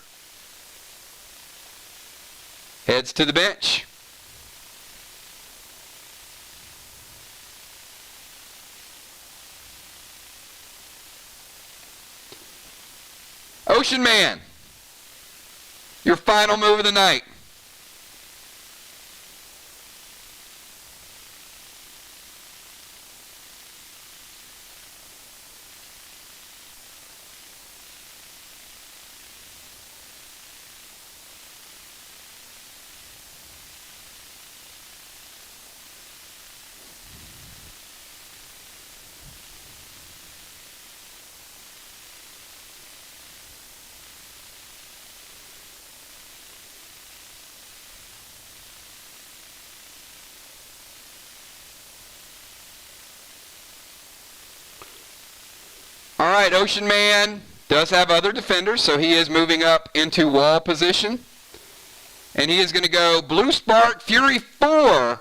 S1: heads to the bench. Ocean Man, your final move of the night. All right, Ocean Man does have other defenders, so he is moving up into wall position. And he is going to go Blue Spark, Fury 4.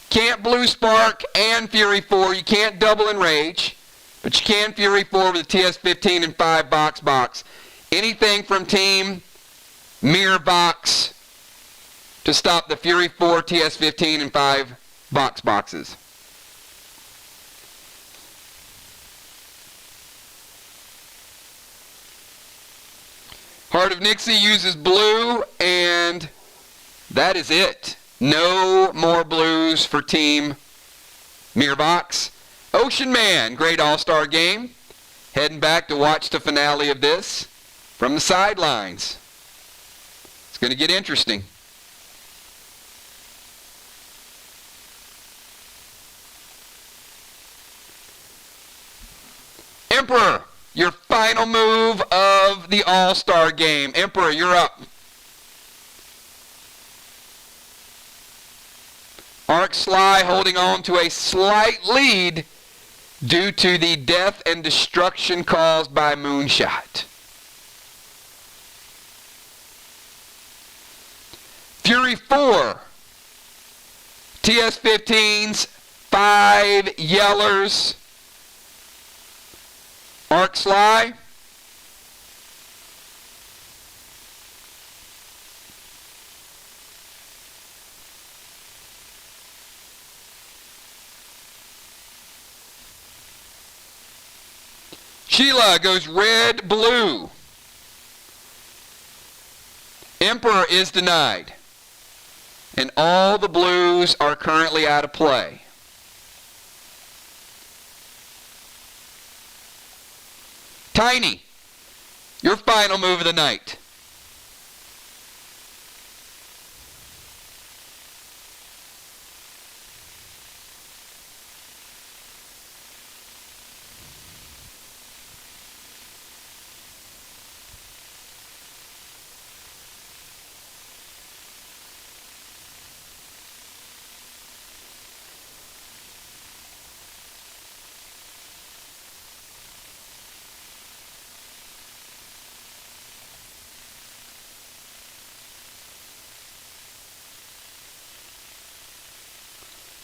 S1: Can't Blue Spark and Fury 4. You can't double Enrage, but you can Fury 4 with a TS15 and 5 box. Anything from Team Mirror Box to stop the Fury 4, TS15, and 5 boxes. Heart of Nixie uses blue, and that is it. No more blues for Team Mirror Box. Ocean Man, great all-star game. Heading back to watch the finale of this from the sidelines. It's going to get interesting. Emperor, your final move of the All-Star game. Emperor, you're up. Arc Sly holding on to a slight lead due to the death and destruction caused by Moonshot. Fury 4. TS15's 5 Yellers. Arc Sly. Sheila goes red, blue. Emperor is denied. And all the blues are currently out of play. Tiny, your final move of the night.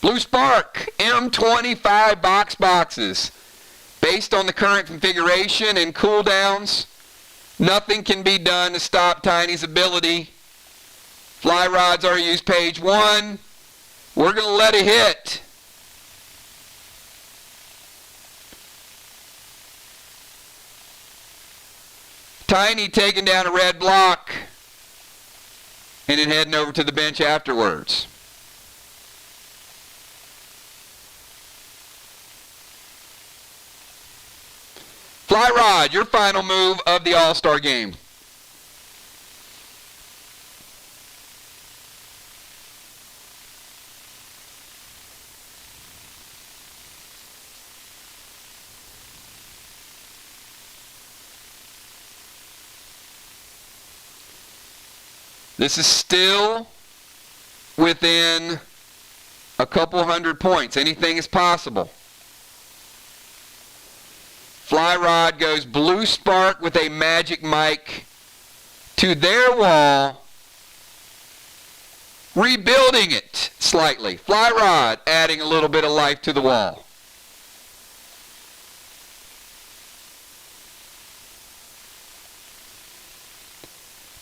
S1: Blue Spark, M25 boxes. Based on the current configuration and cooldowns, nothing can be done to stop Tiny's ability. Fly rods are used page 1. We're going to let it hit. Tiny taking down a red block and then heading over to the bench afterwards. Fly Rod, your final move of the All-Star game. This is still within a couple hundred points. Anything is possible. Fly Rod goes Blue Spark with a Magic Mike to their wall, rebuilding it slightly. Fly Rod adding a little bit of life to the wall.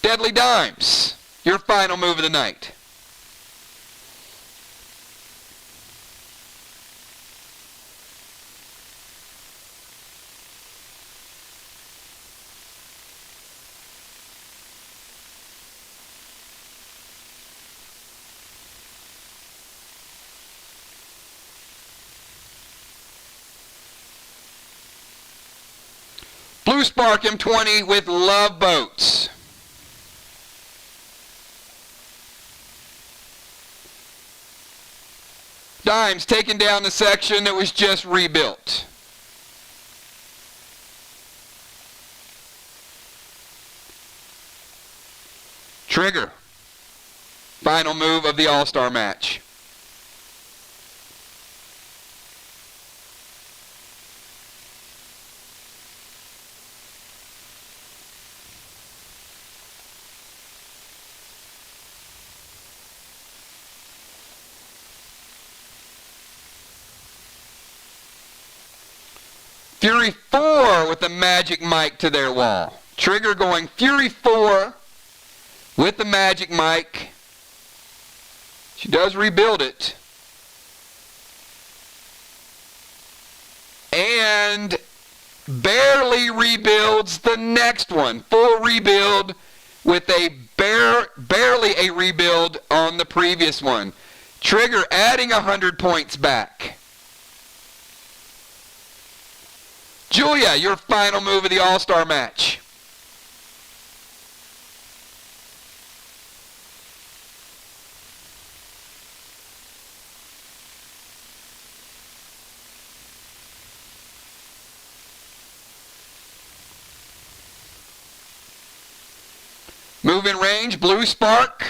S1: Deadly Dimes, your final move of the night. Blue Spark M20 with Love Boats. Dimes taking down the section that was just rebuilt. Trigger, final move of the All-Star match. Fury 4 with the Magic Mike to their wall. Trigger going Fury 4 with the Magic Mike. She does rebuild it. And barely rebuilds the next one. Full rebuild with a barely a rebuild on the previous one. Trigger adding 100 points back. Julia, your final move of the All-Star match. Move in range, Blue Spark.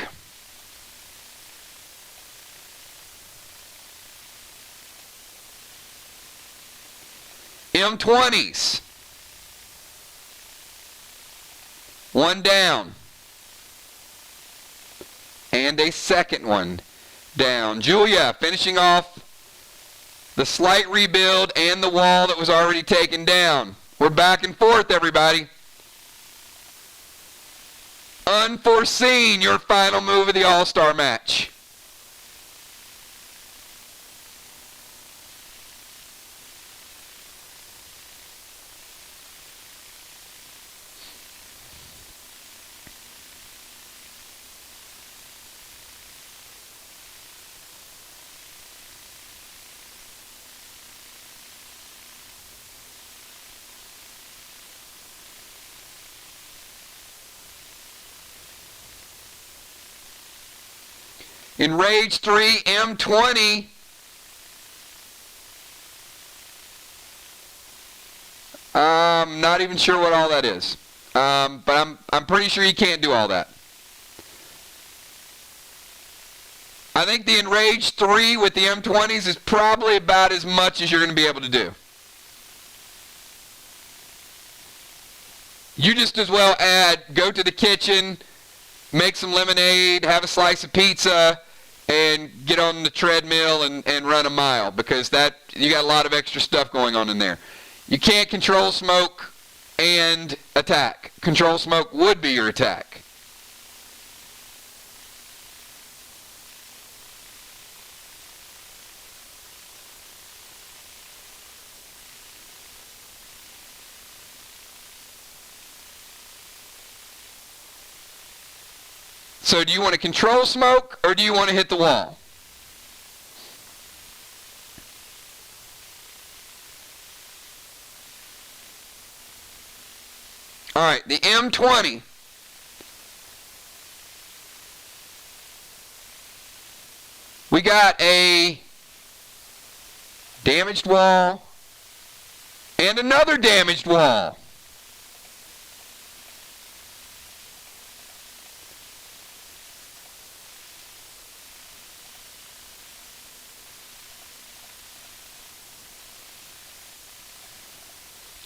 S1: M20s. One down. And a second one down. Julia finishing off the slight rebuild and the wall that was already taken down. We're back and forth, everybody. Unforeseen, your final move of the All-Star match. In Rage 3, M20. I'm not even sure what all that is. But I'm pretty sure you can't do all that. I think the Enrage 3 with the M20s is probably about as much as you're going to be able to do. You just as well go to the kitchen, make some lemonade, have a slice of pizza, and get on the treadmill and run a mile, because you got a lot of extra stuff going on in there. You can't control smoke and attack. Control smoke would be your attack. So do you want to control smoke, or do you want to hit the wall? All right, the M20. We got a damaged wall and another damaged wall.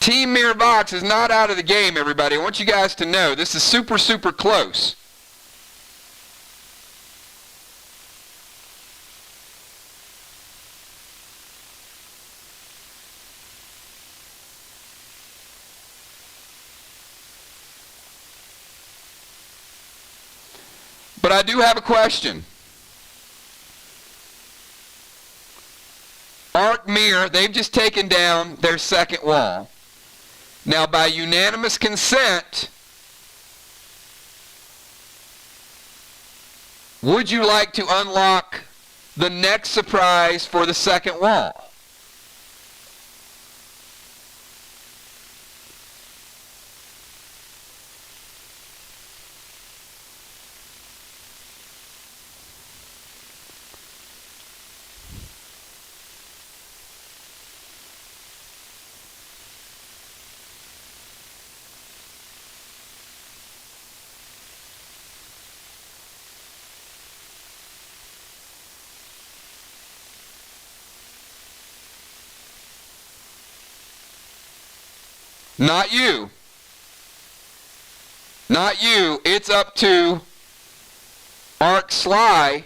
S1: Team Miravox is not out of the game, everybody. I want you guys to know this is super, super close. But I do have a question. Arc Mir, they've just taken down their second wall. Now, by unanimous consent, would you like to unlock the next surprise for the second wall? Not you. Not you. It's up to Arc Sly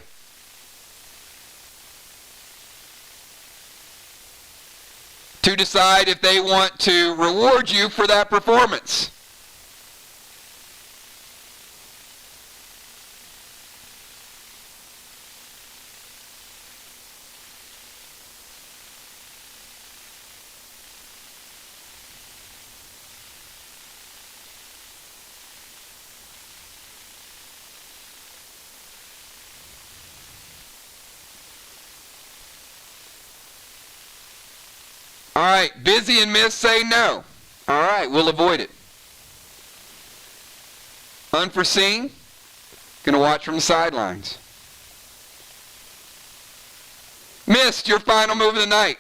S1: to decide if they want to reward you for that performance. All right, Busy and Miss say no. All right, we'll avoid it. Unforeseen, gonna watch from the sidelines. Missed, your final move of the night.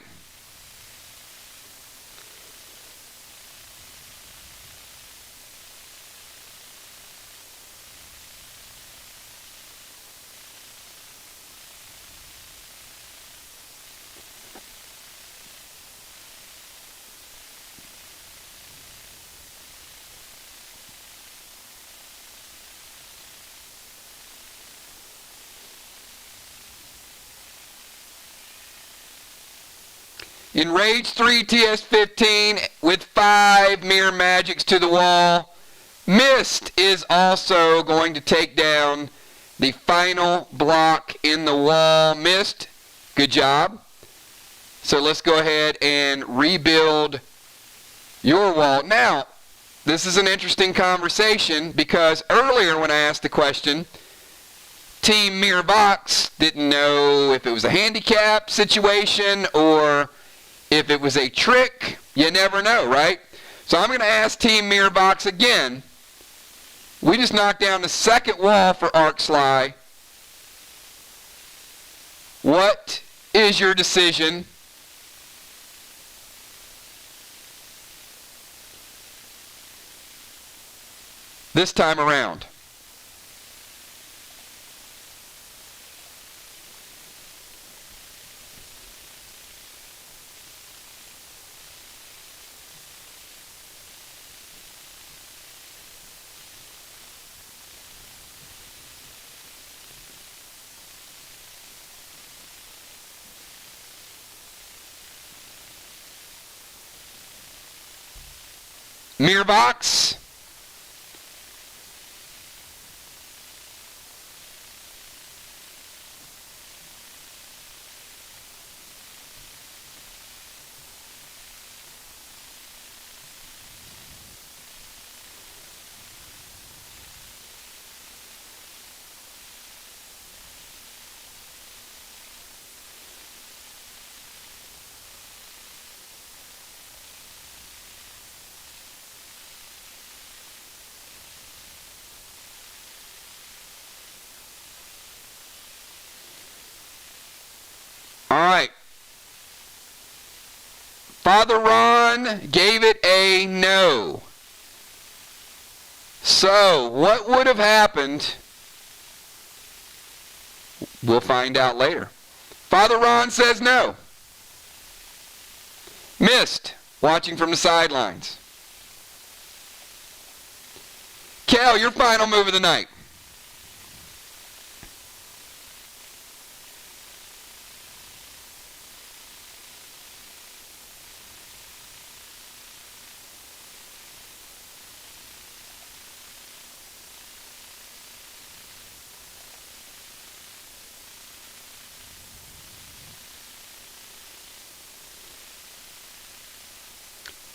S1: Enrage 3 TS15 with 5 Mirror Magics to the wall. Mist is also going to take down the final block in the wall. Mist, good job. So let's go ahead and rebuild your wall. Now, this is an interesting conversation because earlier when I asked the question, Team Miravox didn't know if it was a handicap situation or if it was a trick. You never know, right? So I'm going to ask Team Miravox again. We just knocked down the second wall for Arc Sly. What is your decision? This time around. Miravox. Father Ron gave it a no. So, what would have happened? We'll find out later. Father Ron says no. Missed, watching from the sidelines. Kel, your final move of the night.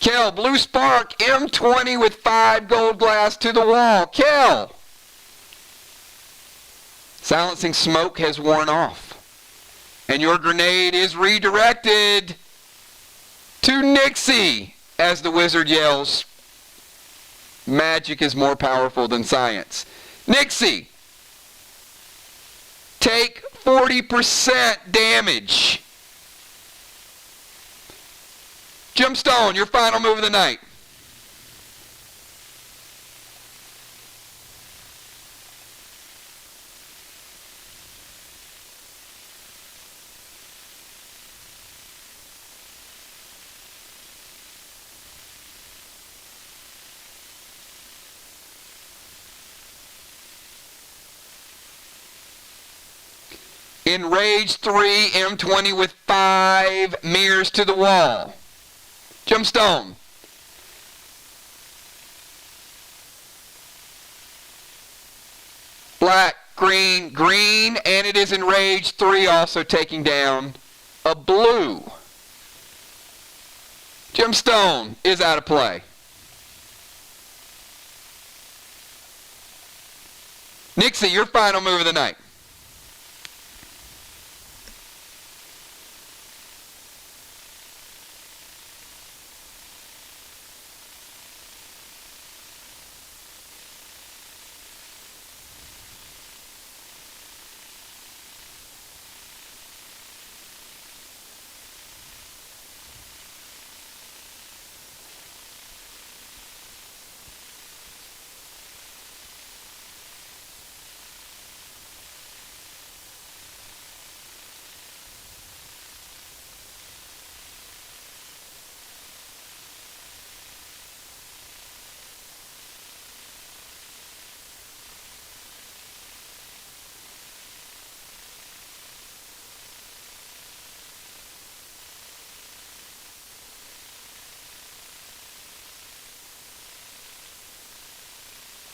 S1: Kel, Blue Spark, M20 with 5 gold glass to the wall. Kel! Silencing smoke has worn off. And your grenade is redirected to Nixie as the wizard yells, magic is more powerful than science. Nixie, take 40% damage. Gemstone, your final move of the night. Enraged 3, M20 with 5 mirrors to the wall. Gemstone. Black, green, green, and it is enraged 3, also taking down a blue. Gemstone is out of play. Nixie, your final move of the night.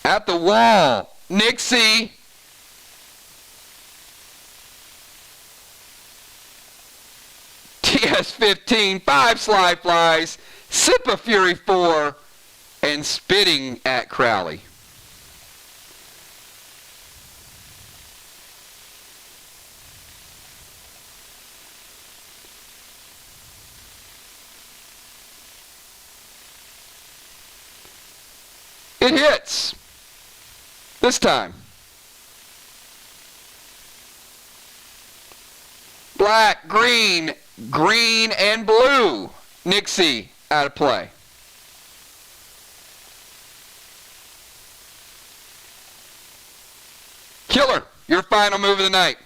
S1: At the wall, Nixie. TS-15, 5 slide flies, Sip of Fury 4, and spitting at Crowley. It hits. This time. Black, green, green, and blue. Nixie out of play. Killer, your final move of the night.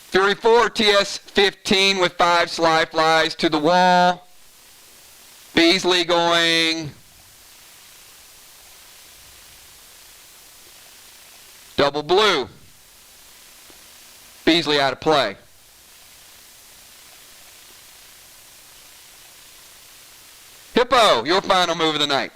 S1: Fury 4, TS-15 with 5 slide flies to the wall. Beasley going. Double blue. Beasley out of play. Hippo, your final move of the night.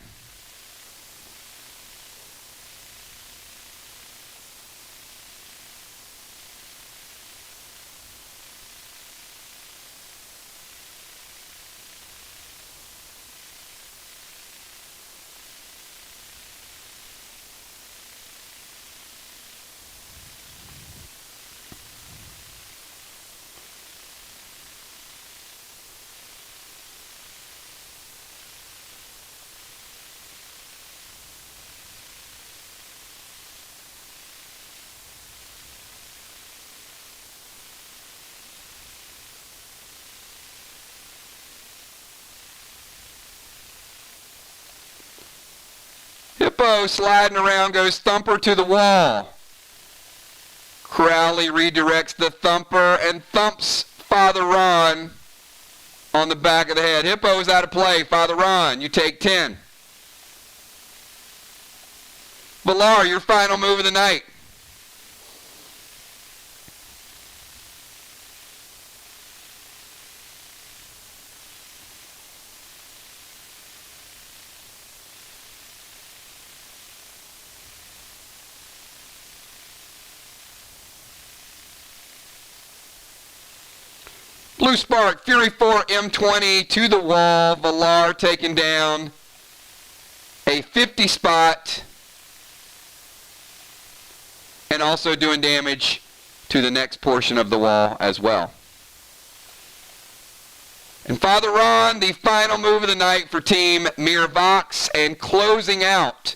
S1: Hippo sliding around, goes thumper to the wall. Crowley redirects the thumper and thumps Father Ron on the back of the head. Hippo is out of play. Father Ron, you take 10. Villar, your final move of the night. Blue Spark, Fury 4 M20 to the wall. Villar taking down a 50 spot and also doing damage to the next portion of the wall as well. And Father Ron, the final move of the night for Team Mirvox, and closing out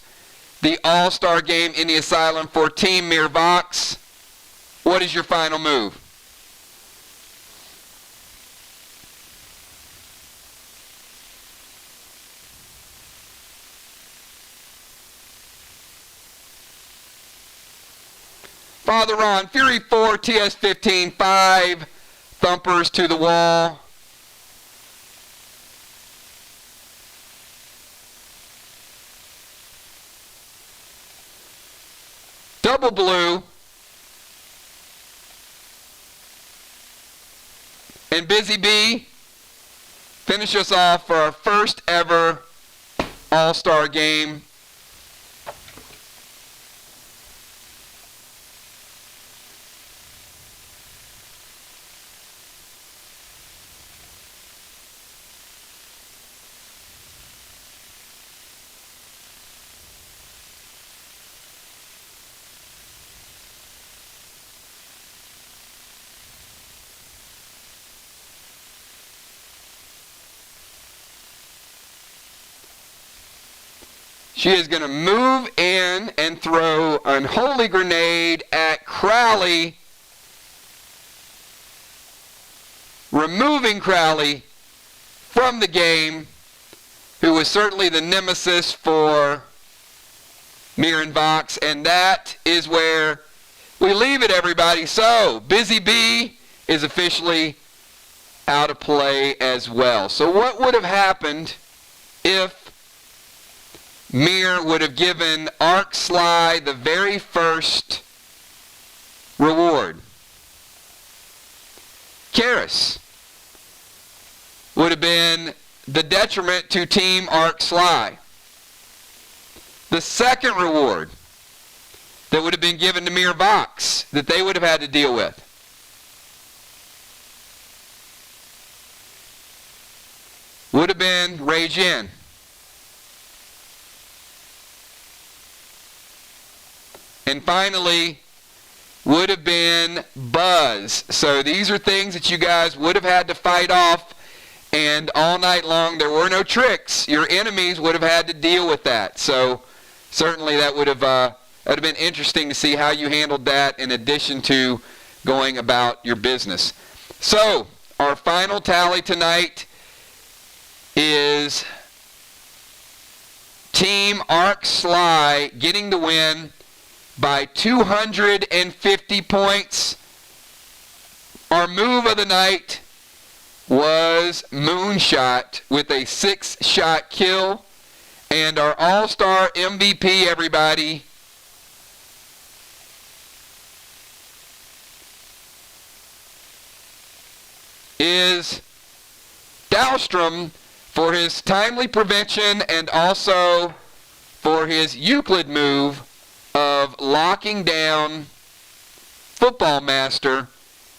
S1: the All-Star game in the Asylum for Team Mirvox. What is your final move? Father Ron, Fury 4, TS-15, 5 thumpers to the wall. Double blue. And Busy Bee, finish us off for our first ever All-Star game. She is going to move in and throw an unholy grenade at Crowley, removing Crowley from the game, who was certainly the nemesis for Mirvox, and that is where we leave it, everybody. So, Busy Bee is officially out of play as well. So what would have happened if Mir would have given Arc Sly the very first reward? Karis would have been the detriment to Team Arc Sly. The second reward that would have been given to Mirvox that they would have had to deal with would have been Rage In. And finally, would have been Buzz. So these are things that you guys would have had to fight off, and all night long there were no tricks. Your enemies would have had to deal with that. So certainly that would have been interesting to see how you handled that in addition to going about your business. So our final tally tonight is Team Arc Sly getting the win by 250 points. Our move of the night was Moonshot with a 6-shot kill. And our All-Star MVP, everybody, is Dahlstrom for his timely prevention and also for his Euclid move of locking down Football Master,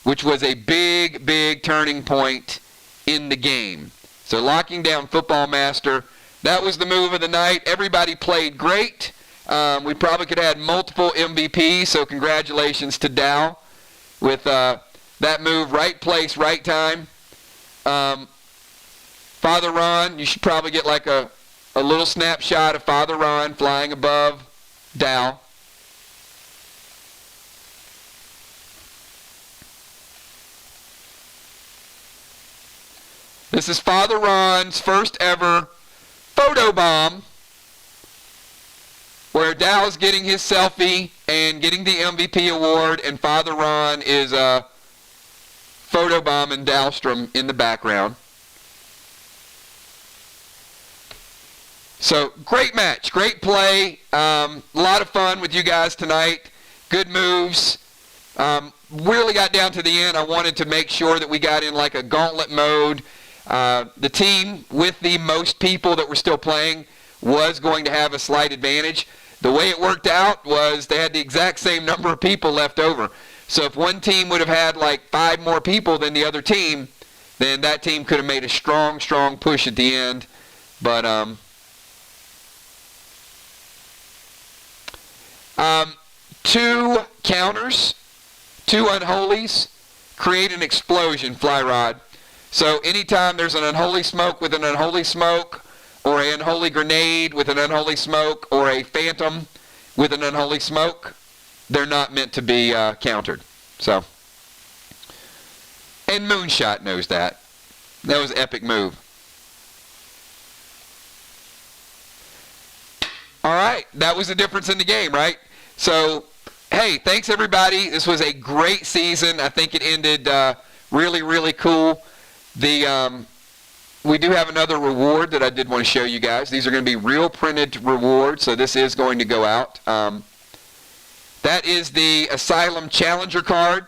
S1: which was a big, big turning point in the game. So locking down Football Master, that was the move of the night. Everybody played great. We probably could have had multiple MVPs, so congratulations to Dow with that move, right place, right time. Father Ron, you should probably get like a little snapshot of Father Ron flying above Dow. This is Father Ron's first ever photo bomb where Dow's getting his selfie and getting the MVP award, and Father Ron is photobombing Dahlstrom in the background. So, great match, great play, a lot of fun with you guys tonight, good moves. Really got down to the end. I wanted to make sure that we got in like a gauntlet mode. The team with the most people that were still playing was going to have a slight advantage. The way it worked out was they had the exact same number of people left over. So if one team would have had like 5 more people than the other team, then that team could have made a strong, strong push at the end. But 2 counters, 2 unholies, create an explosion, fly rod. So anytime there's an unholy smoke with an unholy smoke, or an unholy grenade with an unholy smoke, or a phantom with an unholy smoke, they're not meant to be countered. So, and Moonshot knows that. That was an epic move. All right, that was the difference in the game, right? So, hey, thanks everybody. This was a great season. I think it ended really, really cool. We do have another reward that I did want to show you guys. These are going to be real printed rewards, so this is going to go out. That is the Asylum Challenger card.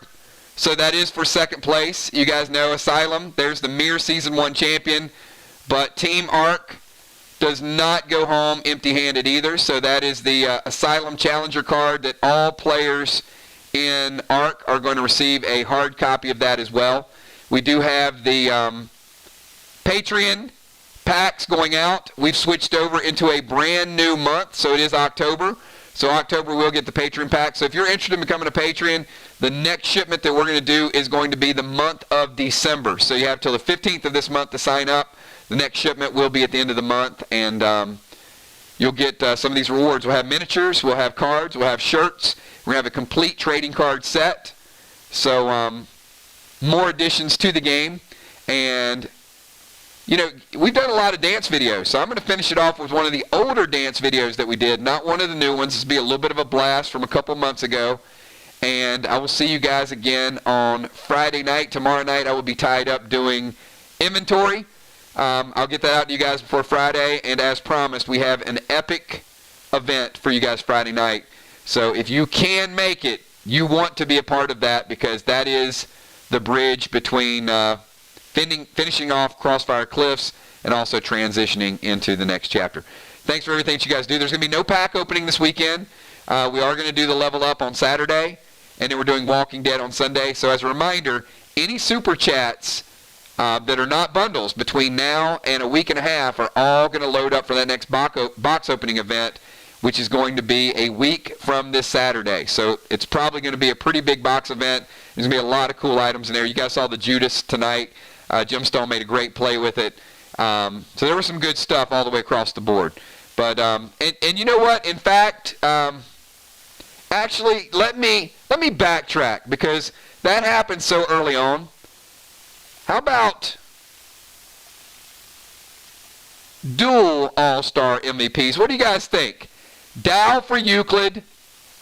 S1: So that is for second place. You guys know Asylum. There's the Mirror Season 1 champion. But Team Arc does not go home empty-handed either. So that is the Asylum Challenger card that all players in Arc are going to receive a hard copy of that as well. We do have the Patreon packs going out. We've switched over into a brand new month, so it is October. So October we'll get the Patreon pack. So if you're interested in becoming a Patreon, the next shipment that we're going to do is going to be the month of December. So you have till the 15th of this month to sign up. The next shipment will be at the end of the month, and you'll get some of these rewards. We'll have miniatures, we'll have cards, we'll have shirts. We're going to have a complete trading card set. So more additions to the game. And you know, we've done a lot of dance videos, so I'm going to finish it off with one of the older dance videos that we did, not one of the new ones. This will be a little bit of a blast from a couple months ago. And I will see you guys again on Friday night. Tomorrow night I will be tied up doing inventory. I'll get that out to you guys before Friday. And as promised, we have an epic event for you guys Friday night. So if you can make it, you want to be a part of that, because that is the bridge between finishing off Crossfire Cliffs and also transitioning into the next chapter. Thanks for everything that you guys do. There's going to be no pack opening this weekend. We are going to do the level up on Saturday, and then we're doing Walking Dead on Sunday. So as a reminder, any super chats that are not bundles between now and a week and a half are all going to load up for that next box opening event, which is going to be a week from this Saturday. So it's probably going to be a pretty big box event. There's going to be a lot of cool items in there. You guys saw the Judas tonight. Jim Stone made a great play with it. So there was some good stuff all the way across the board. But and you know what? In fact, actually, let me backtrack, because that happened so early on. How about dual All-Star MVPs? What do you guys think? Dow for Euclid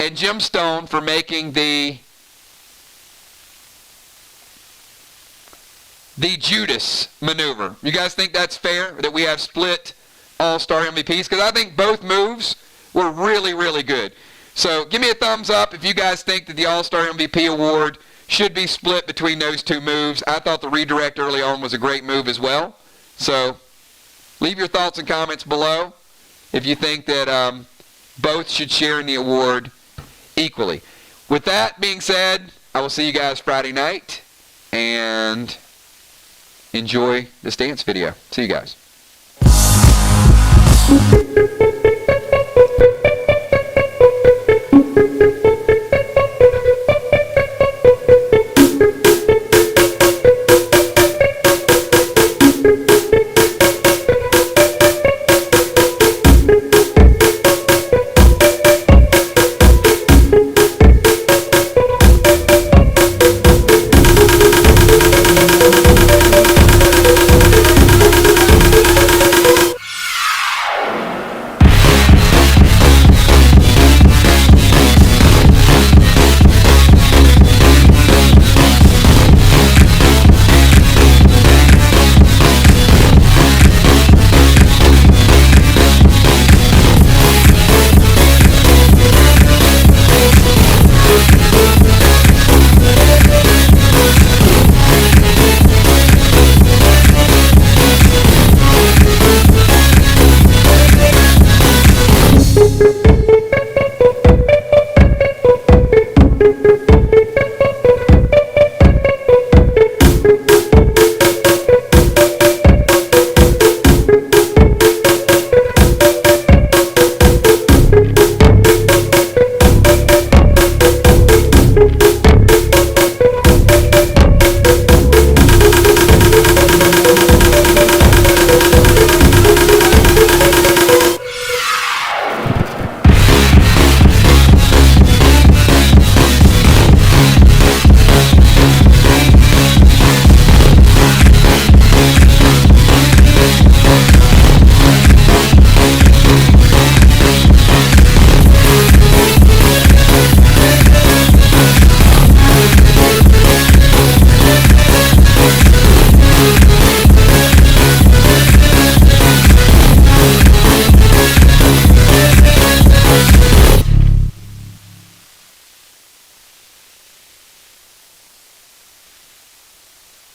S1: and Jim Stone for making the Judas maneuver. You guys think that's fair, that we have split All-Star MVPs? Because I think both moves were really, really good. So give me a thumbs up if you guys think that the All-Star MVP award should be split between those 2 moves. I thought the redirect early on was a great move as well. So leave your thoughts and comments below if you think that both should share in the award equally. With that being said, I will see you guys Friday night, and enjoy this dance video. See you guys.